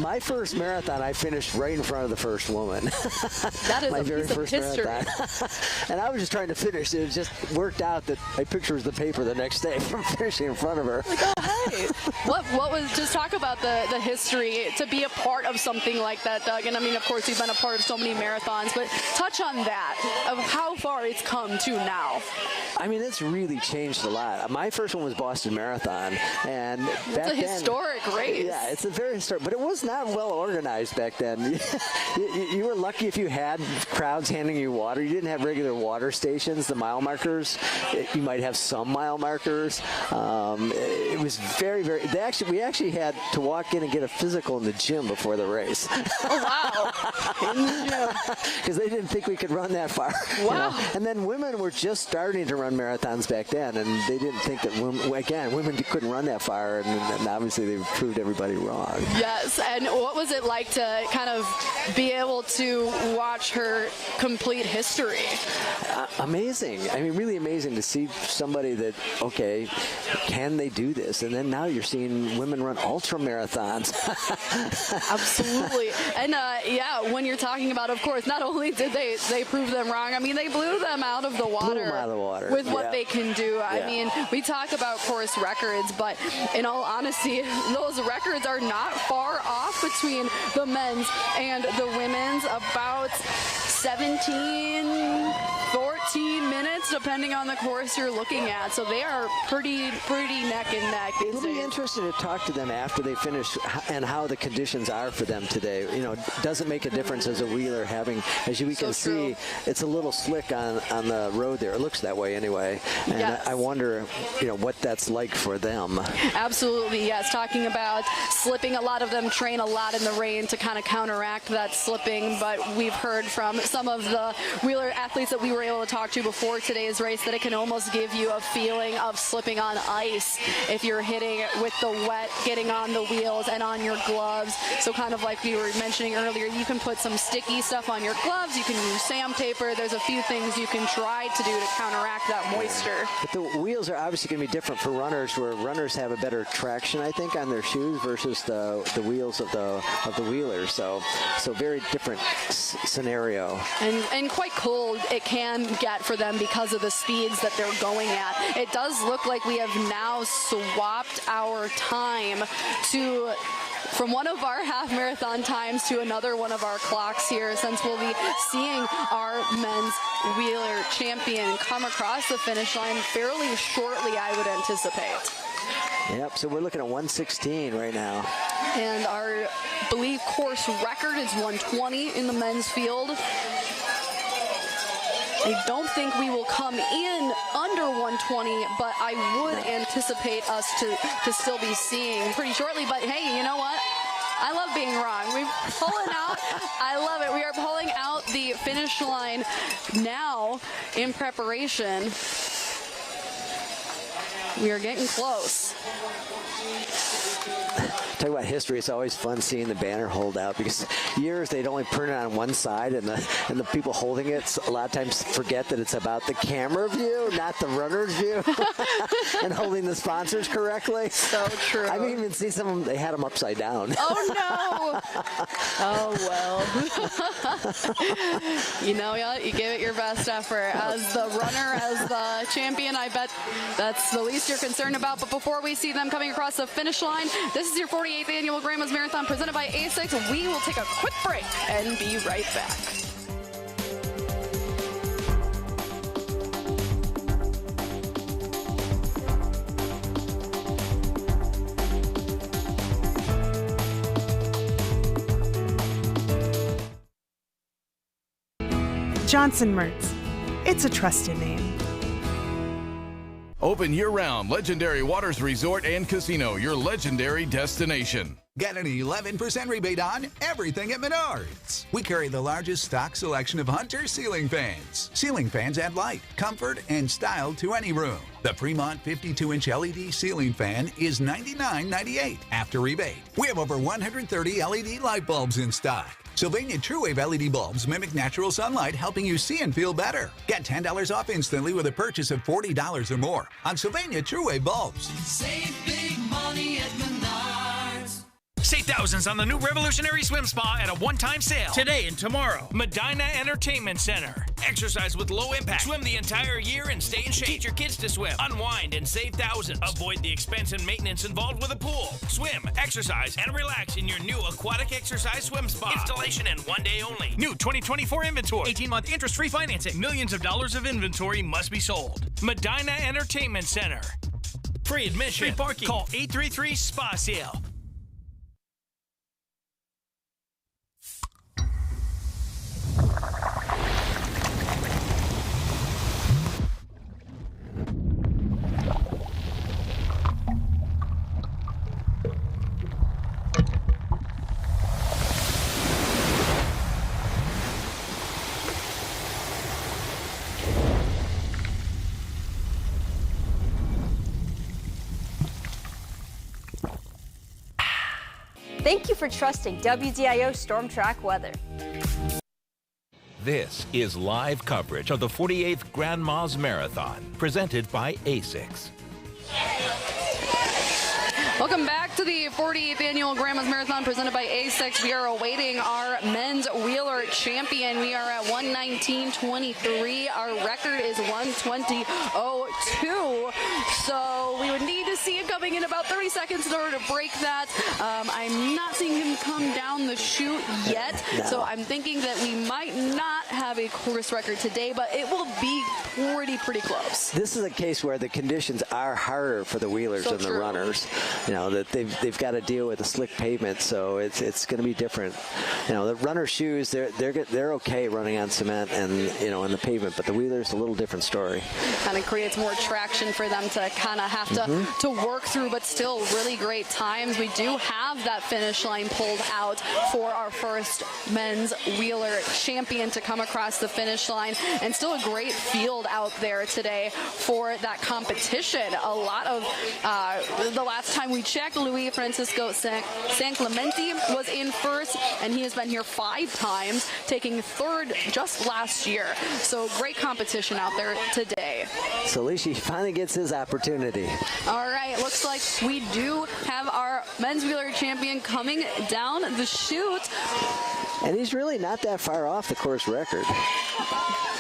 My first marathon, I finished right in front of the first woman. That is my a very piece first of history. marathon. And I was just trying to finish. It just worked out that my picture was the paper the next day from finishing in front of her. Like, oh, hey. What was, just talk about the history to be a part of something like that, Doug. And I mean, of course, you've been a part of so many marathons, but touch on that, of how far it's come to now. I mean, it's really changed a lot. My first one was Boston Marathon, and it's a historic race. Yeah, it's a very historic, but it was not well organized back then. You were lucky if you had crowds handing you water. You didn't have regular water stations, the mile markers. You might have some mile markers. It was very, very. We actually had to walk in and get a physical in the gym before the race. Oh, wow. Because they didn't think we could run that far. Wow. You know? And then women were just starting to run marathons back then, and they didn't think that women couldn't run that far, and obviously they proved everybody wrong. Yes, and what was it like to kind of be able to watch her complete history? Amazing. I mean, really amazing to see somebody that, okay, can they do this? And then now you're seeing women run ultra marathons. Absolutely. And when you're talking about, of course, not only did they prove them wrong, I mean, they blew them out of the water. Blew them out of the water. With what they can do. I mean, we talk about course records, but in all honesty, those records are not far off between the men's and the women's, about 17, 14 minutes, depending on the course you're looking at. So they are pretty neck and neck. It'll be interesting to talk to them after they finish and how the conditions are for them today. You know, does it make a difference as a wheeler having, as we can see, it's a little slick on the road there. It looks that way anyway. And yes. I wonder, what that's like for them. Absolutely, yes. Talking about slipping, a lot of them train a lot in the rain to kind of counteract that slipping, but we've heard from some of the wheeler athletes that we were able to talk to before today's race that it can almost give you a feeling of slipping on ice if you're hitting with the wet, getting on the wheels and on your gloves. So kind of like we were mentioning earlier, you can put some sticky stuff on your gloves, you can use sandpaper, there's a few things you can try to do to counteract that moisture. But the wheels are obviously going to be different for runners, where runners have a better traction, I think, on their shoes versus the wheels of the wheelers. So very different scenario. And quite cold it can get for them because of the speeds that they're going at. It does look like we have now swapped our time from one of our half marathon times to another one of our clocks here, since we'll be seeing our men's wheeler champion come across the finish line fairly shortly, I would anticipate. Yep, so we're looking at 1:16 right now. And our, believe, course record is 1:20 in the men's field. I don't think we will come in under 1:20, but I would anticipate us to still be seeing pretty shortly. But hey, you know what? I love being wrong. We're pulling out. I love it. We are pulling out the finish line now in preparation. We are getting close. Talk about history. It's always fun seeing the banner hold out because years they'd only print it on one side, and the people holding it a lot of times forget that it's about the camera view, not the runner's view, and holding the sponsors correctly. So true. I've even seen some of them, they had them upside down. Oh no! Oh well. You know what? You give it your best effort. As the runner, as the champion, I bet that's the least you're concerned about. But before we see them coming across the finish line, this is your 48th Annual Grandma's Marathon presented by ASICS. We will take a quick break and be right back. Johnson Mertz. It's a trusted name. Open year-round, Legendary Waters Resort and Casino, your legendary destination. Get an 11% rebate on everything at Menards. We carry the largest stock selection of Hunter ceiling fans. Ceiling fans add light, comfort, and style to any room. The Fremont 52-inch LED ceiling fan is $99.98 after rebate. We have over 130 LED light bulbs in stock. Sylvania TrueWave LED bulbs mimic natural sunlight, helping you see and feel better. Get $10 off instantly with a purchase of $40 or more on Sylvania TrueWave bulbs. Save big money at Menards. Save thousands on the new revolutionary swim spa at a one-time sale today and tomorrow. Medina Entertainment Center. Exercise with low impact. Swim the entire year and stay in shape. Teach your kids to swim. Unwind and save thousands. Avoid the expense and maintenance involved with a pool. Swim, exercise, and relax in your new aquatic exercise swim spa. Installation and one day only. New 2024 inventory. 18-month interest-free financing. Millions of dollars of inventory must be sold. Medina Entertainment Center. Free admission. Free parking. Call 833-SPA-SALE. Thank you for trusting WDIO Storm Track Weather. This is live coverage of the 48th Grandma's Marathon, presented by ASICS. Welcome back to the 48th Annual Grandma's Marathon presented by ASICS. We are awaiting our men's wheeler champion. We are at 1:19:23. Our record is 1:20:02. So we would need to see him coming in about 30 seconds in order to break that. I'm not seeing him come down the chute yet. No. So I'm thinking that we might not have a course record today, but it will be pretty close. This is a case where the conditions are harder for the wheelers than the runners. You know, that they've got to deal with a slick pavement, so it's going to be different. You know, the runner shoes, they're okay running on cement and, you know, in the pavement, but the wheelers, a little different story. Kind of creates more traction for them to kind of have to work through, but still really great times. We do have that finish line pulled out for our first men's wheeler champion to come across the finish line, and still a great field out there today for that competition. A lot of the last time we checked, Luis Francisco San Clemente was in first, and he has been here 5 times, taking third just last year. So great competition out there today. So Alicia finally gets his opportunity. All right, looks like we do have our men's wheeler champion coming down the chute. And he's really not that far off the course record.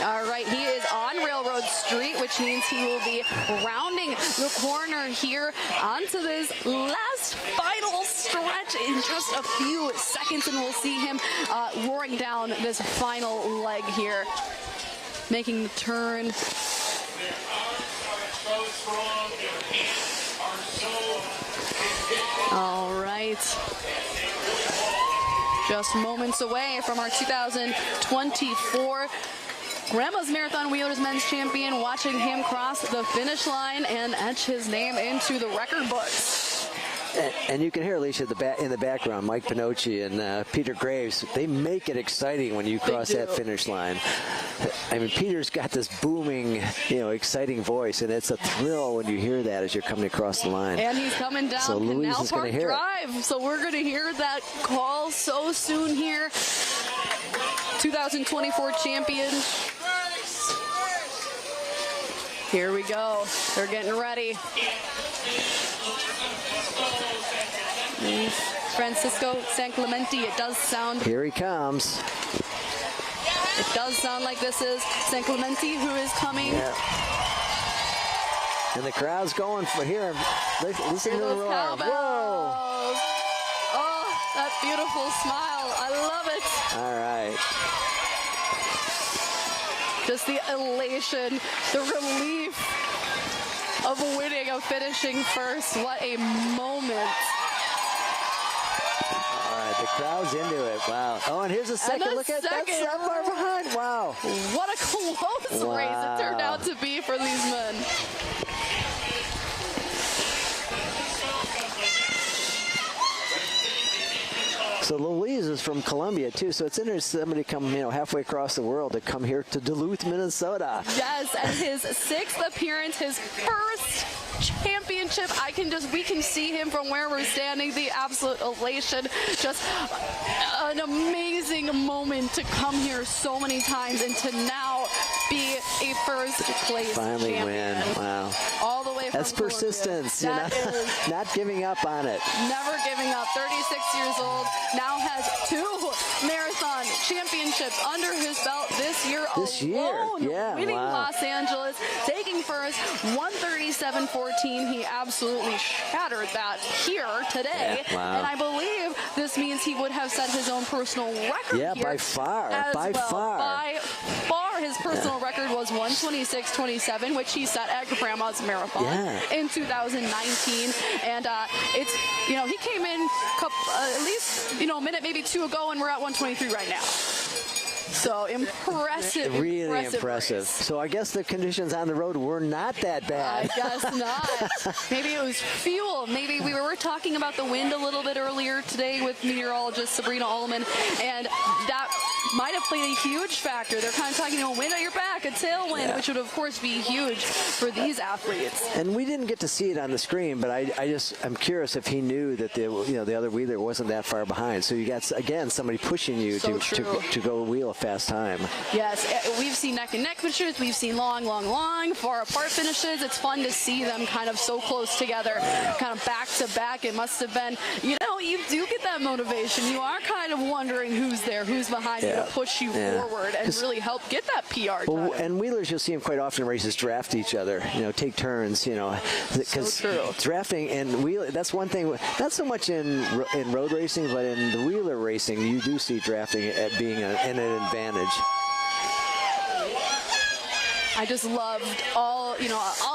All right, he is on Railroad Street, which means he will be rounding the corner here onto this last final stretch in just a few seconds, and we'll see him roaring down this final leg here, making the turn. All right. Just moments away from our 2024 Grandma's Marathon Wheelers Men's Champion, watching him cross the finish line and etch his name into the record books. And you can hear, Alicia, in the background, Mike Pinocchi and Peter Graves. They make it exciting when you cross that finish line. I mean, Peter's got this booming, exciting voice, and it's a thrill when you hear that as you're coming across the line. And he's coming down so Canal Park Drive. So we're going to hear that call so soon here. 2024 champion. Here we go. They're getting ready. Francisco San Clemente. It does sound. Here he comes. It does sound like this is San Clemente who is coming. Yeah. And the crowd's going for here. Listen to the roar. Whoa! Oh, that beautiful smile. I love it. All right. Just the elation, the relief of winning, of finishing first. What a moment. All right, the crowd's into it. Wow. Oh, and here's a second. Look at that. That far behind. Wow. What a close race it turned out to be for these men. So Louise is from Columbia too, so it's interesting somebody come, halfway across the world to come here to Duluth, Minnesota. Yes, and his 6th appearance, his first championship. We can see him from where we're standing, the absolute elation. Just an amazing moment to come here so many times and to now be a first place Finally champion. win. Wow. All the way from That's persistence. That is not giving up on it. Never giving up. 36 years old, now has 2 marathon championships under his belt this year alone. Yeah, winning wow. Los Angeles, taking first, 1:37.14. He absolutely shattered that here today. Yeah, wow. And I believe this means he would have set his own personal record Yeah, here by far. as By well. far. By far, his personal record was 1:26.27, which he set at Grandma's Marathon in 2019. And it's, he came in at least, a minute, maybe 2 ago, and we're at 1:23 right now. So impressive. Really impressive. Race. So I guess the conditions on the road were not that bad. I guess not. Maybe it was fuel. Maybe we were talking about the wind a little bit earlier today with meteorologist Sabrina Ullman, and that might have played a huge factor. They're kind of talking, wind at your back, a tailwind, which would of course be huge for these athletes. And we didn't get to see it on the screen, but I'm curious if he knew that the other wheeler wasn't that far behind. So you got, again, somebody pushing you to go wheel a fast time. Yes, we've seen neck and neck finishes. We've seen long, far apart finishes. It's fun to see them kind of so close together, kind of back to back. It must have been, you do get that motivation. You are kind of wondering who's there, who's behind you to push you forward and really help get that PR time. And wheelers, you'll see them quite often in races draft each other, take turns, because drafting and wheel, that's one thing, not so much in road racing, but in the wheeler racing, you do see drafting at being an advantage. I just loved all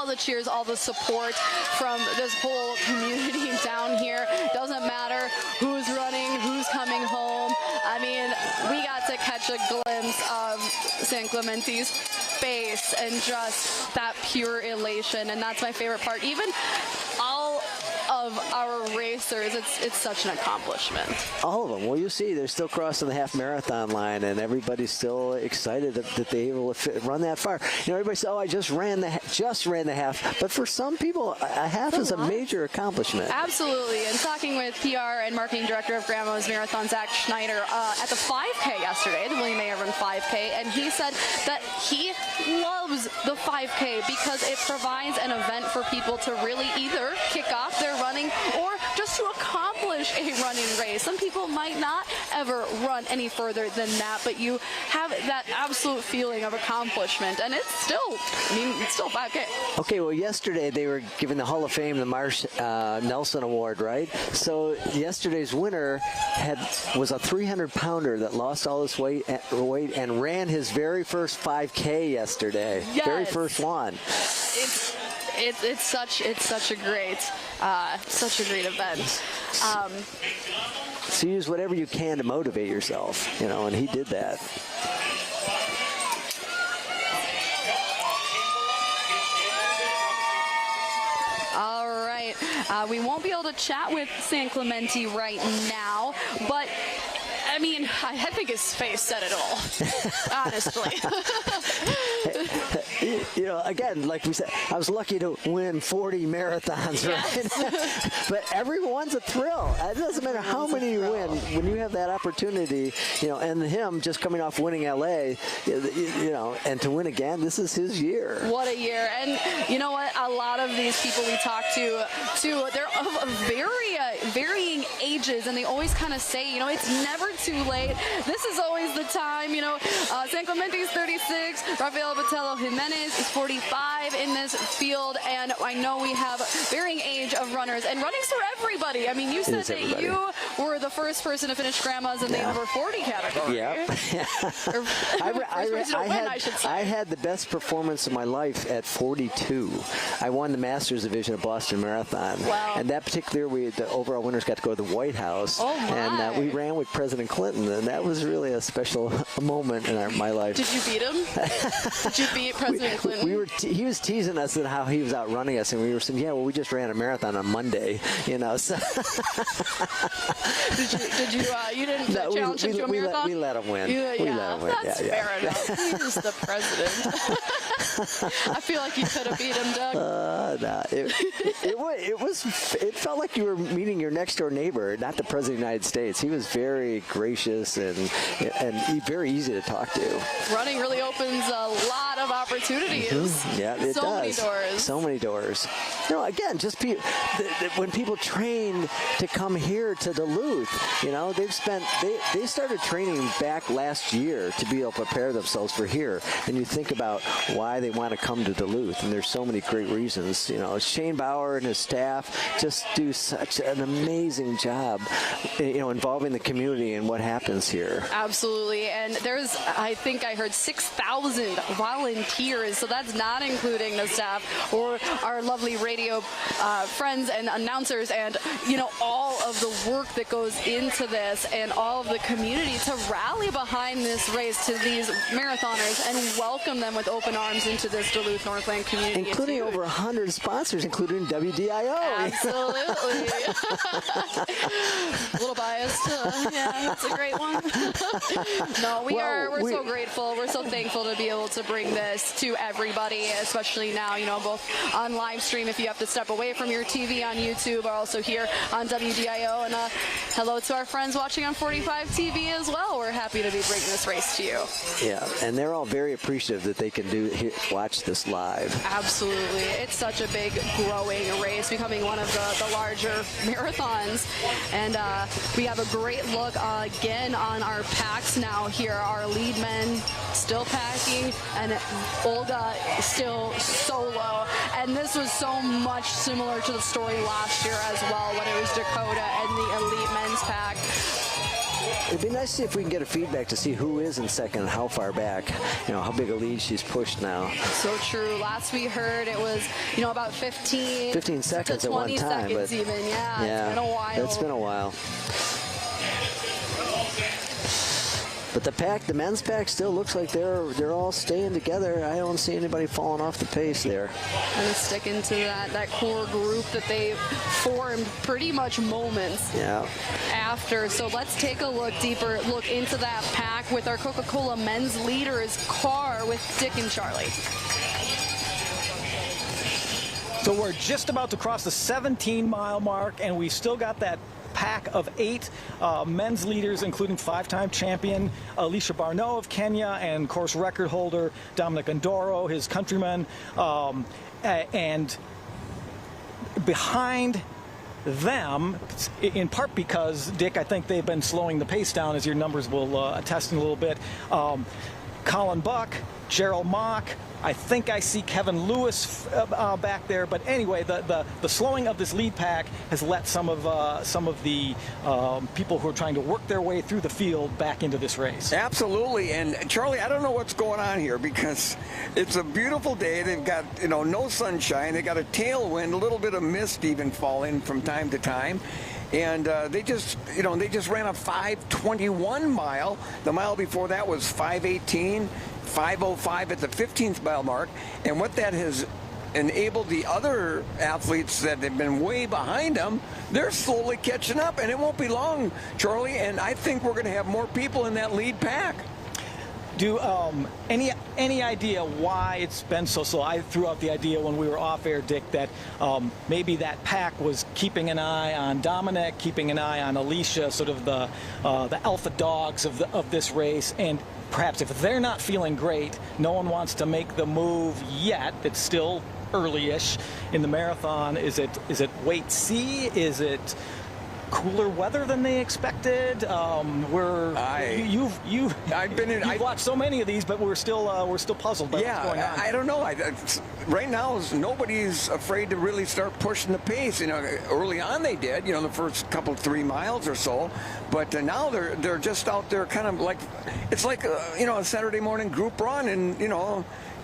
the cheers, all the support from this whole community down here. Doesn't matter who's running, who's coming home. I mean, we got to catch a glimpse of San Clemente's face and just that pure elation, and that's my favorite part. Even all of our racers, it's such an accomplishment. All of them. Well, you see, they're still crossing the half marathon line, and everybody's still excited that they were able to run that far. Everybody says, "Oh, I just ran the half," but for some people, a half is a major accomplishment. Absolutely. And talking with PR and marketing director of Grandma's Marathon, Zach Schneider, at the 5K yesterday, the William A. Irvin 5K, and he said that he loves the 5K because it provides an event for people to really either kick off their running or just to accomplish a running race. Some people might not ever run any further than that, but you have that absolute feeling of accomplishment, and it's still 5K. Okay, well, yesterday they were giving the Hall of Fame the Marsh Nelson Award, right? So yesterday's winner was a 300-pounder that lost all his weight and ran his very first 5K yesterday. Yes. Very first one. It's such a great event. So use whatever you can to motivate yourself, and he did that. All right, We won't be able to chat with San Clemente right now, but I mean, I think his face said it all, honestly. You know, again, like we said, I was lucky to win 40 marathons, right? But every one's a thrill. It doesn't matter how many you win. When you have that opportunity, you know, and him just coming off winning LA, you know, and to win again, this is his year. What a year. And you know what? A lot of these people we talk to they're of varying ages, and they always kind of say, you know, it's never too late. This is always the time. You know, San Clemente is 36. Rafael Botello Jimenez is 45 in this field, and I know we have varying age of runners, and running's for everybody. I mean, you said that you were the first person to finish grandmas in the over 40 category. Yep. I had the best performance of my life at 42. I won the Masters Division of Boston Marathon. Wow. And that particular year, the overall winners got to go to the White House. Oh my. And we ran with President Clinton, and that was really a special moment in my life. Did you beat him? Did you beat President Clinton? He was teasing us and how he was outrunning us, and we were saying, yeah, well, we just ran a marathon on Monday, you know. So you didn't challenge him to a marathon? We let him win. We let him win. That's fair enough. He's the president. I feel like you could have beat him, Doug. No, it felt like you were meeting your next door neighbor, not the president of the United States. He was very gracious and very easy to talk to. Running really opens a lot of opportunities. Mm-hmm. Yeah, it does. So many doors. So many doors. You know, again, just when people train to come here to Duluth, you know, they started training back last year to be able to prepare themselves for here. And you think about why they want to come to Duluth, and there's so many great reasons. You know, Shane Bauer and his staff just do such an amazing job, you know, involving the community and what happens here. Absolutely. And there's, I think I heard 6,000 volunteers, so that's not including the staff or our lovely radio friends and announcers, and, you know, all of the work that goes into this and all of the community to rally behind this race to these marathoners and welcome them with open arms into this Duluth Northland community. Including over 100 sponsors, including WDIO. Absolutely. A little biased. Yeah, it's a great one. No, we're so grateful. We're so thankful to be able to bring this to everybody, especially now, you know, both on live stream if you have to step away from your TV on YouTube, or also here on WDIO. And hello to our friends watching on 45 TV as well. We're happy to be bringing this race to you. Yeah, and they're all very appreciative that they can watch this live. Absolutely. It's such a big growing race, becoming one of the larger marathons. And we have a great look again on our packs now here. Our lead men still packing, and Olga still solo. And this was so much similar to the story last year as well, when it was Dakota and the elite men's pack. It'd be nice to see if we can get a feedback to see who is in second and how far back, you know, how big a lead she's pushed now. So true. Last we heard it was, you know, about 15 seconds to 20 at one time. Seconds even. Yeah, it's been a while. It's been a while. But the men's pack still looks like they're all staying together. I don't see anybody falling off the pace there. And sticking to that core group that they formed pretty much moments after. So let's take a deeper look into that pack with our Coca-Cola men's leaders car with Dick and Charlie. So we're just about to cross the 17-mile mark, and we still got that pack of 8 men's leaders, including 5-time champion Alicia Barneau of Kenya and course record holder Dominic Ndoro, his countryman, and behind them, in part because, Dick, I think they've been slowing the pace down, as your numbers will attest in a little bit. Colin Buck, Gerald Mock, I think I see Kevin Lewis back there, but anyway, the slowing of this lead pack has let some of the people who are trying to work their way through the field back into this race. Absolutely, and Charlie, I don't know what's going on here, because it's a beautiful day. They've got, you know, no sunshine. They got a tailwind, a little bit of mist even falling from time to time. And they just ran a 5:21 mile. The mile before that was 5:18, 5:05 at the 15th mile mark. And what that has enabled the other athletes that have been way behind them. They're slowly catching up, and it won't be long, Charlie, and I think we're going to have more people in that lead pack. Do any idea why it's been so slow? I threw out the idea when we were off air, Dick, that maybe that pack was keeping an eye on Dominic, keeping an eye on Alicia, sort of the alpha dogs of this race, and perhaps if they're not feeling great, no one wants to make the move yet. It's still early-ish in the marathon. Is it wait see? Is it cooler weather than they expected? You've watched so many of these, but we're still puzzled by what's going on. I don't know. Right now, nobody's afraid to really start pushing the pace. Early on they did. The first 3 miles or so, but now they're just out there, kind of like it's like a Saturday morning group run, and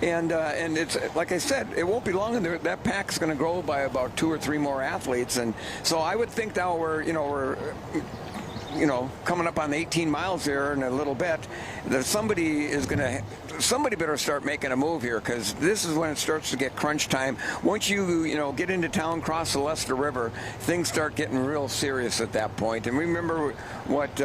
And it's like I said, it won't be long, and that pack's going to grow by about 2 or 3 more athletes. And so I would think now we're coming up on 18 miles here in a little bit, that somebody better start making a move here, because this is when it starts to get crunch time. Once you get into town, cross the Leicester River, things start getting real serious at that point. And remember what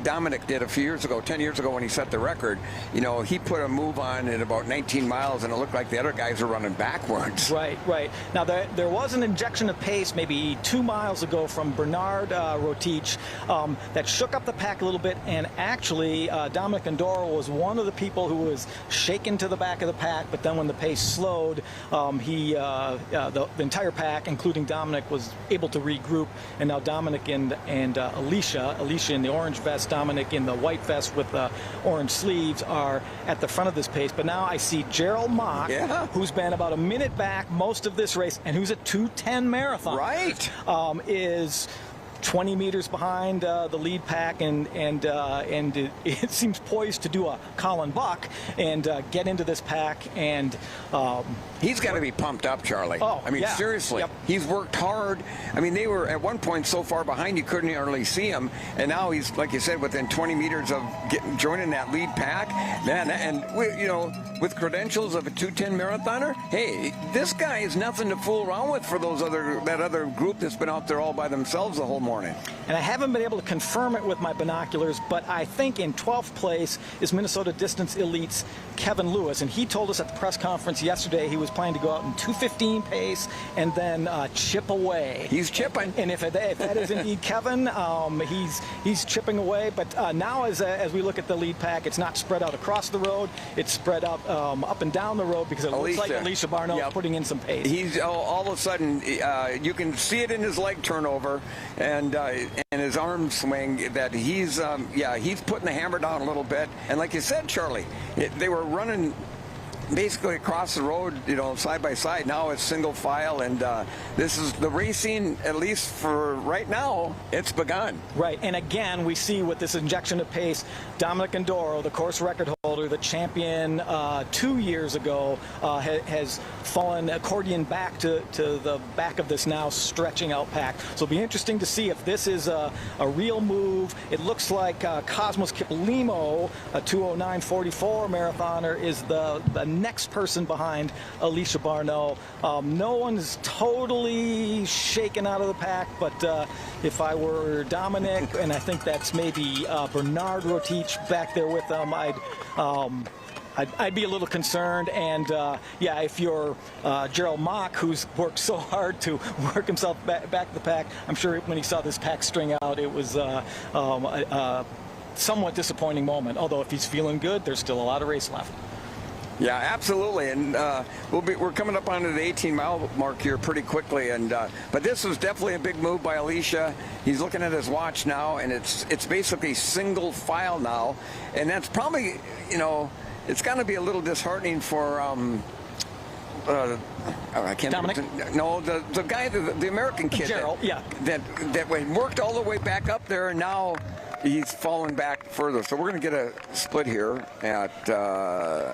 Dominic did a few years ago, 10 years ago, when he set the record. He put a move on at about 19 miles, and it looked like the other guys were running backwards. Right. Now, there was an injection of pace maybe 2 miles ago from Bernard Rotich that shook up the pack a little bit, and actually Dominic Andorra was one of the people who was shaken to the back of the pack, but then when the pace slowed, the entire pack, including Dominic, was able to regroup, and now Dominic and Alicia in the orange vest, Dominic in the white vest with the orange sleeves, are at the front of this pace. But now I see Gerald Mock, who's been about a minute back most of this race, and who's at 2:10 marathon. Right. Is 20 meters behind the lead pack, and it seems poised to do a Colin Buck and get into this pack. And he's got to be pumped up, Charlie. Seriously. Yep. He's worked hard. They were at one point so far behind you couldn't hardly see him, and now he's, like you said, within 20 meters of joining that lead pack. Man, and with credentials of a 2:10 marathoner, hey, this guy is nothing to fool around with for that other group that's been out there all by themselves the whole morning. And I haven't been able to confirm it with my binoculars, but I think in 12th place is Minnesota Distance Elite's Kevin Lewis, and he told us at the press conference yesterday he was planning to go out in 2:15 pace and then chip away. He's chipping. And if that is indeed Kevin, he's chipping away. But now as we look at the lead pack, it's not spread out across the road, it's spread out up and down the road, because it looks like Alicia Barnell is putting in some pace. He's all of a sudden, you can see it in his leg turnover and his arm swing, that he's putting the hammer down a little bit. And like you said, Charlie, they were running basically across the road, side by side. Now it's single file, and this is the racing, at least for right now, it's begun. Right, and again, we see with this injection of pace, Dominic Andorra, the course record holder, the champion 2 years ago, has fallen accordion back to the back of this now stretching out pack. So it'll be interesting to see if this is a real move. It looks like Cosmos Kiplimo, a 2:09:44 marathoner, is the next person behind Alicia Barnell. No one's totally shaken out of the pack, but if I were Dominic, and I think that's maybe Bernard Rotich back there with them, I'd be a little concerned. And if you're Gerald Mock, who's worked so hard to work himself back to the pack, I'm sure when he saw this pack string out, it was a somewhat disappointing moment. Although if he's feeling good, there's still a lot of race left. Yeah, absolutely, and we're coming up onto the 18-mile mark here pretty quickly, and but this was definitely a big move by Alicia. He's looking at his watch now, and it's basically single file now, and that's probably it's going to be a little disheartening for I can't. Dominic? No, the guy, the American kid, Gerald, that worked all the way back up there, and now he's fallen back further. So we're going to get a split here at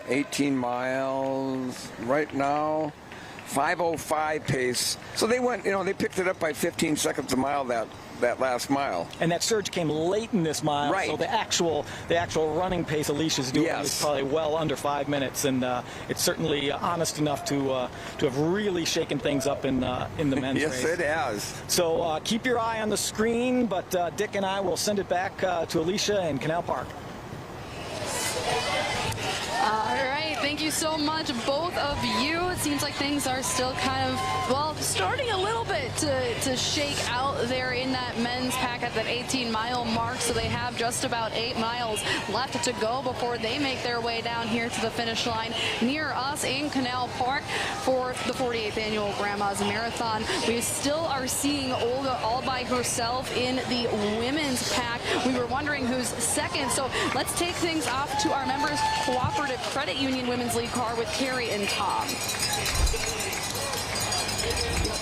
18 miles right now. 5:05 pace. So they went, they picked it up by 15 seconds a mile that last mile. And that surge came late in this mile, right. So the actual running pace Alicia's doing is probably well under 5 minutes, and it's certainly honest enough to have really shaken things up in the men's race. Yes, it has. So keep your eye on the screen, but Dick and I will send it back to Alicia and Canal Park. All right, thank you so much, both of you. It seems like things are still kind of, starting a little bit to shake out there in that men's pack at that 18-mile mark. So they have just about 8 miles left to go before they make their way down here to the finish line near us in Canal Park for the 48th annual Grandma's Marathon. We still are seeing Olga all by herself in the women's pack. We were wondering who's second, so let's take things off to our members' cooperative credit union women's league car with Carrie and Tom.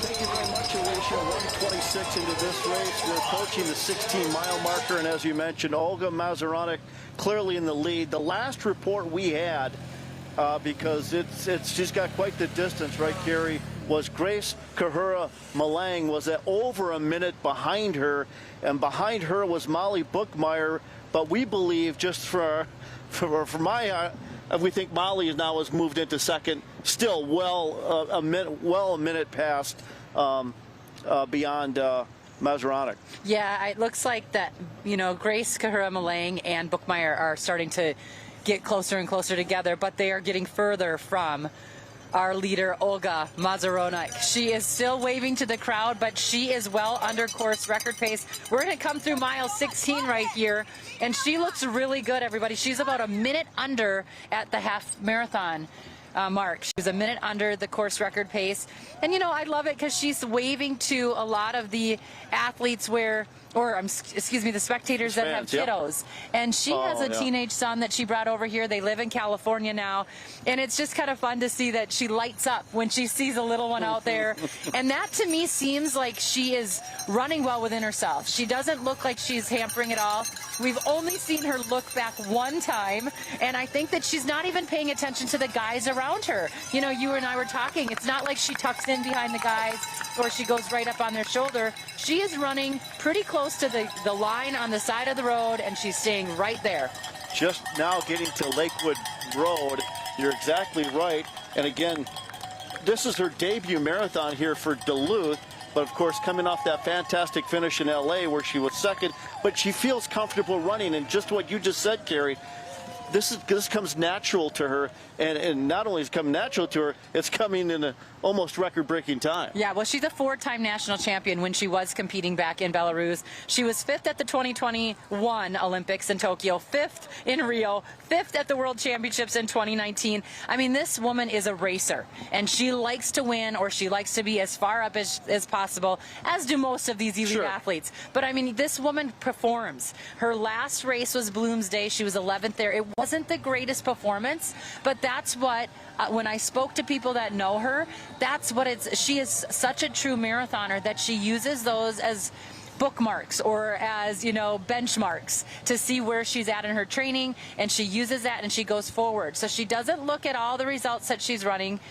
Thank you very much, Alicia. 1:26 into this race. We're approaching the 16-mile marker, and as you mentioned, Olga Mazuronic clearly in the lead. The last report we had, because she's got quite the distance, right, Carrie, was Grace Kahura Malang was at over a minute behind her, and behind her was Molly Bookmeyer. But we believe, just for my we think Molly now has moved into second, still a minute past beyond Mazuronic. Yeah, it looks like that, Grace Kahura Malang and Bookmeyer are starting to get closer and closer together, but they are getting further from our leader, Olga Mazuronic. She is still waving to the crowd, but she is well under course record pace. We're going to come through mile 16 right here, and she looks really good, everybody. She's about a minute under at the half marathon mark. She's a minute under the course record pace. And, I love it because she's waving to a lot of the athletes the spectators that have kiddos. And she has a teenage son that she brought over here. They live in California now. And it's just kind of fun to see that she lights up when she sees a little one out there. And that, to me, seems like she is running well within herself. She doesn't look like she's hampering at all. We've only seen her look back one time, and I think that she's not even paying attention to the guys around her. You and I were talking. It's not like she tucks in behind the guys or she goes right up on their shoulder. She is running pretty close to the line on the side of the road, and she's staying right there. Just now getting to Lakewood Road. You're exactly right. And again, this is her debut marathon here for Duluth. But, of course, coming off that fantastic finish in L.A. where she was second. But she feels comfortable running. And just what you just said, Carrie, this comes natural to her. And not only is it coming natural to her, it's coming in an almost record-breaking time. Yeah, well, she's a 4-time national champion when she was competing back in Belarus. She was 5th at the 2021 Olympics in Tokyo, 5th in Rio, 5th at the World Championships in 2019. I mean, this woman is a racer, and she likes to win, or she likes to be as far up as possible, as do most of these elite athletes. But, I mean, this woman performs. Her last race was Bloomsday. She was 11th there. It wasn't the greatest performance, but that's what, when I spoke to people that know her, that's what she is such a true marathoner that she uses those as bookmarks or as, benchmarks to see where she's at in her training, and she uses that and she goes forward. So she doesn't look at all the results that she's running.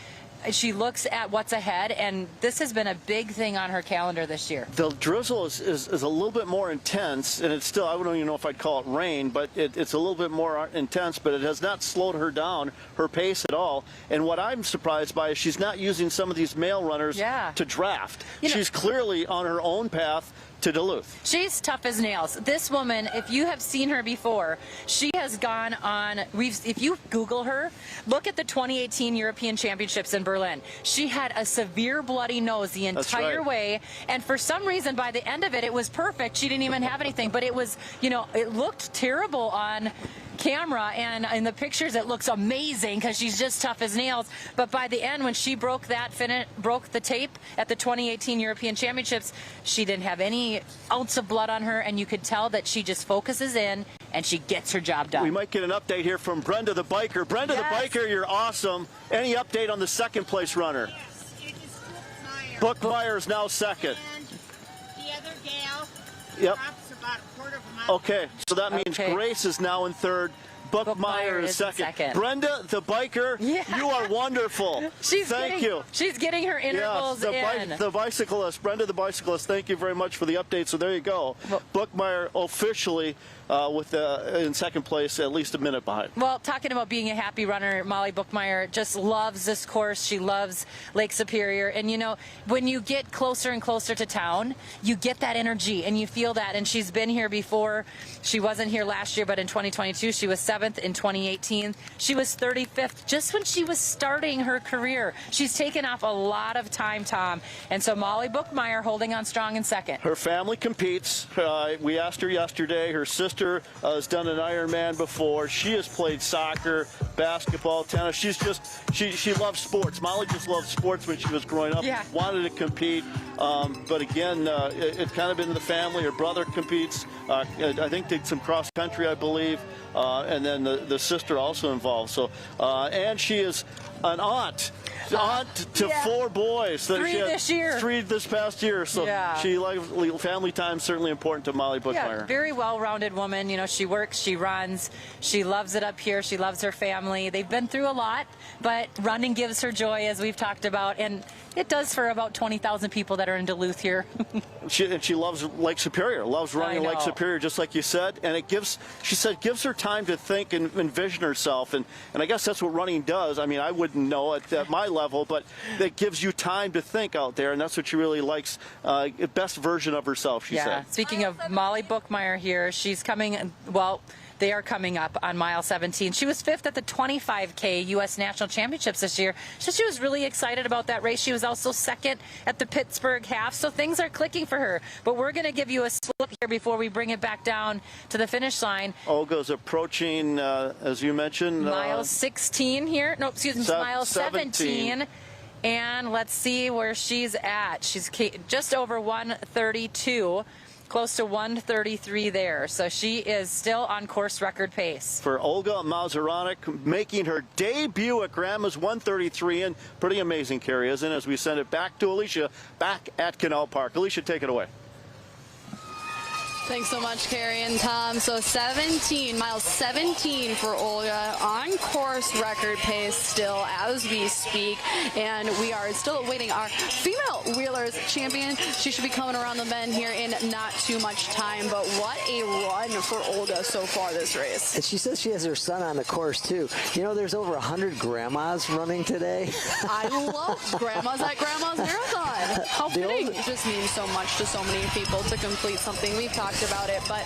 She looks at what's ahead, and this has been a big thing on her calendar this year. The drizzle is a little bit more intense, and it's still, I don't even know if I'd call it rain, but it's a little bit more intense, but it has not slowed her down, her pace at all. And what I'm surprised by is she's not using some of these male runners to draft. She's clearly on her own path to Duluth. She's tough as nails. This woman, if you have seen her before, she has gone on, if you Google her, look at the 2018 European Championships in Berlin. She had a severe bloody nose the entire way, and for some reason, by the end of it, it was perfect. She didn't even have anything, but it was, it looked terrible on camera, and in the pictures it looks amazing because she's just tough as nails. But by the end, when she broke the tape at the 2018 European Championships, she didn't have any ounce of blood on her, and you could tell that she just focuses in and she gets her job done. We might get an update here from Brenda the biker. Brenda the biker, you're awesome. Any update on the second place runner? Bookmeyer is now second. And the other gal Yep. drops about a quarter of a mile. Okay, so that means Grace is now in third. Bookmeyer is second. Brenda, the biker, you are wonderful. Thank you. She's getting her intervals in. The bicyclist, Brenda the bicyclist, thank you very much for the update. So there you go. Bookmeyer officially in second place, at least a minute behind. Well, talking about being a happy runner, Molly Bookmeyer just loves this course. She loves Lake Superior. And, you know, when you get closer and closer to town, you get that energy and you feel that. And she's been here before. She wasn't here last year, but in 2022, she was 7th. In 2018, she was 35th, just when she was starting her career. She's taken off a lot of time, Tom. And so Molly Bookmeyer holding on strong in second. Her family competes. We asked her yesterday. Her sister has done an Ironman before. She has played soccer, basketball, tennis. She loves sports. Molly just loved sports when she was growing up. Yeah. Wanted to compete, but again, it's kind of been in the family. Her brother competes. I think did some cross country, I believe, and then the sister also involved. So, and she is an aunt to 4 boys. 3 this year. 3 this past year. So she likes family time. Certainly important to Molly Bookmeyer. Yeah, very well-rounded woman. You know, she works, she runs, she loves it up here. She loves her family. They've been through a lot, but running gives her joy, as we've talked about, and it does for about 20,000 people that are in Duluth here. She loves Lake Superior, loves running Lake Superior, just like you said, and it gives her time to think and envision herself, and I guess that's what running does. I mean, I wouldn't know at my level, but it gives you time to think out there, and that's what she really likes, best version of herself, she said. Speaking of Molly Bookmeyer here, she's coming, well, they are coming up on mile 17. She was 5th at the 25K U.S. National Championships this year. So she was really excited about that race. She was also 2nd at the Pittsburgh half. So things are clicking for her. But we're going to give you a slip here before we bring it back down to the finish line. Olga's approaching, as you mentioned. Mile 16 here. No, excuse me, mile 17. And let's see where she's at. She's just over 132. Close to 133 there. So she is still on course record pace. For Olga Mazuronic, making her debut at Grandma's 133, and pretty amazing, Carrie, isn't it? As we send it back to Alicia, back at Canal Park. Alicia, take it away. Thanks so much, Carrie and Tom. So mile 17 for Olga, on course record pace still as we speak. And we are still awaiting our female wheelers champion. She should be coming around the bend here in not too much time. But what a run for Olga so far this race. And she says she has her son on the course, too. You know, there's over 100 grandmas running today. I love grandmas at Grandma's Marathon. How fitting. It just means so much to so many people to complete something. We've talked about it, but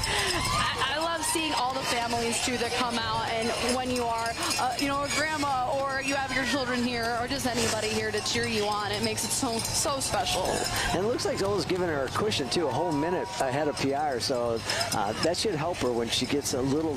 I love seeing all the families too that come out, and when you are a grandma, or you have your children here, or just anybody here to cheer you on, it makes it so special. And it looks like Zola's giving her a cushion too, a whole minute ahead of PR, so that should help her when she gets a little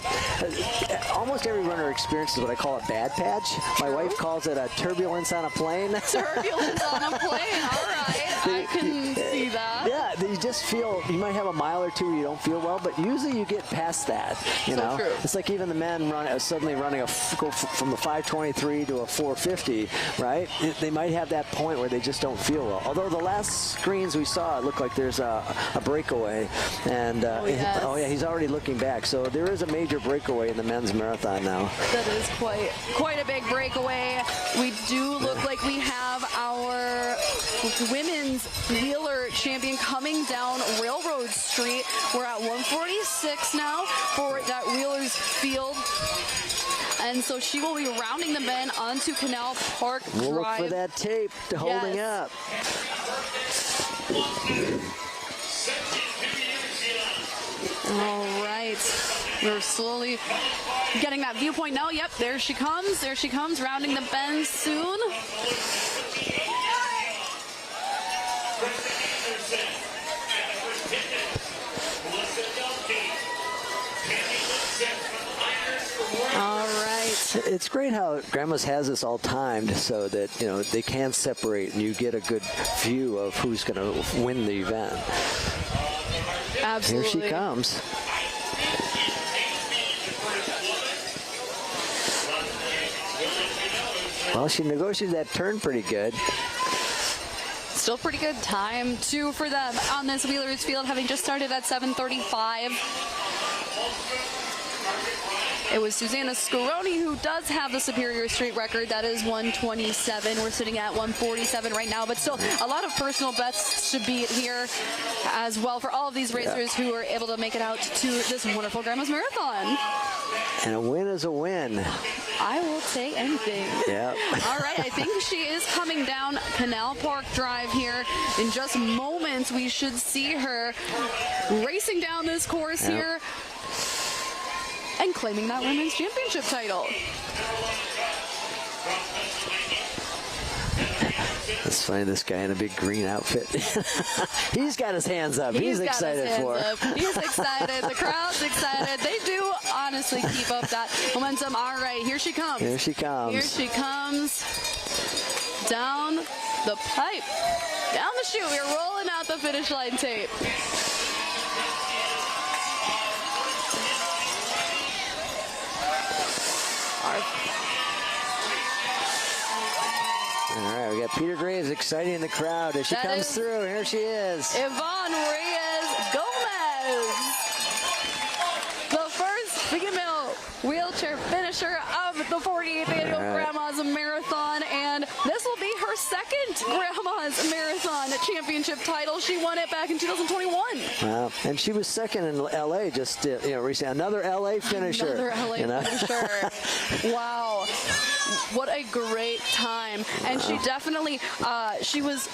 almost every runner experiences what I call a bad patch. My wife calls it a turbulence on a plane. Turbulence on a plane, all right. I can see that. Yeah, you just feel, you might have a mile or two where you don't feel well, but usually you get past that, you know. True. It's like even the men suddenly running go from a 5:23 to a 4:50, right? They might have that point where they just don't feel well. Although the last screens we saw, it looked like there's a breakaway, and he's already looking back. So there is a major breakaway in the men's marathon now. That is quite a big breakaway. We do look like we have our women's wheeler champion coming down Railroad Street. We're at 146 now for that wheelers field. And so she will be rounding the bend onto Canal Park Drive. We'll look for that tape holding up. All right. We're slowly getting that viewpoint now. Yep, there she comes. There she comes, rounding the bend soon. All right. It's great how Grandma's has this all timed so that, you know, they can separate and you get a good view of who's going to win the event. Absolutely. Here she comes. Well, she negotiated that turn pretty good. Still pretty good time, too, for them on this wheelers field, having just started at 7:35. It was Susanna Scaroni who does have the superior street record. That is 127. We're sitting at 147 right now, but still a lot of personal bests to beat here as well for all of these racers who are able to make it out to this wonderful Grandma's Marathon. And a win is a win. I will take anything. Yep. All right, I think she is coming down Canal Park Drive here. In just moments, we should see her racing down this course here and claiming that women's championship title. It's funny, this guy in a big green outfit. He's got his hands up. He's excited for it. He's excited. The crowd's excited. They do honestly keep up that momentum. All right, here she comes. Here she comes. Here she comes. Down the pipe. Down the chute. We're rolling out the finish line tape. All right, we got Peter Graves exciting in the crowd as she comes through. Here she is. Yvonne Reyes-Gomez, the first female wheelchair finisher of the 48th annual Grandma's Marathon, and this will be her second Grandma's Marathon championship title. She won it back in 2021. Wow, and she was second in LA just recently. Another LA finisher. Another LA finisher. Wow. What a great time. And she definitely, she was,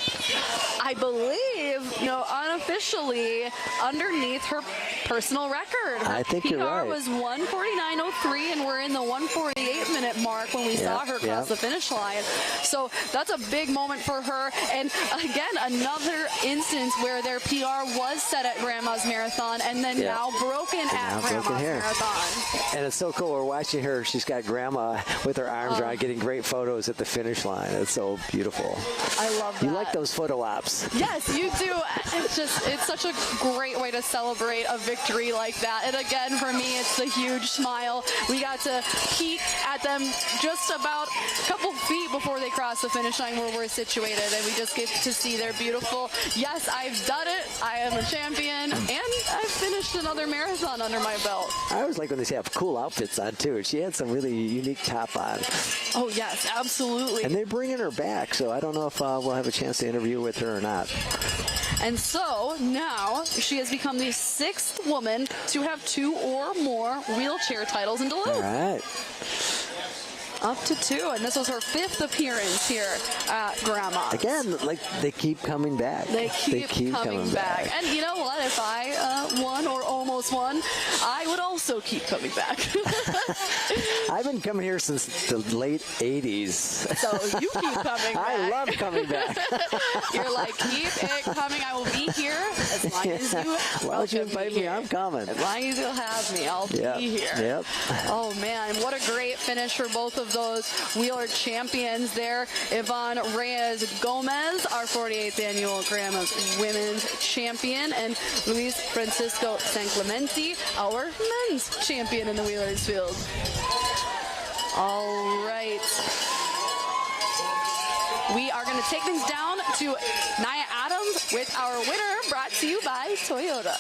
I believe, unofficially underneath her personal record. Her I think PR you're right. was 1:49.03, and we're in the 1:48-minute mark when we saw her cross the finish line. So that's a big moment for her. And again, another instance where their PR was set at Grandma's Marathon and then now broken at Grandma's Marathon. And it's so cool. We're watching her. She's got Grandma with her arms around, getting great photos at the finish line. It's so beautiful. I love that. You like those photo ops? Yes, you do. It's such a great way to celebrate a victory like that. And again, for me, it's the huge smile. We got to peek at them just about a couple feet before they cross the finish line where we're situated, and we just get to see their beautiful, yes, I've done it, I am a champion, and I've finished another marathon under my belt. I always like when they have cool outfits on, too. She had some really unique top on. Oh, yes, absolutely. And they're bringing her back, so I don't know if we'll have a chance to interview with her or not. And so now she has become the 6th woman to have 2 or more wheelchair titles in Duluth. All right. Up to 2, and this was her 5th appearance here at Grandma's. Again, like they keep coming back. They keep coming back. And you know what? If I won or almost won, I would also keep coming back. I've been coming here since the late 80s. So you keep coming back. I love coming back. You're like, keep it coming. I will be here as long as you Why don't you invite me? I'm coming. As long as you'll have me, I'll be here. Yep. Oh, man. What a great finish for both of those wheeler champions there. Yvonne Reyes-Gomez, our 48th annual Grandma's Women's Champion, and Luis Francisco San Clemente, our men's champion in the wheelers field. All right. We are going to take things down to Nia Adams with our winner, brought to you by Toyota.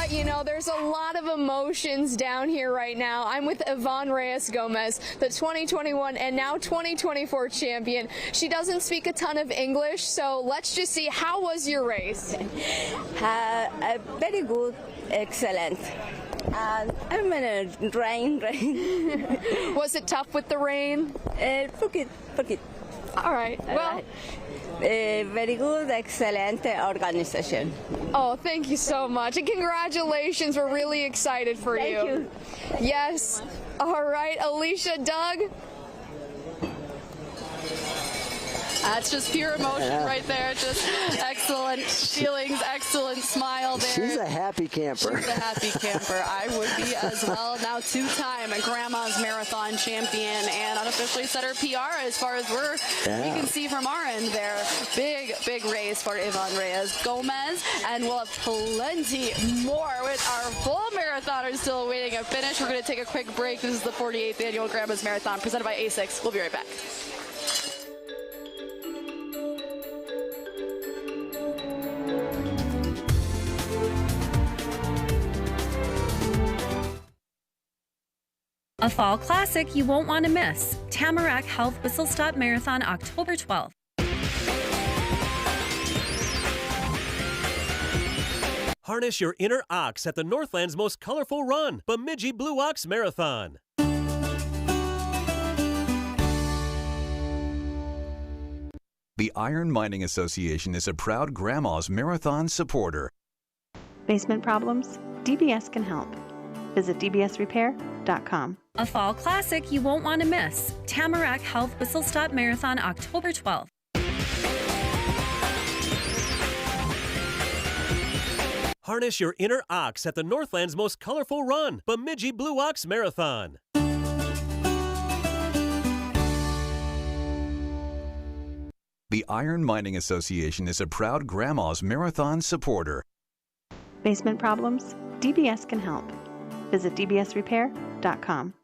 You know, there's a lot of emotions down here right now. I'm with Yvonne Reyes-Gomez, the 2021 and now 2024 champion. She doesn't speak a ton of English, so let's just see, how was your race? Very good, excellent. I'm in a rain. Was it tough with the rain? Forget. All right, well. Very good, excellent organization. Oh, thank you so much. And congratulations. We're really excited for you. Thank you. Yes. All right, Alicia, Doug. That's just pure emotion right there. Just excellent feelings, excellent smile there. She's a happy camper. She's a happy camper. I would be as well. Now 2-time Grandma's Marathon champion and unofficially set her PR as far as we can see from our end there. Big race for Yvonne Reyes-Gomez, and we'll have plenty more with our full marathoners still awaiting a finish. We're going to take a quick break. This is the 48th annual Grandma's Marathon presented by ASICS. We'll be right back. A fall classic you won't want to miss. Tamarack Health Whistle Stop Marathon, October 12th. Harness your inner ox at the Northland's most colorful run, Bemidji Blue Ox Marathon. The Iron Mining Association is a proud Grandma's Marathon supporter. Basement problems? DBS can help. Visit dbsrepair.com. A fall classic you won't want to miss. Tamarack Health Whistle Stop Marathon, October 12th. Harness your inner ox at the Northland's most colorful run, Bemidji Blue Ox Marathon. The Iron Mining Association is a proud Grandma's Marathon supporter. Basement problems? DBS can help. Visit dbsrepair.com.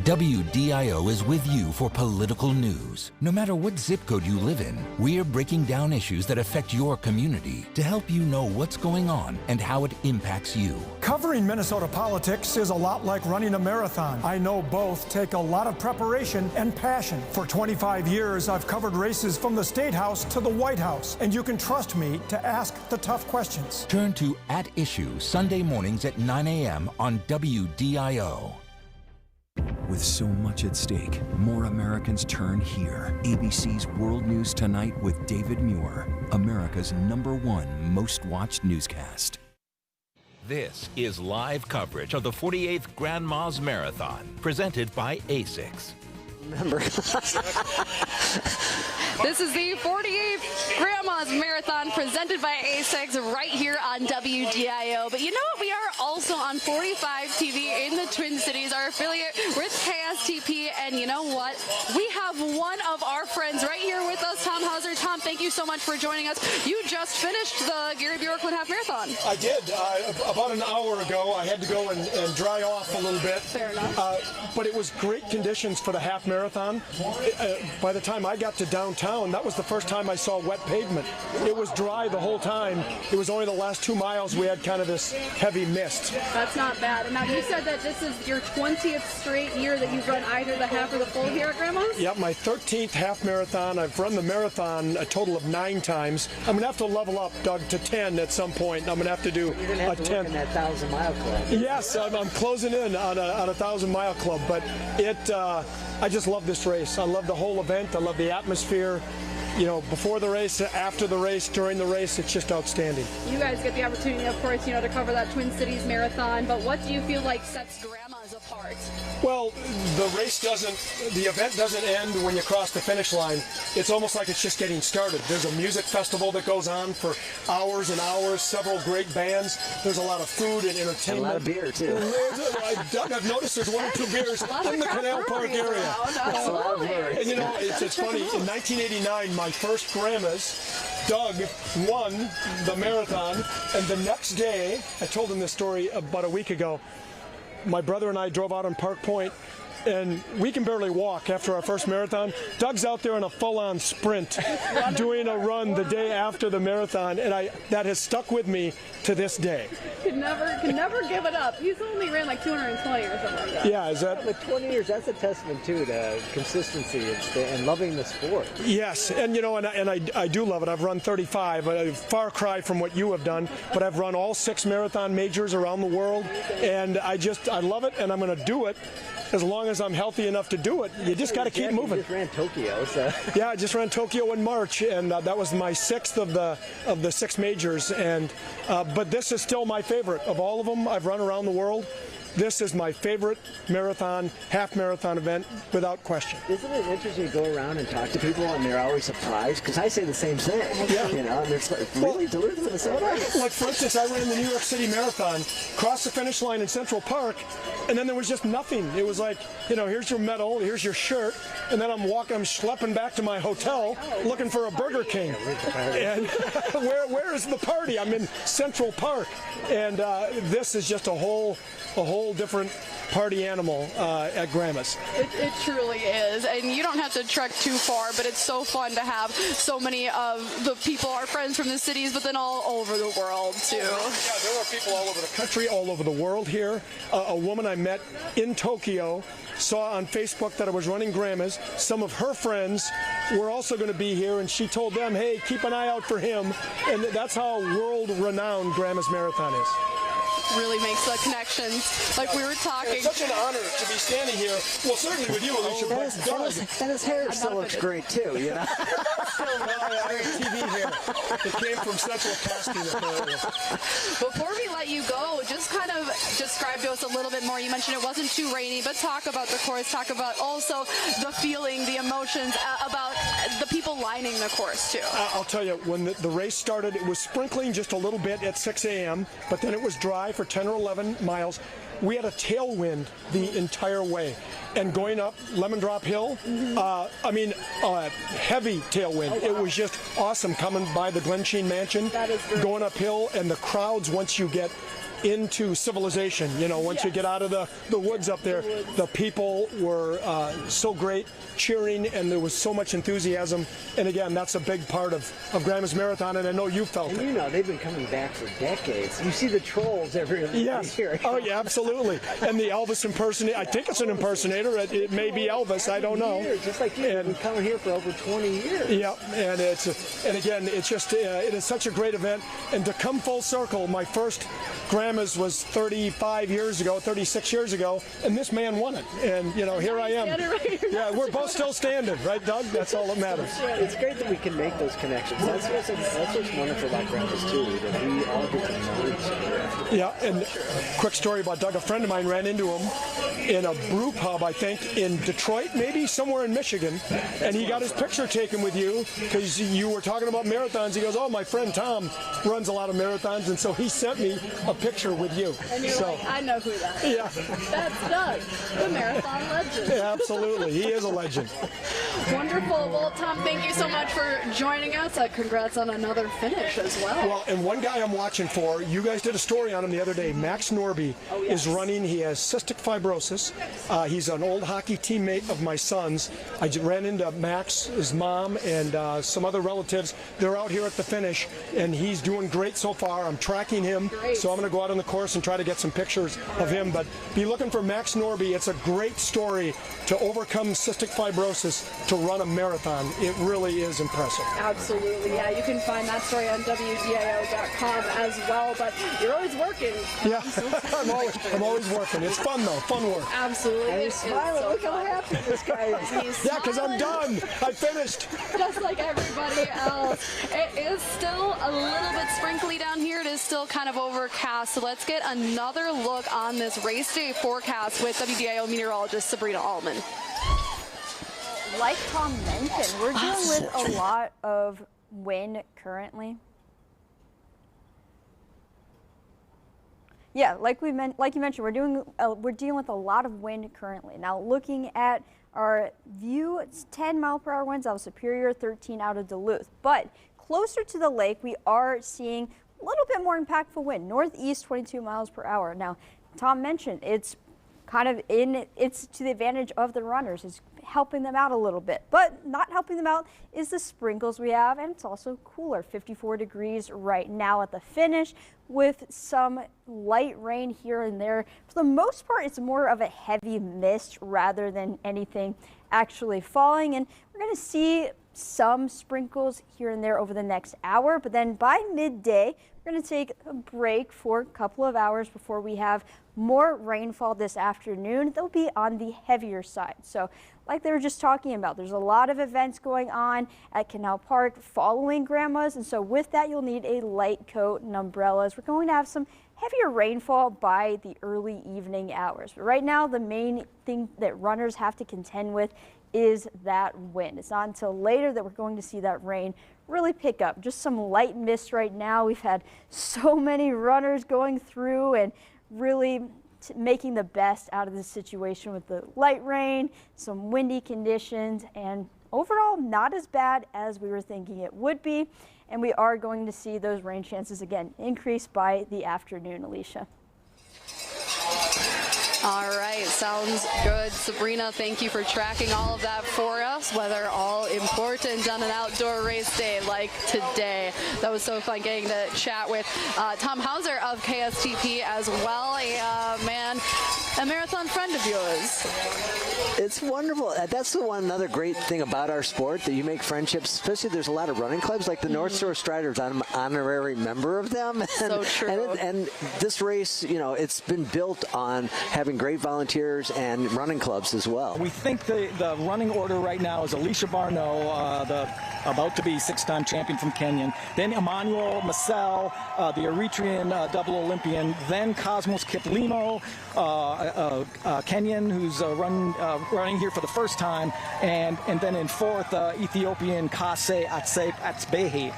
WDIO is with you for political news. No matter what zip code you live in, we're breaking down issues that affect your community to help you know what's going on and how it impacts you. Covering Minnesota politics is a lot like running a marathon. I know both take a lot of preparation and passion. For 25 years, I've covered races from the State House to the White House, and you can trust me to ask the tough questions. Turn to At Issue Sunday mornings at 9 a.m. on WDIO. With so much at stake, more Americans turn here. ABC's World News Tonight with David Muir, America's #1 most watched newscast. This is live coverage of the 48th Grandma's Marathon, presented by ASICS. Remember. This is the 48th Grandma's Marathon presented by ASICS right here on WDIO. But you know what? We are also on 45 TV in the Twin Cities, our affiliate with KSTP. And you know what? We have one of our friends right here with us, Tom Hauser. Tom, thank you so much for joining us. You just finished the Gary Bjorklund Half Marathon. I did. About an hour ago, I had to go and dry off a little bit. Fair enough. But it was great conditions for the half marathon. By the time I got to downtown, that was the first time I saw wet pavement. It was dry the whole time. It was only the last 2 miles we had kind of this heavy mist. That's not bad. And now you said that this is your 20th straight year that you've run either the half or the full here at Grandma's? Yep, my 13th half marathon. I've run the marathon a total of 9 times. I'm going to have to level up, Doug, to 10 at some point. I'm going to have to do a 10. In that 1,000-mile club. Yes, I'm closing in on a 1,000-mile club, but I just love this race. I love the whole event. I love the atmosphere. You know, before the race, after the race, during the race, it's just outstanding. You guys get the opportunity, of course, to cover that Twin Cities Marathon, but what do you feel like sets Grandma's apart? Well, the event doesn't end when you cross the finish line. It's almost like it's just getting started. There's a music festival that goes on for hours and hours, several great bands. There's a lot of food and entertainment. And a lot of beer, too. Doug, I've noticed there's 1 or 2 beers in the Canal Park area. And you know, it's funny, in 1989, my first Grandma's, Doug won the marathon, and the next day, I told him this story about a week ago, my brother and I drove out on Park Point, and we can barely walk after our first marathon. Doug's out there in a full-on sprint doing a run the day after the marathon, and that has stuck with me to this day. Can never give it up. He's only ran like 220 or something like that. Yeah, is that... With 20 years, that's a testament, too, to consistency and loving the sport. Yes, and you know, and I do love it. I've run 35, a far cry from what you have done, but I've run all 6 marathon majors around the world, and I love it, and I'm going to do it as long as I'm healthy enough to do it. You just got to keep moving. You just ran Tokyo, so. Yeah, I just ran Tokyo in March, and that was my 6th of the 6 majors. And but this is still my favorite of all of them. I've run around the world. This is my favorite marathon, half marathon event, without question. Isn't it interesting to go around and talk to people and they're always surprised? Because I say the same thing. Yeah. You know, and it's like, really, Duluth, Minnesota? Like, for instance, I ran the New York City Marathon, crossed the finish line in Central Park, and then there was just nothing. It was like, you know, here's your medal, here's your shirt, and then I'm schlepping back to my hotel looking for a Burger King. And where is the party? I'm in Central Park. And this is just a whole whole different party animal at Grandma's. It truly is, and you don't have to trek too far, but it's so fun to have so many of the people, our friends from the cities, but then all over the world too. Yeah, there are people all over the country, all over the world here. A woman I met in Tokyo saw on Facebook that I was running Grandma's. Some of her friends were also going to be here, and she told them, hey, keep an eye out for him. And that's how world-renowned Grandma's Marathon is. Really makes the connections, like we were talking. It's such an honor to be standing here. Well, certainly with you, Alicia. And his hair still looks great too, you know. I have TV hair. It came from Central Casting, apparently. Before we let you go, just kind of describe to us a little bit more. You mentioned it wasn't too rainy, but talk about the course. Talk about also the feeling, the emotions, about the people lining the course too. I'll tell you, when the race started, it was sprinkling just a little bit at 6 a.m., but then it was dry for 10 or 11 miles. We had a tailwind the entire way. And going up Lemon Drop Hill, heavy tailwind. Oh, wow. It was just awesome coming by the Glensheen Mansion, going uphill, and the crowds once you get into civilization, once you get out of the woods up there, the people were so great, cheering, and there was so much enthusiasm. And again, that's a big part of Grandma's Marathon, and I know you felt it. They've been coming back for decades. You see the trolls every year. Oh, yeah, absolutely. And the Elvis impersonator, I think it's an impersonator. It may be Elvis, I don't know. Just like you, been coming here for over 20 years. Yeah, and again, it's just, it is such a great event. And to come full circle, my first Grandma's was 36 years ago, and this man won it. And, here I am. Yeah, we're both still standing, right, Doug? That's all that matters. It's great that we can make those connections. That's what's wonderful about Grandma's, too, that we all get to know each other. Yeah, and quick story about Doug. A friend of mine ran into him in a brew pub, I think, in Detroit, maybe somewhere in Michigan, and he got his picture taken with you because you were talking about marathons. He goes, oh, my friend Tom runs a lot of marathons, and so he sent me a picture with you. And you're like, I know who that is. Yeah. That's Doug, the marathon legend. Yeah, absolutely. He is a legend. Wonderful. Well, Tom, thank you so much for joining us. Congrats on another finish as well. Well, and one guy I'm watching for, you guys did a story on him the other day. Max Norby is running. He has cystic fibrosis. He's an old hockey teammate of my son's. I ran into Max, his mom, and some other relatives. They're out here at the finish, and he's doing great so far. I'm tracking him, so I'm going to go out on the course and try to get some pictures of him. But be looking for Max Norby. It's a great story to overcome cystic fibrosis to run a marathon. It really is impressive. Absolutely, yeah. You can find that story on WDIO.com as well. But you're always working. Yeah, I'm always working. It's fun though, fun work. Absolutely. And he's smiling. Look how happy this guy is. Yeah, because I'm done. I finished. Just like everybody else. It is still a little bit sprinkly down here. It is still kind of overcast. So let's get another look on this race day forecast with WDIO meteorologist Sabrina Allman. Like Tom mentioned, we're dealing with a lot of wind currently. Yeah, like you mentioned, we're dealing with a lot of wind currently. Now, looking at our view, it's 10-mile-per-hour winds out of Superior, 13 out of Duluth. But closer to the lake, we are seeing a little bit more impactful wind, northeast 22 miles per hour. Now, Tom mentioned it's to the advantage of the runners. It's helping them out a little bit, but not helping them out is the sprinkles we have, and it's also cooler, 54 degrees right now at the finish with some light rain here and there. For the most part, it's more of a heavy mist rather than anything actually falling, and we're going to see some sprinkles here and there over the next hour, but then by midday, we're going to take a break for a couple of hours before we have more rainfall this afternoon. They'll be on the heavier side. So like they were just talking about, there's a lot of events going on at Canal Park following Grandma's. And so with that, you'll need a light coat and umbrellas. We're going to have some heavier rainfall by the early evening hours. But right now, the main thing that runners have to contend with is that wind. It's not until later that we're going to see that rain really pick up. Just some light mist right now. We've had so many runners going through and really making the best out of the situation with the light rain, some windy conditions, and overall not as bad as we were thinking it would be. And we are going to see those rain chances again increase by the afternoon, Alicia. All right, sounds good. Sabrina, thank you for tracking all of that for us, whether all important on an outdoor race day like today. That was so fun getting to chat with Tom Hauser of KSTP as well, a marathon friend of yours. It's wonderful. That's another great thing about our sport, that you make friendships, especially there's a lot of running clubs like the North Shore Striders. I'm an honorary member of them. So true. And this race, it's been built on having great volunteers and running clubs as well. We think the running order right now is Alicia Barneau, the about to be six-time champion from Kenyan, then Emmanuel Massel, the Eritrean double Olympian, then Cosmos Kiplimo, Kenyan, who's running here for the first time, and then in fourth, Ethiopian Kase Atsbehi.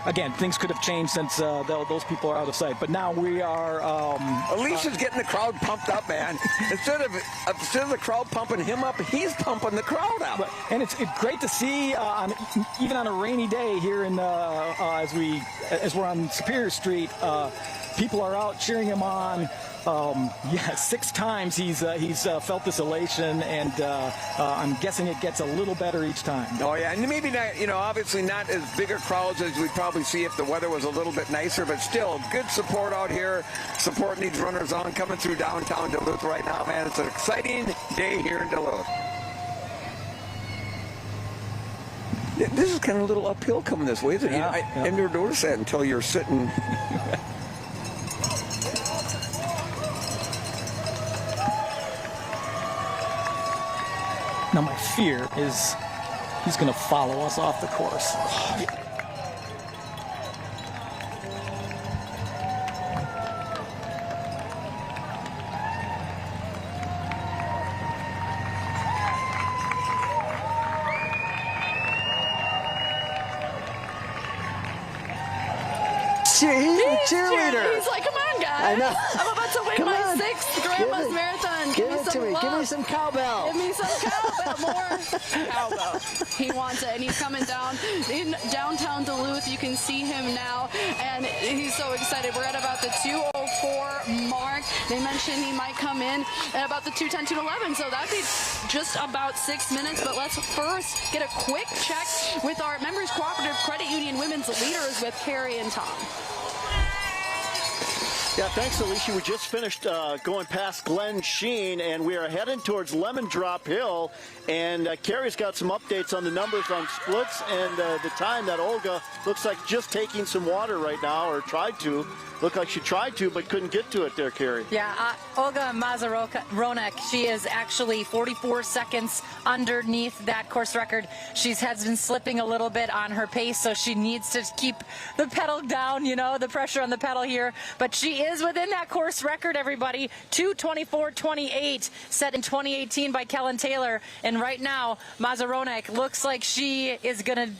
Again, things could have changed since those people are out of sight, but now we are... Alicia's getting the crowd pumped up, man. Instead of the crowd pumping him up, he's pumping the crowd up. And it's great to see, even on a rainy day here in as we're on Superior Street, people are out cheering him on. 6 times he's felt this elation, and I'm guessing it gets a little better each time. Oh yeah, and maybe not, obviously not as bigger crowds as we'd probably see if the weather was a little bit nicer, but still good support out here, supporting these runners on, coming through downtown Duluth right now, man. It's an exciting day here in Duluth. This is kind of a little uphill coming this way, isn't it? I never noticed that until you're sitting. Now my fear is he's going to follow us off the course. He's a cheerleader. He's like, come on, guys. I know. I'm about to win my 6th Grandma's Marathon. Give it to me. Love. Give me some cowbell. Give me some cowbell. More cowbell. He wants it, and he's coming down in downtown Duluth. You can see him now, and he's so excited. We're at about the 2:04 mark. They mentioned he might come in at about the 2:10, 2:11, so that'd be just about 6 minutes. But let's first get a quick check with our Members Cooperative Credit Union Women's Leaders with Carrie and Tom. Yeah, thanks, Alicia. We just finished going past Glen Sheen, and we are heading towards Lemon Drop Hill. And Carrie's got some updates on the numbers on splits and the time that Olga looks like just taking some water right now, or tried to. Looked like she tried to, but couldn't get to it there, Carrie. Yeah, Olga Mazaronek, she is actually 44 seconds underneath that course record. She has been slipping a little bit on her pace, so she needs to keep the pedal down, the pressure on the pedal here. But she is within that course record, everybody. 2:24.28, set in 2018 by Kellen Taylor. And right now, Mazaronek looks like she is going to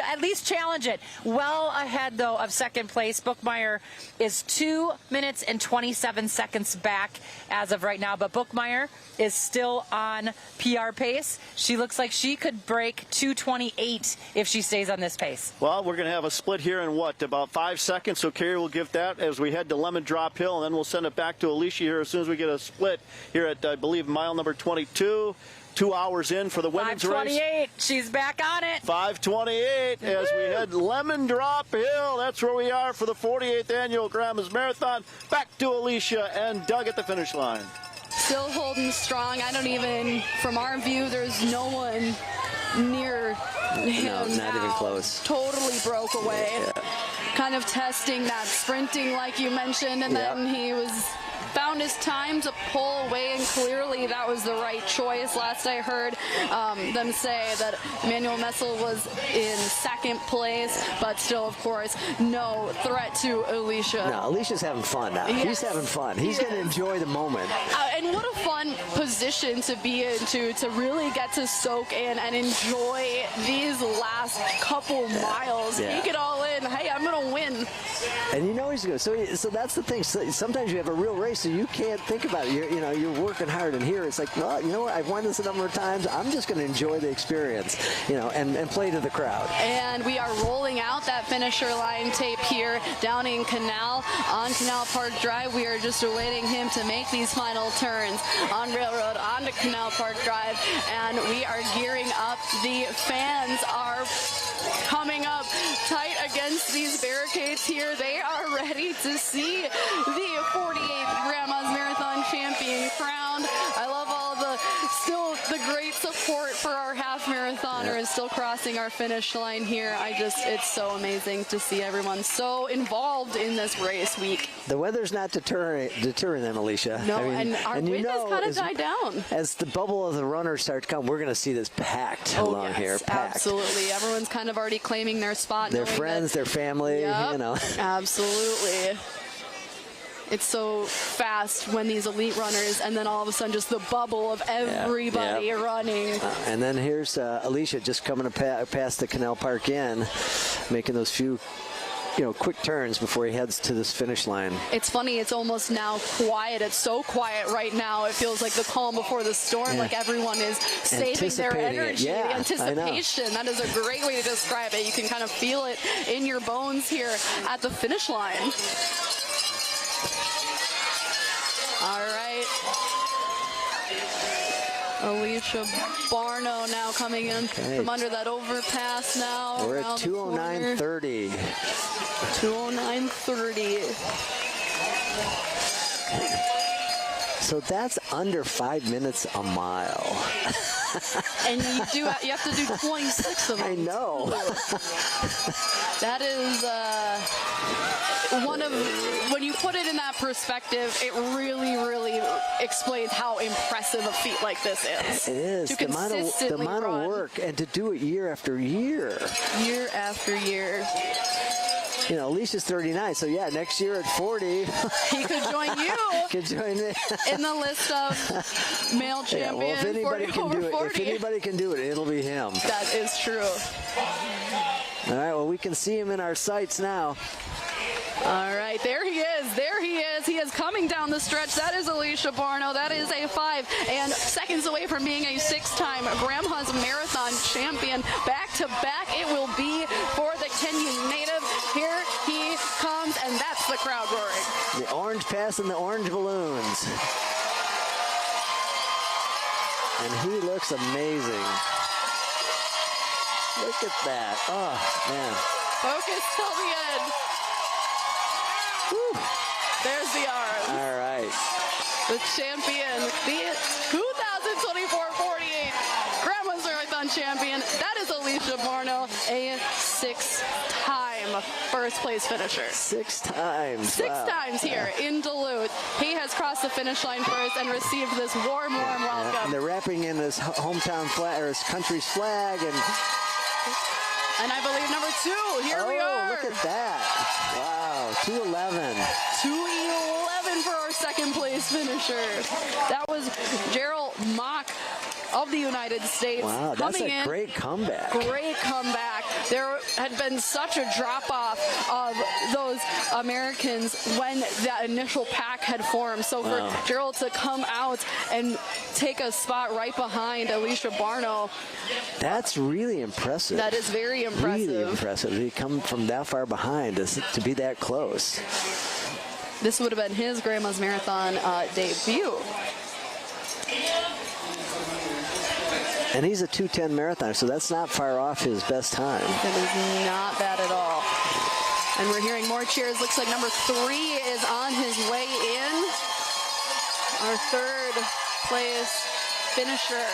at least challenge it. Well ahead, though, of second place. Bookmeyer is 2 minutes and 27 seconds back as of right now, but Bookmeyer is still on PR pace. She looks like she could break 2:28 if she stays on this pace. Well, we're going to have a split here in about 5 seconds, so Carrie will give that as we head to Lemon Drop Hill, and then we'll send it back to Alicia here as soon as we get a split here at, I believe, mile number 22. 2 hours in for the women's race. 5:28. She's back on it. 5:28 as we head Lemon Drop Hill. That's where we are for the 48th annual Grandma's Marathon. Back to Alicia and Doug at the finish line. Still holding strong. From our view, there's no one near him. No, not even close. Totally broke away. Yeah. Kind of testing that sprinting like you mentioned, and then he found his time to pull away, and clearly that was the right choice. Last I heard them say that Emmanuel Messel was in second place, but still, of course, no threat to Alicia. No, Alicia's having fun now. Yes. He's having fun. He's going to enjoy the moment. And what a fun position to be in, to really get to soak in and enjoy these last couple miles. Take it all in. Hey, I'm going to win. And he's going to. So that's the thing. Sometimes you have a real race race, so you can't think about it. You're working hard, and here it's like, well, you know what? I've won this a number of times. I'm just going to enjoy the experience, and play to the crowd. And we are rolling out that finisher line tape here down in Canal on Canal Park Drive. We are just awaiting him to make these final turns on Railroad onto Canal Park Drive, and we are gearing up. The fans are coming up tight against these barricades here. They are ready to see the 48th Grandma's Marathon champion crowned. I love all the great support for our half marathoner still crossing our finish line here. It's so amazing to see everyone so involved in this race week. The weather's not deterring them, Alicia. No, and our wind has kind of died down. As the bubble of the runners start to come, we're going to see this packed along here. Packed. Absolutely. Everyone's kind of already claiming their spot. Their friends, their family, Absolutely. It's so fast when these elite runners, and then all of a sudden just the bubble of everybody running. And then here's Alicia just coming past the Canal Park Inn, making those few quick turns before he heads to this finish line. It's funny, it's almost now quiet. It's so quiet right now. It feels like the calm before the storm, like everyone is saving their energy. The anticipation. That is a great way to describe it. You can kind of feel it in your bones here at the finish line. All right. Alicia Barno now coming in from under that overpass now. We're at 2:09:30. 2:09:30. So that's under 5 minutes a mile. And you have to do 26 of them. I know. That is when you put it in that perspective, it really, really explains how impressive a feat like this is. It is. To the amount of work, and to do it year after year. Year after year. Alicia's 39, so next year at 40. He could join you. Could join me. In the list of male champions. Well, if anybody can do it, it'll be him. That is true. All right, well, we can see him in our sights now. All right, there he is. There he is. He is coming down the stretch. That is Alicia Barno. That is a 5 and seconds away from being a 6-time Grandma's Marathon champion. Back to back, it will be for the Kenyan native. Here he comes, and that's the crowd roaring. The orange pass and the orange balloons. And he looks amazing. Look at that. Oh, man. Focus till the end. Whew. There's the arms. All right. The champion, the 2024 48 Grandma's Marathon champion. That is Alicia Barno, a 6-time first place finisher. 6 times. 6 times here in Duluth. He has crossed the finish line first and received this warm welcome. And they're wrapping in his hometown flag, or his country's flag, and I believe number 2. Here we are. Look at that. Wow, 2:11. 2:11 for our second place finisher. That was Gerald Mock of the United States. Wow, that's a great comeback. Great comeback. There had been such a drop-off of those Americans when that initial pack had formed. So for Gerald to come out and take a spot right behind Alicia Barno. That's really impressive. That is very impressive. Really impressive. He come from that far behind to be that close. This would have been his Grandma's Marathon debut. And he's a 2:10 marathoner, so that's not far off his best time. That is not bad at all. And we're hearing more cheers. Looks like number 3 is on his way in. Our third place finisher.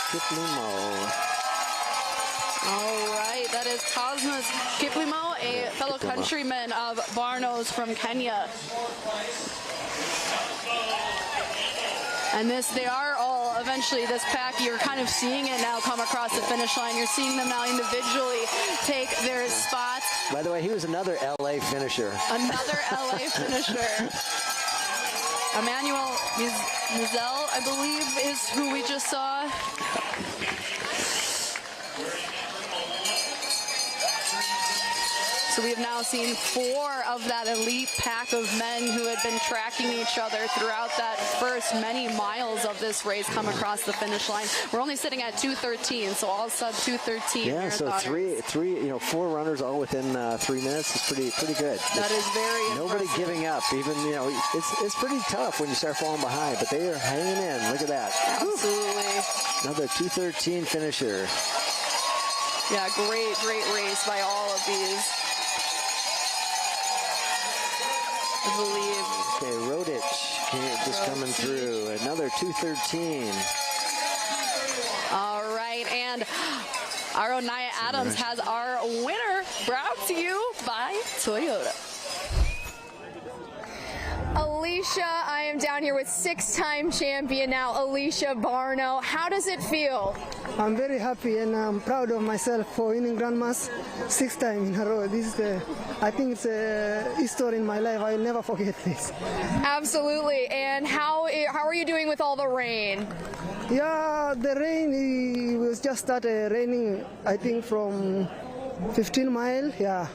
Kiplimo. All right, that is Cosmos Kiplimo, a fellow countryman of Barno's from Kenya. And they are all eventually, this pack, you're kind of seeing it now come across the finish line. You're seeing them now individually take their spots. By the way, he was another LA finisher. Another LA finisher. Emmanuel Mizel, I believe, is who we just saw. So So we have now seen 4 of that elite pack of men who had been tracking each other throughout that first many miles of this race come across the finish line. We're only sitting at 2:13, so all sub 2:13. Yeah, so three, 4 runners all within 3 minutes is pretty good. That is very nobody impressive. giving up. Even it's pretty tough when you start falling behind, but they are hanging in. Look at that. Absolutely. Another 2:13 finisher. Yeah, great race by all of these. I believe. Okay, Rodich just coming through. Another 2:13. All right, and our own Nia Adams has our winner, brought to you by Toyota. Alicia, I am down here with 6-time champion now, Alicia Barno. How does it feel? I'm very happy and I'm proud of myself for winning Grandmas 6 times in a row. This is I think it's a history in my life. I will never forget this. Absolutely. And how are you doing with all the rain? Yeah, the rain, it was just started raining, I think, from 15 miles, yeah.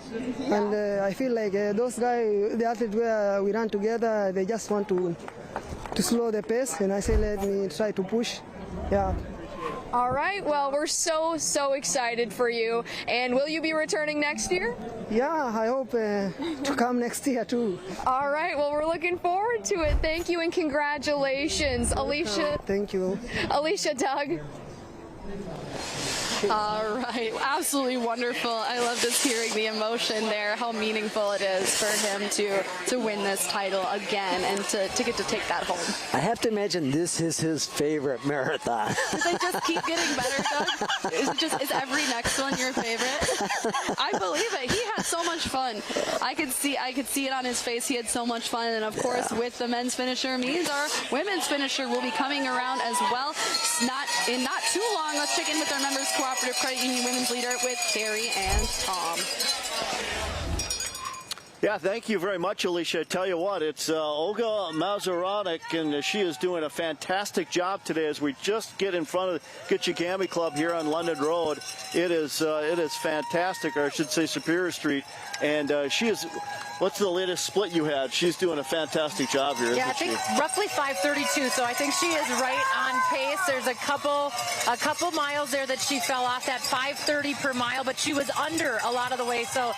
And I feel like those guys, the athletes we ran together, they just want to slow the pace, and I say let me try to push, yeah. All right, well, we're so excited for you. And will you be returning next year? Yeah, I hope to come next year too. All right, well, we're looking forward to it. Thank you and congratulations, Alicia. Thank you. Alicia, Doug. All right, absolutely wonderful. I love just hearing the emotion there, how meaningful it is for him to win this title again and to get to take that home. I have to imagine this is his favorite marathon. Do they just keep getting better, Doug? Is every next one your favorite? I believe it. He had so much fun. I could see it on his face. He had so much fun, and of course, with the men's finisher means our women's finisher will be coming around as well. Not too long. Let's check in with our members Cooperative Credit Union Women's Leader with Carrie and Tom. Yeah, thank you very much, Alicia. I tell you what, it's Olga Mazuronic, and she is doing a fantastic job today as we just get in front of the Gitchigami Club here on London Road. It is fantastic, or I should say Superior Street. And she is, what's the latest split you had? She's doing a fantastic job here, yeah, isn't she? I think roughly 5:32, so I think she is right on pace. There's a couple miles there that she fell off that 5:30 per mile, but she was under a lot of the way, so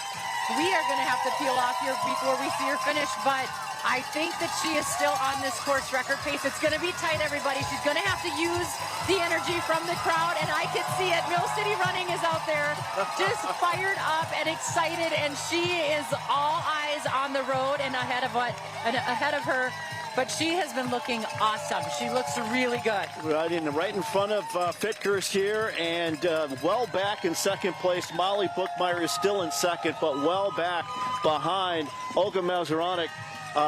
we are going to have to peel off here before we see her finish, but I think that she is still on this course record pace. It's going to be tight, everybody. She's going to have to use the energy from the crowd, and I can see it. Mill City Running is out there just fired up and excited, and she is all eyes on the road and ahead of her. But she has been looking awesome. She looks really good. Right in front of Fitkers here, and well back in second place. Molly Bookmeyer is still in second, but well back behind Olga Mazuronic,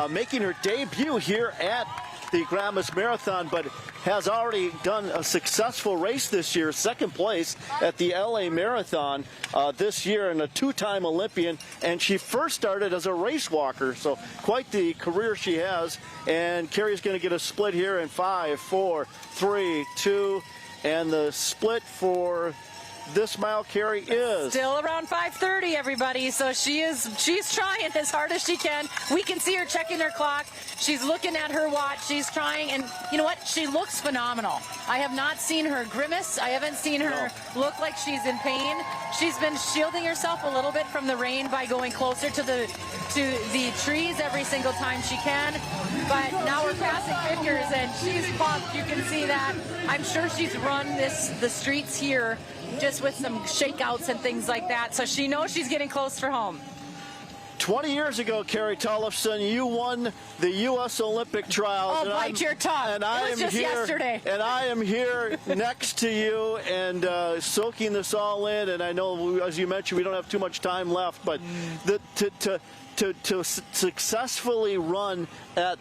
making her debut here at the Grandmas Marathon, but has already done a successful race this year, second place at the LA Marathon this year, and a 2-time Olympian, and she first started as a race walker, so quite the career she has. And Carrie's going to get a split here in 5, 4, 3, 2, and the split for this mile, Carrie, is still around 5:30, everybody. So she's trying as hard as she can. We can see her checking her clock. She's looking at her watch. She's trying, and you know what? She looks phenomenal. I have not seen her grimace. I haven't seen her look like she's in pain. She's been shielding herself a little bit from the rain by going closer to the trees every single time she can. But now we're passing Fitkers, and she's pumped. You can see that. I'm sure she's run the streets here just with some shakeouts and things like that, so she knows she's getting close for home. 20 years ago, Carrie Tollefson, you won the U.S. Olympic trials. Oh, bite your tongue. And I am here yesterday. And I am here next to you and soaking this all in. And I know, as you mentioned, we don't have too much time left, but to successfully run at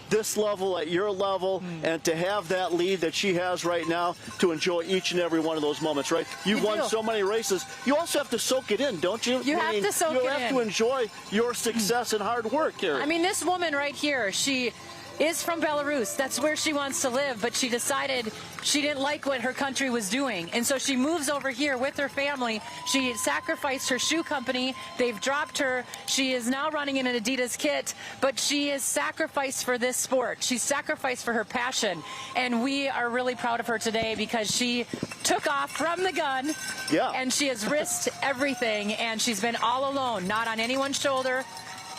this level, at your level, and to have that lead that she has right now, to enjoy each and every one of those moments, right? You've won so many races. You also have to soak it in, don't you? You have to soak it in. You have to enjoy your success and hard work, Carrie. I mean, this woman right here, she is from Belarus. That's where she wants to live, but she decided she didn't like what her country was doing. And so she moves over here with her family. She sacrificed her shoe company. They've dropped her. She is now running in an Adidas kit, but she is sacrificed for this sport. She's sacrificed for her passion. And we are really proud of her today because she took off from the gun. Yeah. And she has risked everything, and she's been all alone, not on anyone's shoulder,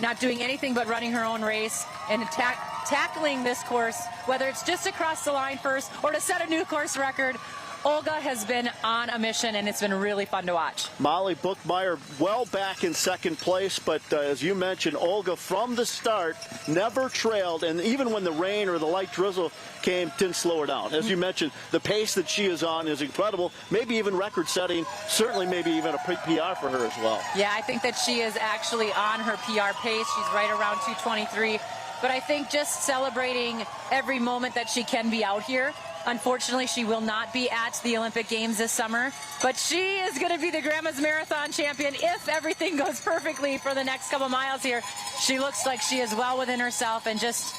not doing anything but running her own race and tackling this course, whether it's just to cross the line first or to set a new course record. Olga has been on a mission, and it's been really fun to watch. Molly Bookmeyer well back in second place, but as you mentioned, Olga from the start never trailed, and even when the rain or the light drizzle came, didn't slow her down. As you mentioned, the pace that she is on is incredible, maybe even record-setting, certainly maybe even a PR for her as well. Yeah, I think that she is actually on her PR pace. She's right around 2:23, but I think just celebrating every moment that she can be out here. Unfortunately, she will not be at the Olympic Games this summer, but she is going to be the Grandma's Marathon champion if everything goes perfectly for the next couple miles here. She looks like she is well within herself and just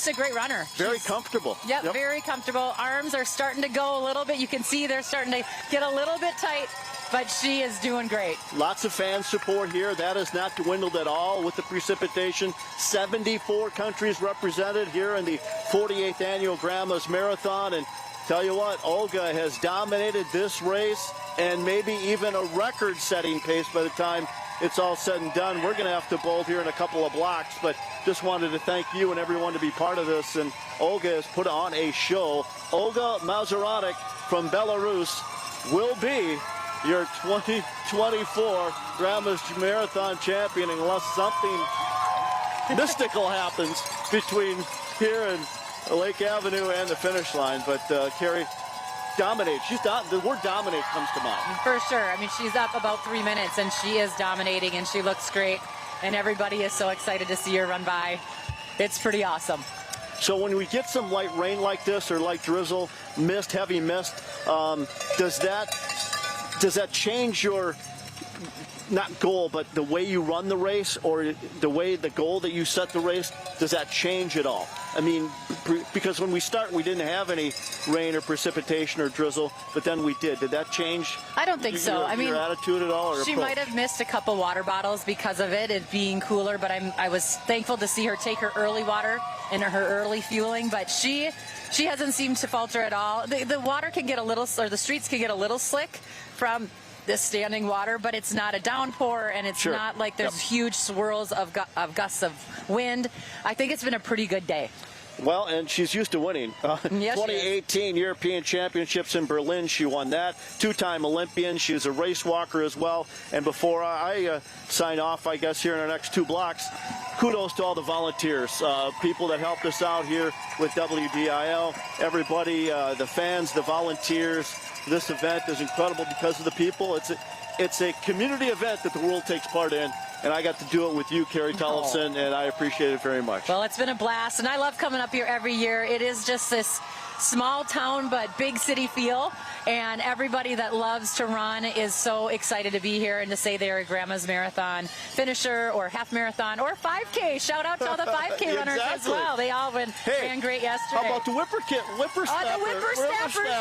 a great runner. Very comfortable. Yep, very comfortable. Arms are starting to go a little bit. You can see they're starting to get a little bit tight, but she is doing great. Lots of fan support here. That has not dwindled at all with the precipitation. 74 countries represented here in the 48th annual Grandma's Marathon. And tell you what, Olga has dominated this race and maybe even a record-setting pace by the time it's all said and done. We're going to have to bolt here in a couple of blocks, but just wanted to thank you and everyone to be part of this. And Olga has put on a show. Olga Mazuronik from Belarus will be your 2024 Grandma's Marathon champion unless something mystical happens between here and Lake Avenue and the finish line. But Carrie, dominate. The word dominate comes to mind. For sure. I mean, she's up about 3 minutes, and she is dominating, and she looks great. And everybody is so excited to see her run by. It's pretty awesome. So when we get some light rain like this or light drizzle, mist, heavy mist, does that change your, not goal, but the way you run the race or the goal that you set the race, does that change at all? I mean, because when we start, we didn't have any rain or precipitation or drizzle, but then we did. Did that change? I don't think so. I mean, your attitude at all? Or she might have missed a couple water bottles because of it being cooler, but I was thankful to see her take her early water and her early fueling, but she hasn't seemed to falter at all. The water can get a little, or the streets can get a little slick from this standing water, but it's not a downpour, and it's not like there's huge swirls of gusts of wind. I think it's been a pretty good day. Well, and she's used to winning. Yes, 2018 European Championships in Berlin, she won that. Two-time Olympian. She's a race walker as well. And before I sign off, I guess, here in our next 2 blocks, kudos to all the volunteers, people that helped us out here with WDIO, everybody, the fans, the volunteers. This event is incredible because of the people. It's a community event that the world takes part in, and I got to do it with you, Carrie Tollefson, and I appreciate it very much. Well, it's been a blast, and I love coming up here every year. It is just this small town but big city feel, and everybody that loves to run is so excited to be here and to say they're a Grandma's Marathon finisher or half marathon or 5K. Shout out to all the 5K runners as well. They all ran great yesterday. How about the whippersnappers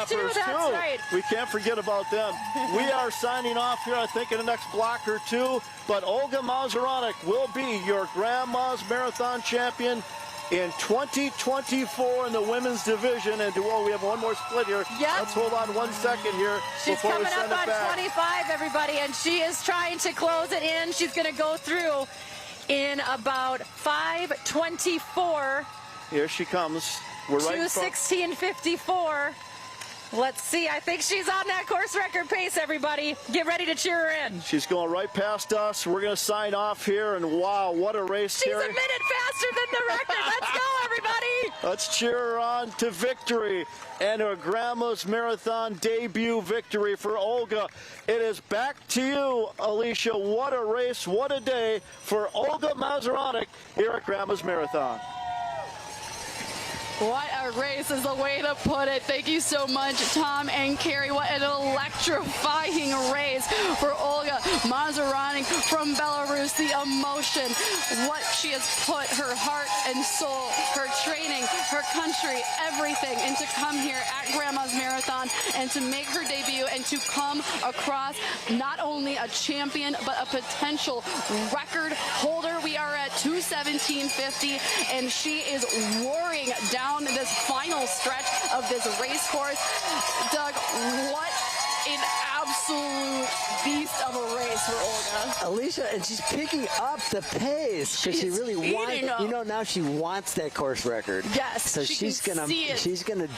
too, that's right. We can't forget about them. We are signing off here, I think, in the next block or two, but Olga Mazuronik will be your Grandma's Marathon champion in 2024 in the women's division. And we have one more split here. Yep. Let's hold on 1 second here. She's before coming we send up it on back. 25, everybody, and she is trying to close it in. She's going to go through in about 5:24. Here she comes. We're right in front. 2:16:54. Let's see. I think she's on that course record pace, everybody. Get ready to cheer her in. She's going right past us. We're going to sign off here, and wow, what a race, She's Carrie. a minute faster than the record. Let's go, everybody. Let's cheer her on to victory and her Grandma's Marathon debut victory for Olga. It is back to you, Alicia. What a race, what a day for Olga Mazuronik here at Grandma's Marathon. What a race is the way to put it. Thank you so much, Tom and Carrie. What an electrifying race for Olga Mazurani from Belarus. The emotion, what she has put her heart and soul, her training, her country, everything, and to come here at Grandma's Marathon and to make her debut and to come across not only a champion but a potential record holder. We are at 2:17:50, and she is roaring down this final stretch of this race course. Doug, what an absolute beast of a race for Olga. Alicia, and she's picking up the pace because she really wants. You know, now she wants that course record. Yes, so she's gonna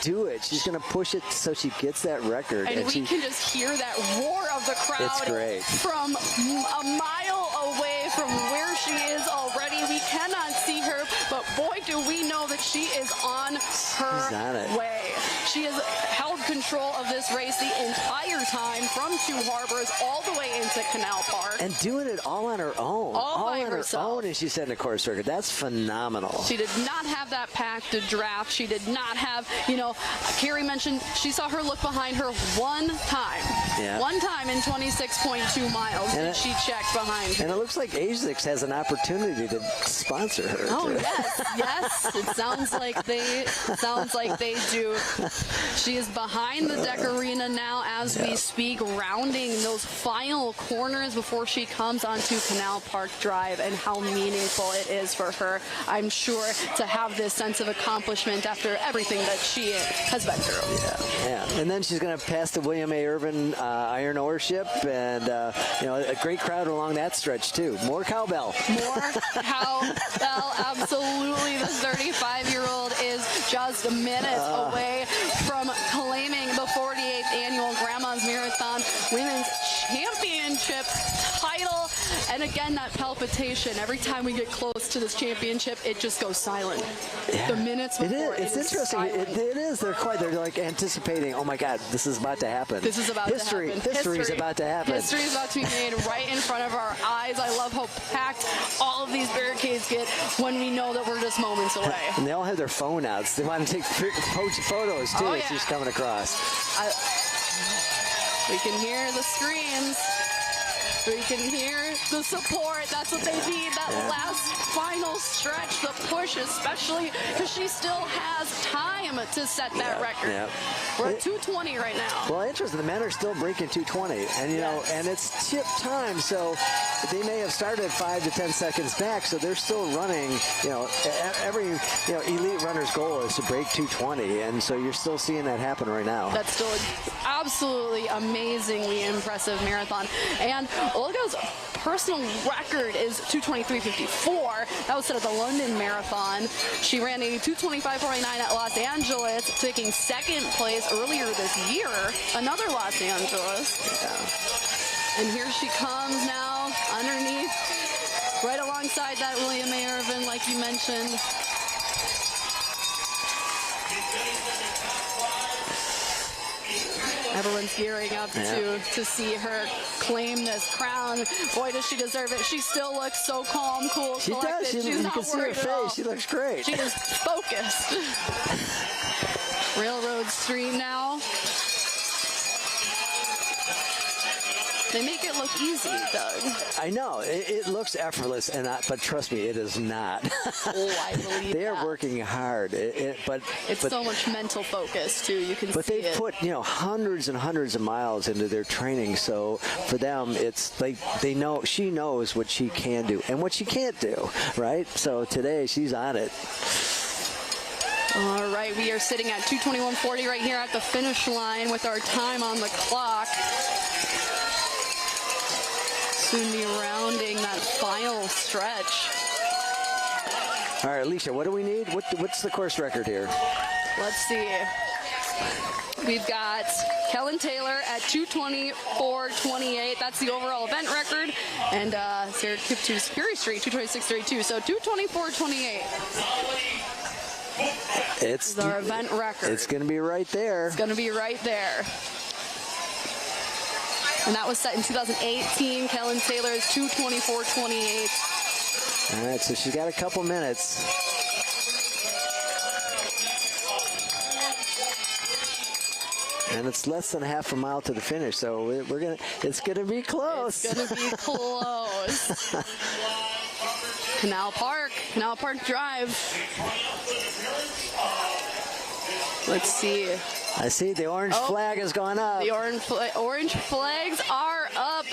do it. She's gonna push it so she gets that record. And we can just hear that roar of the crowd. It's great. From a mile away from where she is already. We cannot see her, but boy, do we know that she is on her way. She has held control of this race the entire time from Two Harbors all the way into Canal Park. And doing it all on her own. All by on herself. her own, and she's setting a course record. That's phenomenal. She did not have that pack to draft. She did not have, you know, Carrie mentioned she saw her look behind her one time. Yeah. One time in 26.2 miles did she check behind her. And it looks like ASICS has an opportunity to sponsor her. Oh, yes. It sounds like they do. She is behind the deck arena now as we speak, rounding those final corners before she comes onto Canal Park Drive, and how meaningful it is for her, I'm sure, to have this sense of accomplishment after everything that she has been through. Yeah. And then she's going to pass the William A. Irvin Iron Ore Ship, and you know, a great crowd along that stretch too. More cowbell. More cowbell, absolutely. The 35-year-old is just minutes away from claiming the 48th annual Grandma's Marathon Women's Championship title. And again, that palpitation. Every time we get close to this championship, it just goes silent. Yeah. The minutes before, it's interesting. It is. They're like anticipating. Oh my God, this is about to happen. This is about to happen. History is about to happen. History is about to be made right in front of our eyes. I love how packed all of these barricades get when we know that we're just moments away. And they all have their phone outs. They want to take photos too. Oh, yeah. She's coming across. We can hear the screams. We can hear the support. That's what they need. That last final stretch, the push, especially because she still has time to set that record. Yeah. We're at 2:20 right now. Well, interesting. The men are still breaking 2:20, and you know, and it's chip time, so they may have started 5 to 10 seconds back, so they're still running. You know, every elite runner's goal is to break 2:20, and so you're still seeing that happen right now. That's still absolutely amazingly impressive marathon. And Olga's personal record is 2:23:54. That was set at the London Marathon. She ran a 2:25:49 at Los Angeles, taking second place earlier this year. Another Los Angeles. And here she comes now underneath, right alongside that William A. Irvin, like you mentioned. Everyone's gearing up to see her claim this crown. Boy, does she deserve it. She still looks so calm, cool, she collected. Does. You can see her face. She looks great. She is focused. Railroad Street now. They make it look easy, Doug. I know. It looks effortless, but trust me, it is not. Oh, I believe they are working hard. But so much mental focus, too. You can see it. But they put, hundreds and hundreds of miles into their training, so for them, it's like she knows what she can do and what she can't do, right? So today, she's on it. All right, we are sitting at 2:21:40 right here at the finish line with our time on the clock. Soon be rounding that final stretch. All right, Alicia, what do we need? What's the course record here? Let's see. We've got Kellen Taylor at 2:24:28. That's the overall event record. And Sarah Kiptoo's Fury Street, 2:26:32. So 2:24:28. It's our event record. It's going to be right there. It's going to be right there. And that was set in 2018. Kellen Taylor is 2:24:28. All right, so she's got a couple minutes. And it's less than half a mile to the finish, so it's gonna be close. It's gonna be close. Canal Park Drive. Let's see. I see the orange flag has gone up. The orange flags are up.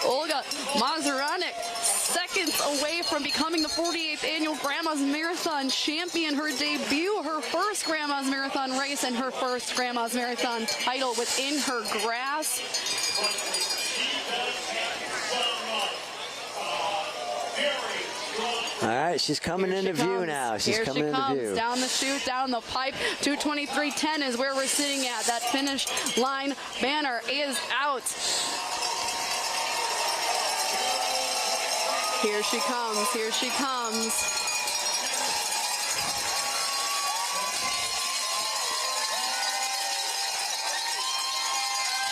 Olga Mazuranek, seconds away from becoming the 48th annual Grandma's Marathon champion. Her debut, her first Grandma's Marathon race, and her first Grandma's Marathon title within her grasp. All right, she's coming into view now. She's coming into view. Here she comes, down the chute, down the pipe. 2:23:10 is where we're sitting at. That finish line banner is out. Here she comes, here she comes.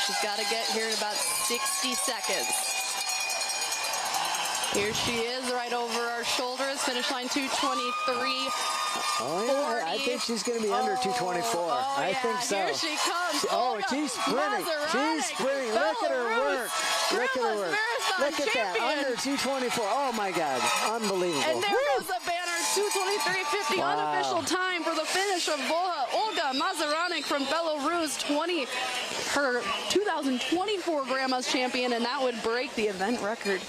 She's got to get here in about 60 seconds. Here she is, right over our shoulders. Finish line 2:23. Oh, yeah, I think she's going to be under 2:24. I think so. Here she comes. She's sprinting. She's sprinting. Look at her work. Look at her work. Look at that. Under 2:24. Oh, my God. Unbelievable. And there goes the banner. 2:23:50 unofficial time for the finish of Olga Mazuranek from Belarus. Her 2024 Grandma's champion, and that would break the event record.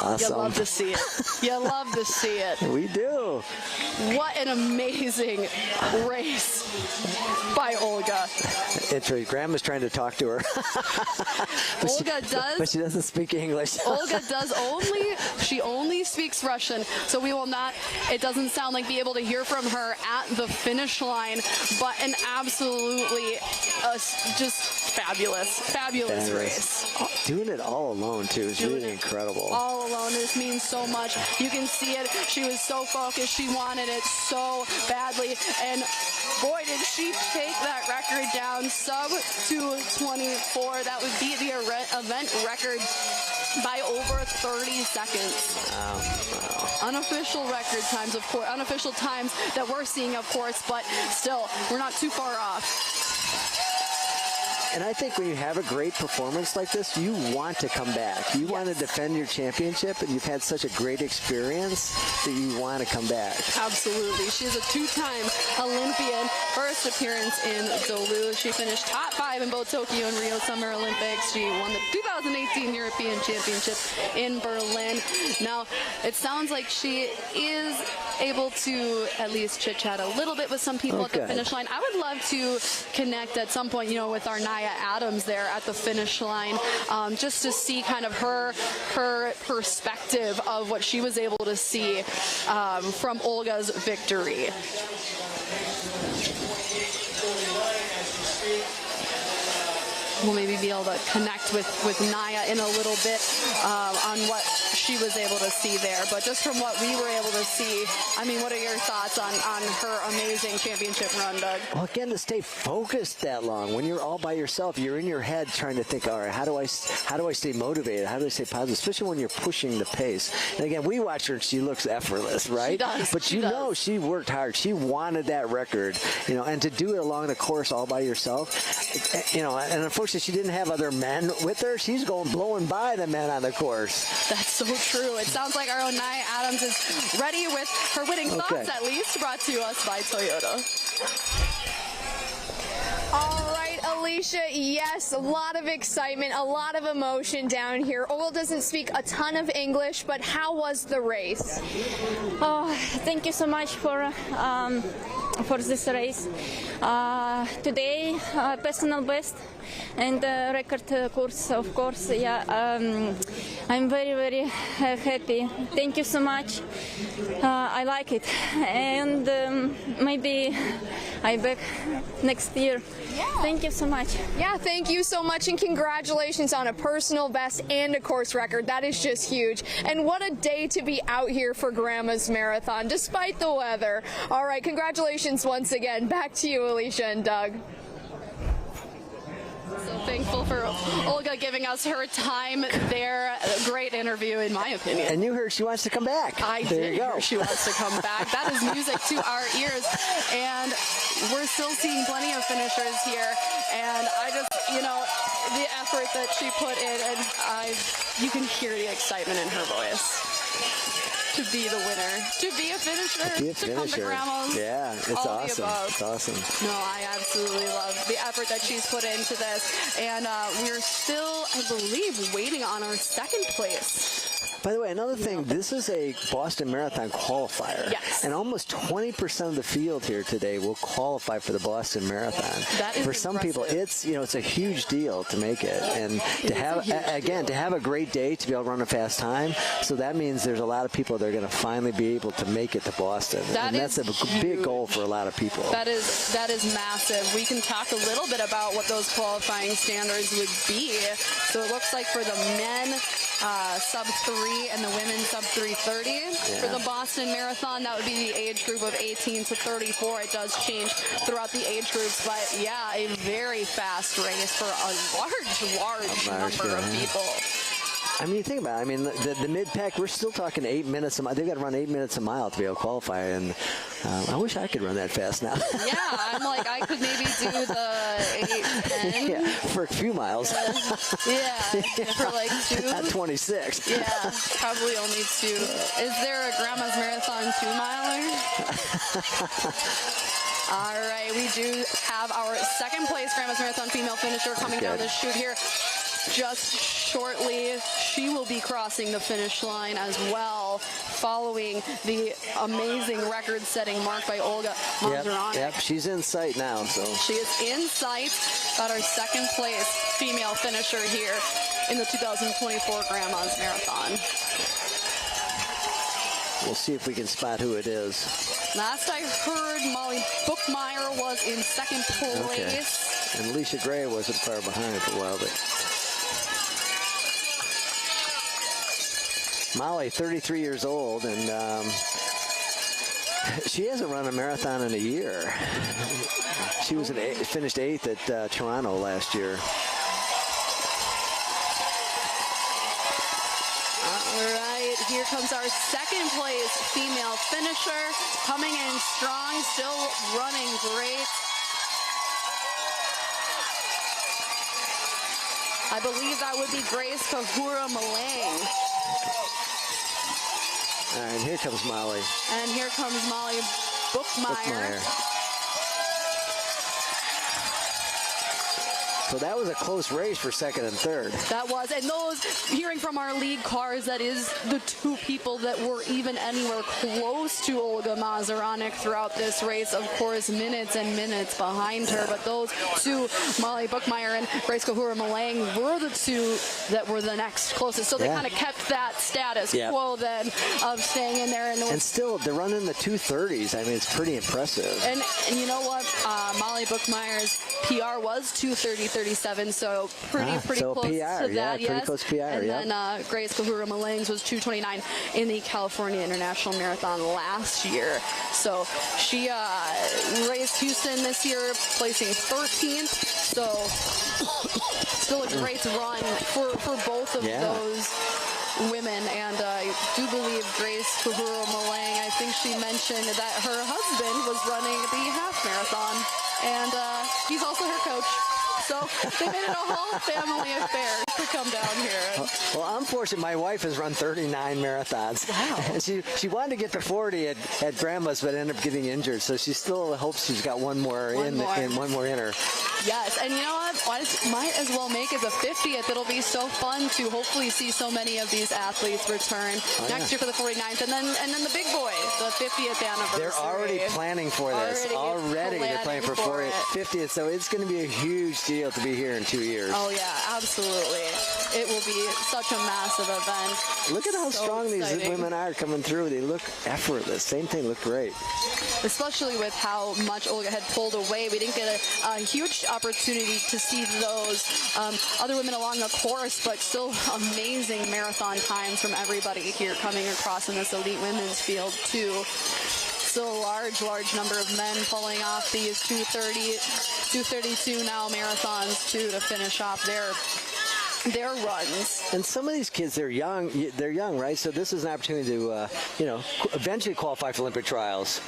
Awesome. You love to see it. You love to see it. We do. What an amazing race by Olga. It's her grandma's trying to talk to her. But she doesn't speak English. Olga she only speaks Russian, so we will not, it doesn't sound like, be able to hear from her at the finish line, but an absolutely just fabulous race. Doing it all alone, too, is really incredible. All alone, this means so much. You can see it. She was so focused. She wanted it so badly. And boy, did she take that record down. Sub 2:24. That would beat the event record by over 30 seconds. Wow. Unofficial record times, of course. Unofficial times that we're seeing, of course, but still, we're not too far off. And I think when you have a great performance like this, you want to come back. You want to defend your championship, and you've had such a great experience that you want to come back. Absolutely. She's a two-time Olympian. First appearance in Duluth. She finished top 5 in both Tokyo and Rio Summer Olympics. She won the 2018 European Championship in Berlin. Now, it sounds like she is able to at least chit-chat a little bit with some people at the finish line. I would love to connect at some point, with our Nia Adams there at the finish line, just to see kind of her perspective of what she was able to see from Olga's victory. We'll maybe be able to connect with Nia in a little bit on what she was able to see there. But just from what we were able to see, I mean, what are your thoughts on her amazing championship run, Doug? Well, again, to stay focused that long, when you're all by yourself, you're in your head trying to think, all right, how do I stay motivated? How do I stay positive? Especially when you're pushing the pace. And again, we watch her and she looks effortless, right? She does. But you know she worked hard. She wanted that record, and to do it along the course all by yourself, and unfortunately she didn't have other men with her. She's blowing by the men on the course. That's so true. It sounds like our own Nia Adams is ready with her winning thoughts, at least, brought to us by Toyota. All right, Alicia, yes, a lot of excitement, a lot of emotion down here. Olga doesn't speak a ton of English, but how was the race? Oh, thank you so much for this race. Today, personal best and record course, of course. Yeah, I'm very, very happy. Thank you so much. I like it, and maybe I back next year. Yeah. Thank you so much. Yeah, thank you so much, and congratulations on a personal best and a course record. That is just huge. And what a day to be out here for Grandma's Marathon, despite the weather. All right, congratulations once again. Back to you, Alicia and Doug. So thankful for Olga giving us her time there. A great interview, in my opinion. And you heard she wants to come back. I did hear she wants to come back. That is music to our ears. And we're still seeing plenty of finishers here. And I just, the effort that she put in, and you can hear the excitement in her voice. To be the winner, to be a finisher, to come to Grandma's. Yeah, it's awesome. It's awesome. No, I absolutely love the effort that she's put into this. And we're still, I believe, waiting on our second place. By the way, another thing, this is a Boston Marathon qualifier. Yes. And almost 20% of the field here today will qualify for the Boston Marathon. That is for some people, it's a huge deal to make it. And to have, to have a great day to be able to run a fast time. So that means there's a lot of people that are going to finally be able to make it to Boston. And that's a big goal for a lot of people. That is massive. We can talk a little bit about what those qualifying standards would be. So it looks like for the men, sub 3 and the women sub 3:30 for the Boston Marathon. That would be the age group of 18 to 34. It does change throughout the age groups, but yeah, a very fast race for a large number of people. I mean, you think about it. I mean, the mid-pack, we're still talking 8 minutes a mile. They've got to run 8 minutes a mile to be able to qualify, and I wish I could run that fast now. Yeah, I'm like, I could maybe do the 8, 10. Yeah, for a few miles. Yeah, for like 2. At 26. Yeah, probably only 2. Is there a Grandma's Marathon 2-miler? All right, we do have our second place Grandma's Marathon female finisher coming down the chute here. Just shortly, she will be crossing the finish line as well, following the amazing record-setting mark by Olga Mazuronic. Yep, she's in sight now. So she is in sight. Got our second place female finisher here in the 2024 Grandma's Marathon. We'll see if we can spot who it is. Last I heard, Molly Bookmeyer was in second place. Okay. And Alicia Gray wasn't far behind for a while, but Molly, 33 years old, and she hasn't run a marathon in a year. She was finished 8th at Toronto last year. All right, here comes our second place female finisher, coming in strong, still running great. I believe that would be Grace Kahura Malang. All right, here comes Molly. And here comes Molly Bookmeyer. So that was a close race for second and third. That was, and those, hearing from our lead cars, that is the 2 people that were even anywhere close to Olga Mazuronic throughout this race. Of course, minutes and minutes behind her, but those 2, Molly Bookmeyer and Grace Kahura Malang, were the 2 that were the next closest. So they kind of kept that status quo then of staying in there. And still, they're running the 2:30s. I mean, it's pretty impressive. And you know what? Molly Bookmeyer's PR was 2:30.37, so pretty so close PR, to that, pretty close PR, and then Grace Kahura Malang's was 2:29 in the California International Marathon last year. So she raced Houston this year, placing 13th. So still a great run for both of those women, and I do believe Grace Kahura Malang, I think she mentioned that her husband was running the half marathon, and he's also her coach. So they made it a whole family affair to come down here. Well, I'm fortunate. My wife has run 39 marathons. Wow. And she wanted to get to 40 at Grandma's, but ended up getting injured. So she still hopes she's got one more in her. Yes, and you know what? Might as well make it the 50th. It'll be so fun to hopefully see so many of these athletes return next year for the 49th, and then the big boy, the 50th anniversary. They're already planning for this. Already they're planning for 50th. So it's going to be a huge deal to be here in 2 years. Oh yeah, absolutely. It will be such a massive event. Look at how strong exciting. These women are coming through. They look effortless. Same thing, look great. Especially with how much Olga had pulled away. We didn't get a huge opportunity to see those other women along the course, but still amazing marathon times from everybody here coming across in this elite women's field too. still a large number of men pulling off these 2:32 now marathons to finish off their runs. And some of these kids, they're young, right? So this is an opportunity to, eventually qualify for Olympic trials.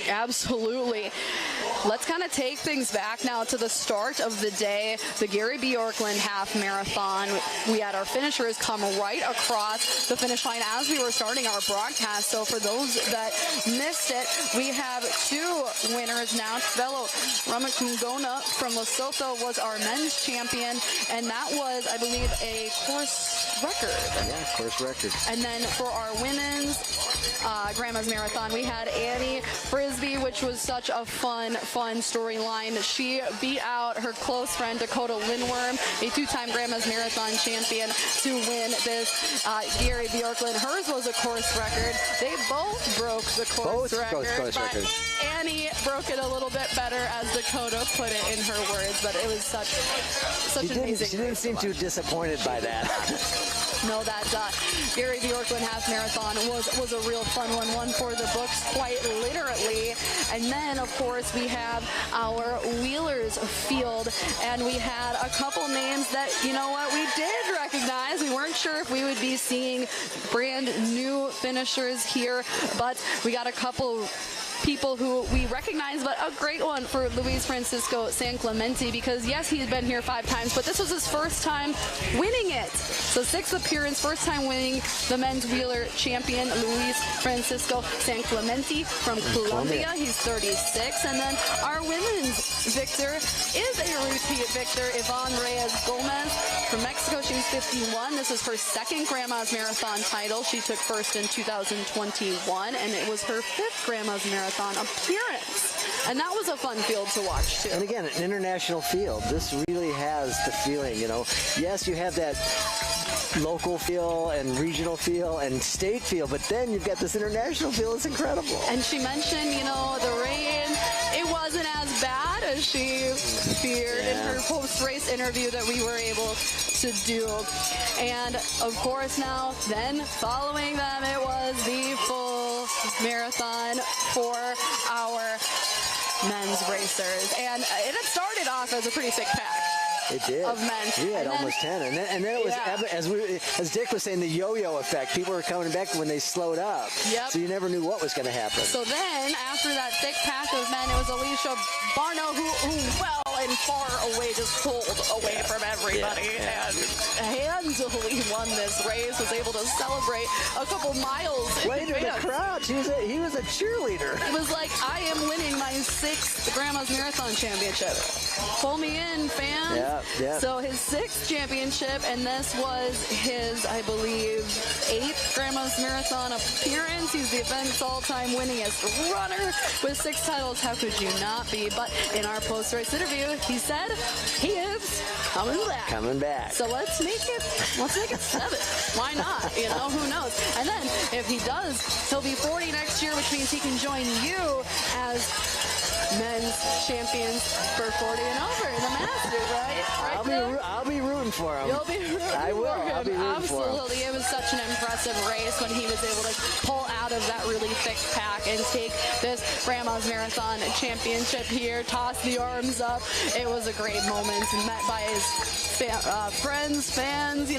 Absolutely. Let's kind of take things back now to the start of the day, the Gary Bjorklund half marathon. We had our finishers come right across the finish line as we were starting our broadcast. So for those that missed it, we have two winners now. Velo Ramakungona from Lesotho was our men's champion, and that was, I believe, a course record. Yeah, course record. And then for our women's Grandma's Marathon, we had Annie Frisbee, which was such a fun storyline. She beat out her close friend Dakota Linworm, a two-time Grandma's Marathon champion, to win this Gary Bjorklund. Hers was a course record. They both broke the course record. Annie broke it a little bit better, as Dakota put it in her words, but it was such an amazing. She didn't seem too disappointed by that. No, that Gary Bjorklund half marathon was a real fun one for the books, quite literally. And then, of course, we have our wheelers field, and we had a couple names that, you know what, we did recognize. We weren't sure if we would be seeing brand new finishers here, but we got a couple people who we recognize, but a great one for Luis Francisco San Clemente, because yes, he had been here 5 times, but this was his first time winning it. So 6th appearance, first time winning the men's wheeler champion, Luis Francisco San Clemente from Colombia. He's 36. And then our women's victor is a repeat victor, Yvonne Reyes Gomez from Mexico. She's 51. This is her second Grandma's Marathon title. She took first in 2021, and it was her 5th Grandma's Marathon appearance. And that was a fun field to watch, too. And again, an international field. This really has the feeling, Yes, you have that local feel and regional feel and state feel, but then you've got this international feel. It's incredible. And she mentioned, the rain, it wasn't as bad as she feared in her post-race interview that we were able to do. And of course now, then following them, it was the full marathon for our men's racers. And it had started off as a pretty thick pack. It did. Of men. We had almost 10. And then it was, as Dick was saying, the yo-yo effect. People were coming back when they slowed up. Yep. So you never knew what was going to happen. So then, after that thick pack of men, it was Alicia Barno who well and far away just pulled away from everybody and handily won this race, was able to celebrate a couple miles later in the crowd. He was a cheerleader. It was like, I am winning my 6th Grandma's Marathon championship. Pull me in, fans. Yeah. So his 6th championship, and this was his, I believe, 8th Grandma's Marathon appearance. He's the event's all-time winningest runner with 6 titles. How could you not be? But in our post-race interview, he said he is coming back. Coming back. So let's make it 7. Why not? Who knows? And then if he does, he'll be 40 next year, which means he can join you as men's champions for 40 and over in the Masters, right? I'll be rooting for him. You'll be rooting I will. for him. I'll be rooting Absolutely. for him. It was such an impressive race when he was able to pull out of that really thick pack and take this Grandma's Marathon championship here, toss the arms up. It was a great moment, met by his friends, fans,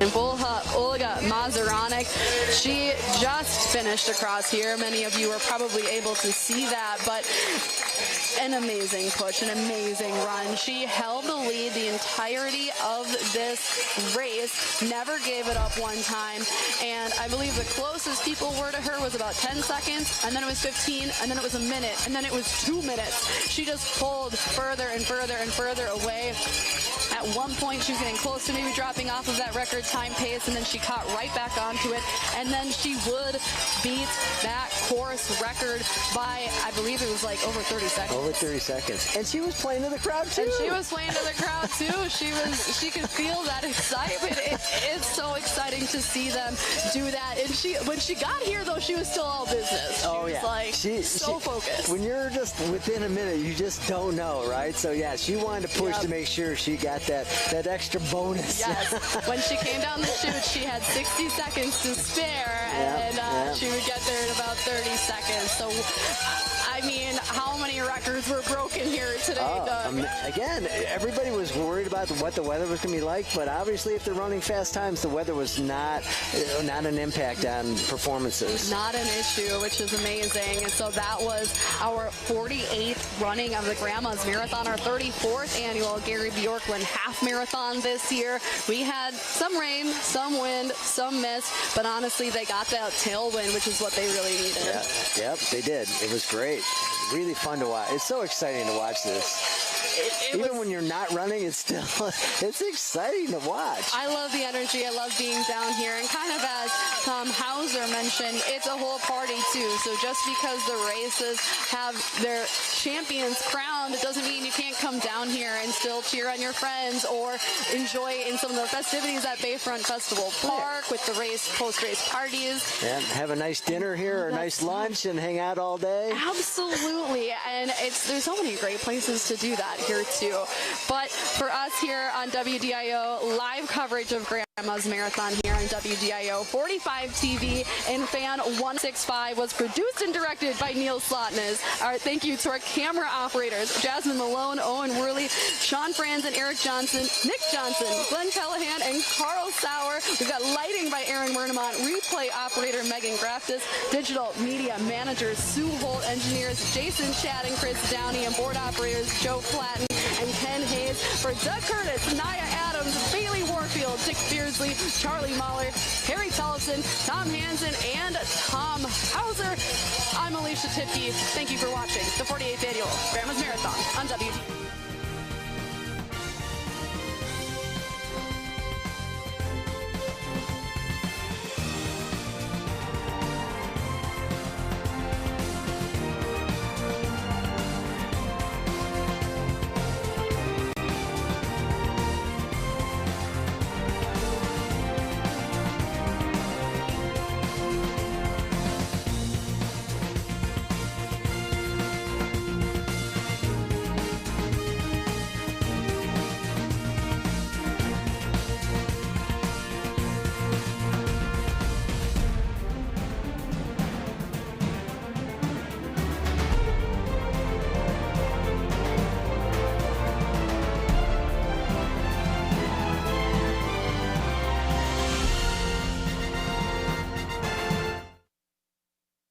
And Olga Mazuranic, she just finished across here. Many of you are probably able to see that, but an amazing push, an amazing run. She held the lead the entirety of this race, never gave it up one time, and I believe the closest people were to her was about 10 seconds, and then it was 15, and then it was a minute, and then it was 2 minutes. She just pulled further and further and further away. At one point, she was getting close to maybe dropping off of that record time pace, and then she caught right back onto it, and then she would beat that course record by, I believe it was like over 30 seconds. Over with 30 seconds. And she was playing to the crowd, too. And she was playing to the crowd, too. She could feel that excitement. It's so exciting to see them do that. And when she got here, though, she was still all business. She was like so focused. When you're just within a minute, you just don't know, right? So, yeah, she wanted to push to make sure she got that extra bonus. Yes. When she came down the chute, she had 60 seconds to spare, and she would get there in about 30 seconds. So, I mean, how many records were broken here today, Doug? Again, everybody was worried about what the weather was going to be like, but obviously if they're running fast times, the weather was not an impact on performances. Not an issue, which is amazing. And so that was our 48th running of the Grandma's Marathon, our 34th annual Gary Bjorklund Half Marathon this year. We had some rain, some wind, some mist, but honestly, they got that tailwind, which is what they really needed. Yeah, yep, they did. It was great. Really fun to watch. It's so exciting to watch this. Even when you're not running, it's exciting to watch. I love the energy. I love being down here. And kind of as Tom Hauser mentioned, it's a whole party too. So just because the races have their champions crowned, it doesn't mean you can't come down here and still cheer on your friends or enjoy in some of the festivities at Bayfront Festival Park with the post-race parties. And have a nice dinner here or a nice lunch and hang out all day. Absolutely. And there's so many great places to do that here too. But for us here on WDIO, live coverage of Grandma's Marathon here on WDIO 45 TV and Fan 165 was produced and directed by Neil Slotness. Our thank you to our camera operators, Jasmine Malone, Owen Worley, Sean Franz and Eric Johnson, Nick Johnson, Glenn Callahan, and Carl Sauer. We've got lighting by Aaron Wernimont, replay operator Megan Graftis, digital media manager Sue Holt, engineers Jason Chad and Chris Downey, and board operators Joe Flatten and Ken Hayes. For Doug Curtis, Naya Adams, Bailey Warfield, Dick Beardsley, Charlie Mahler, Harry Tollefson, Tom Hansen, and Tom Hauser, I'm Alicia Tipke. Thank you for watching the 48th annual Grandma's Marathon on WDIO.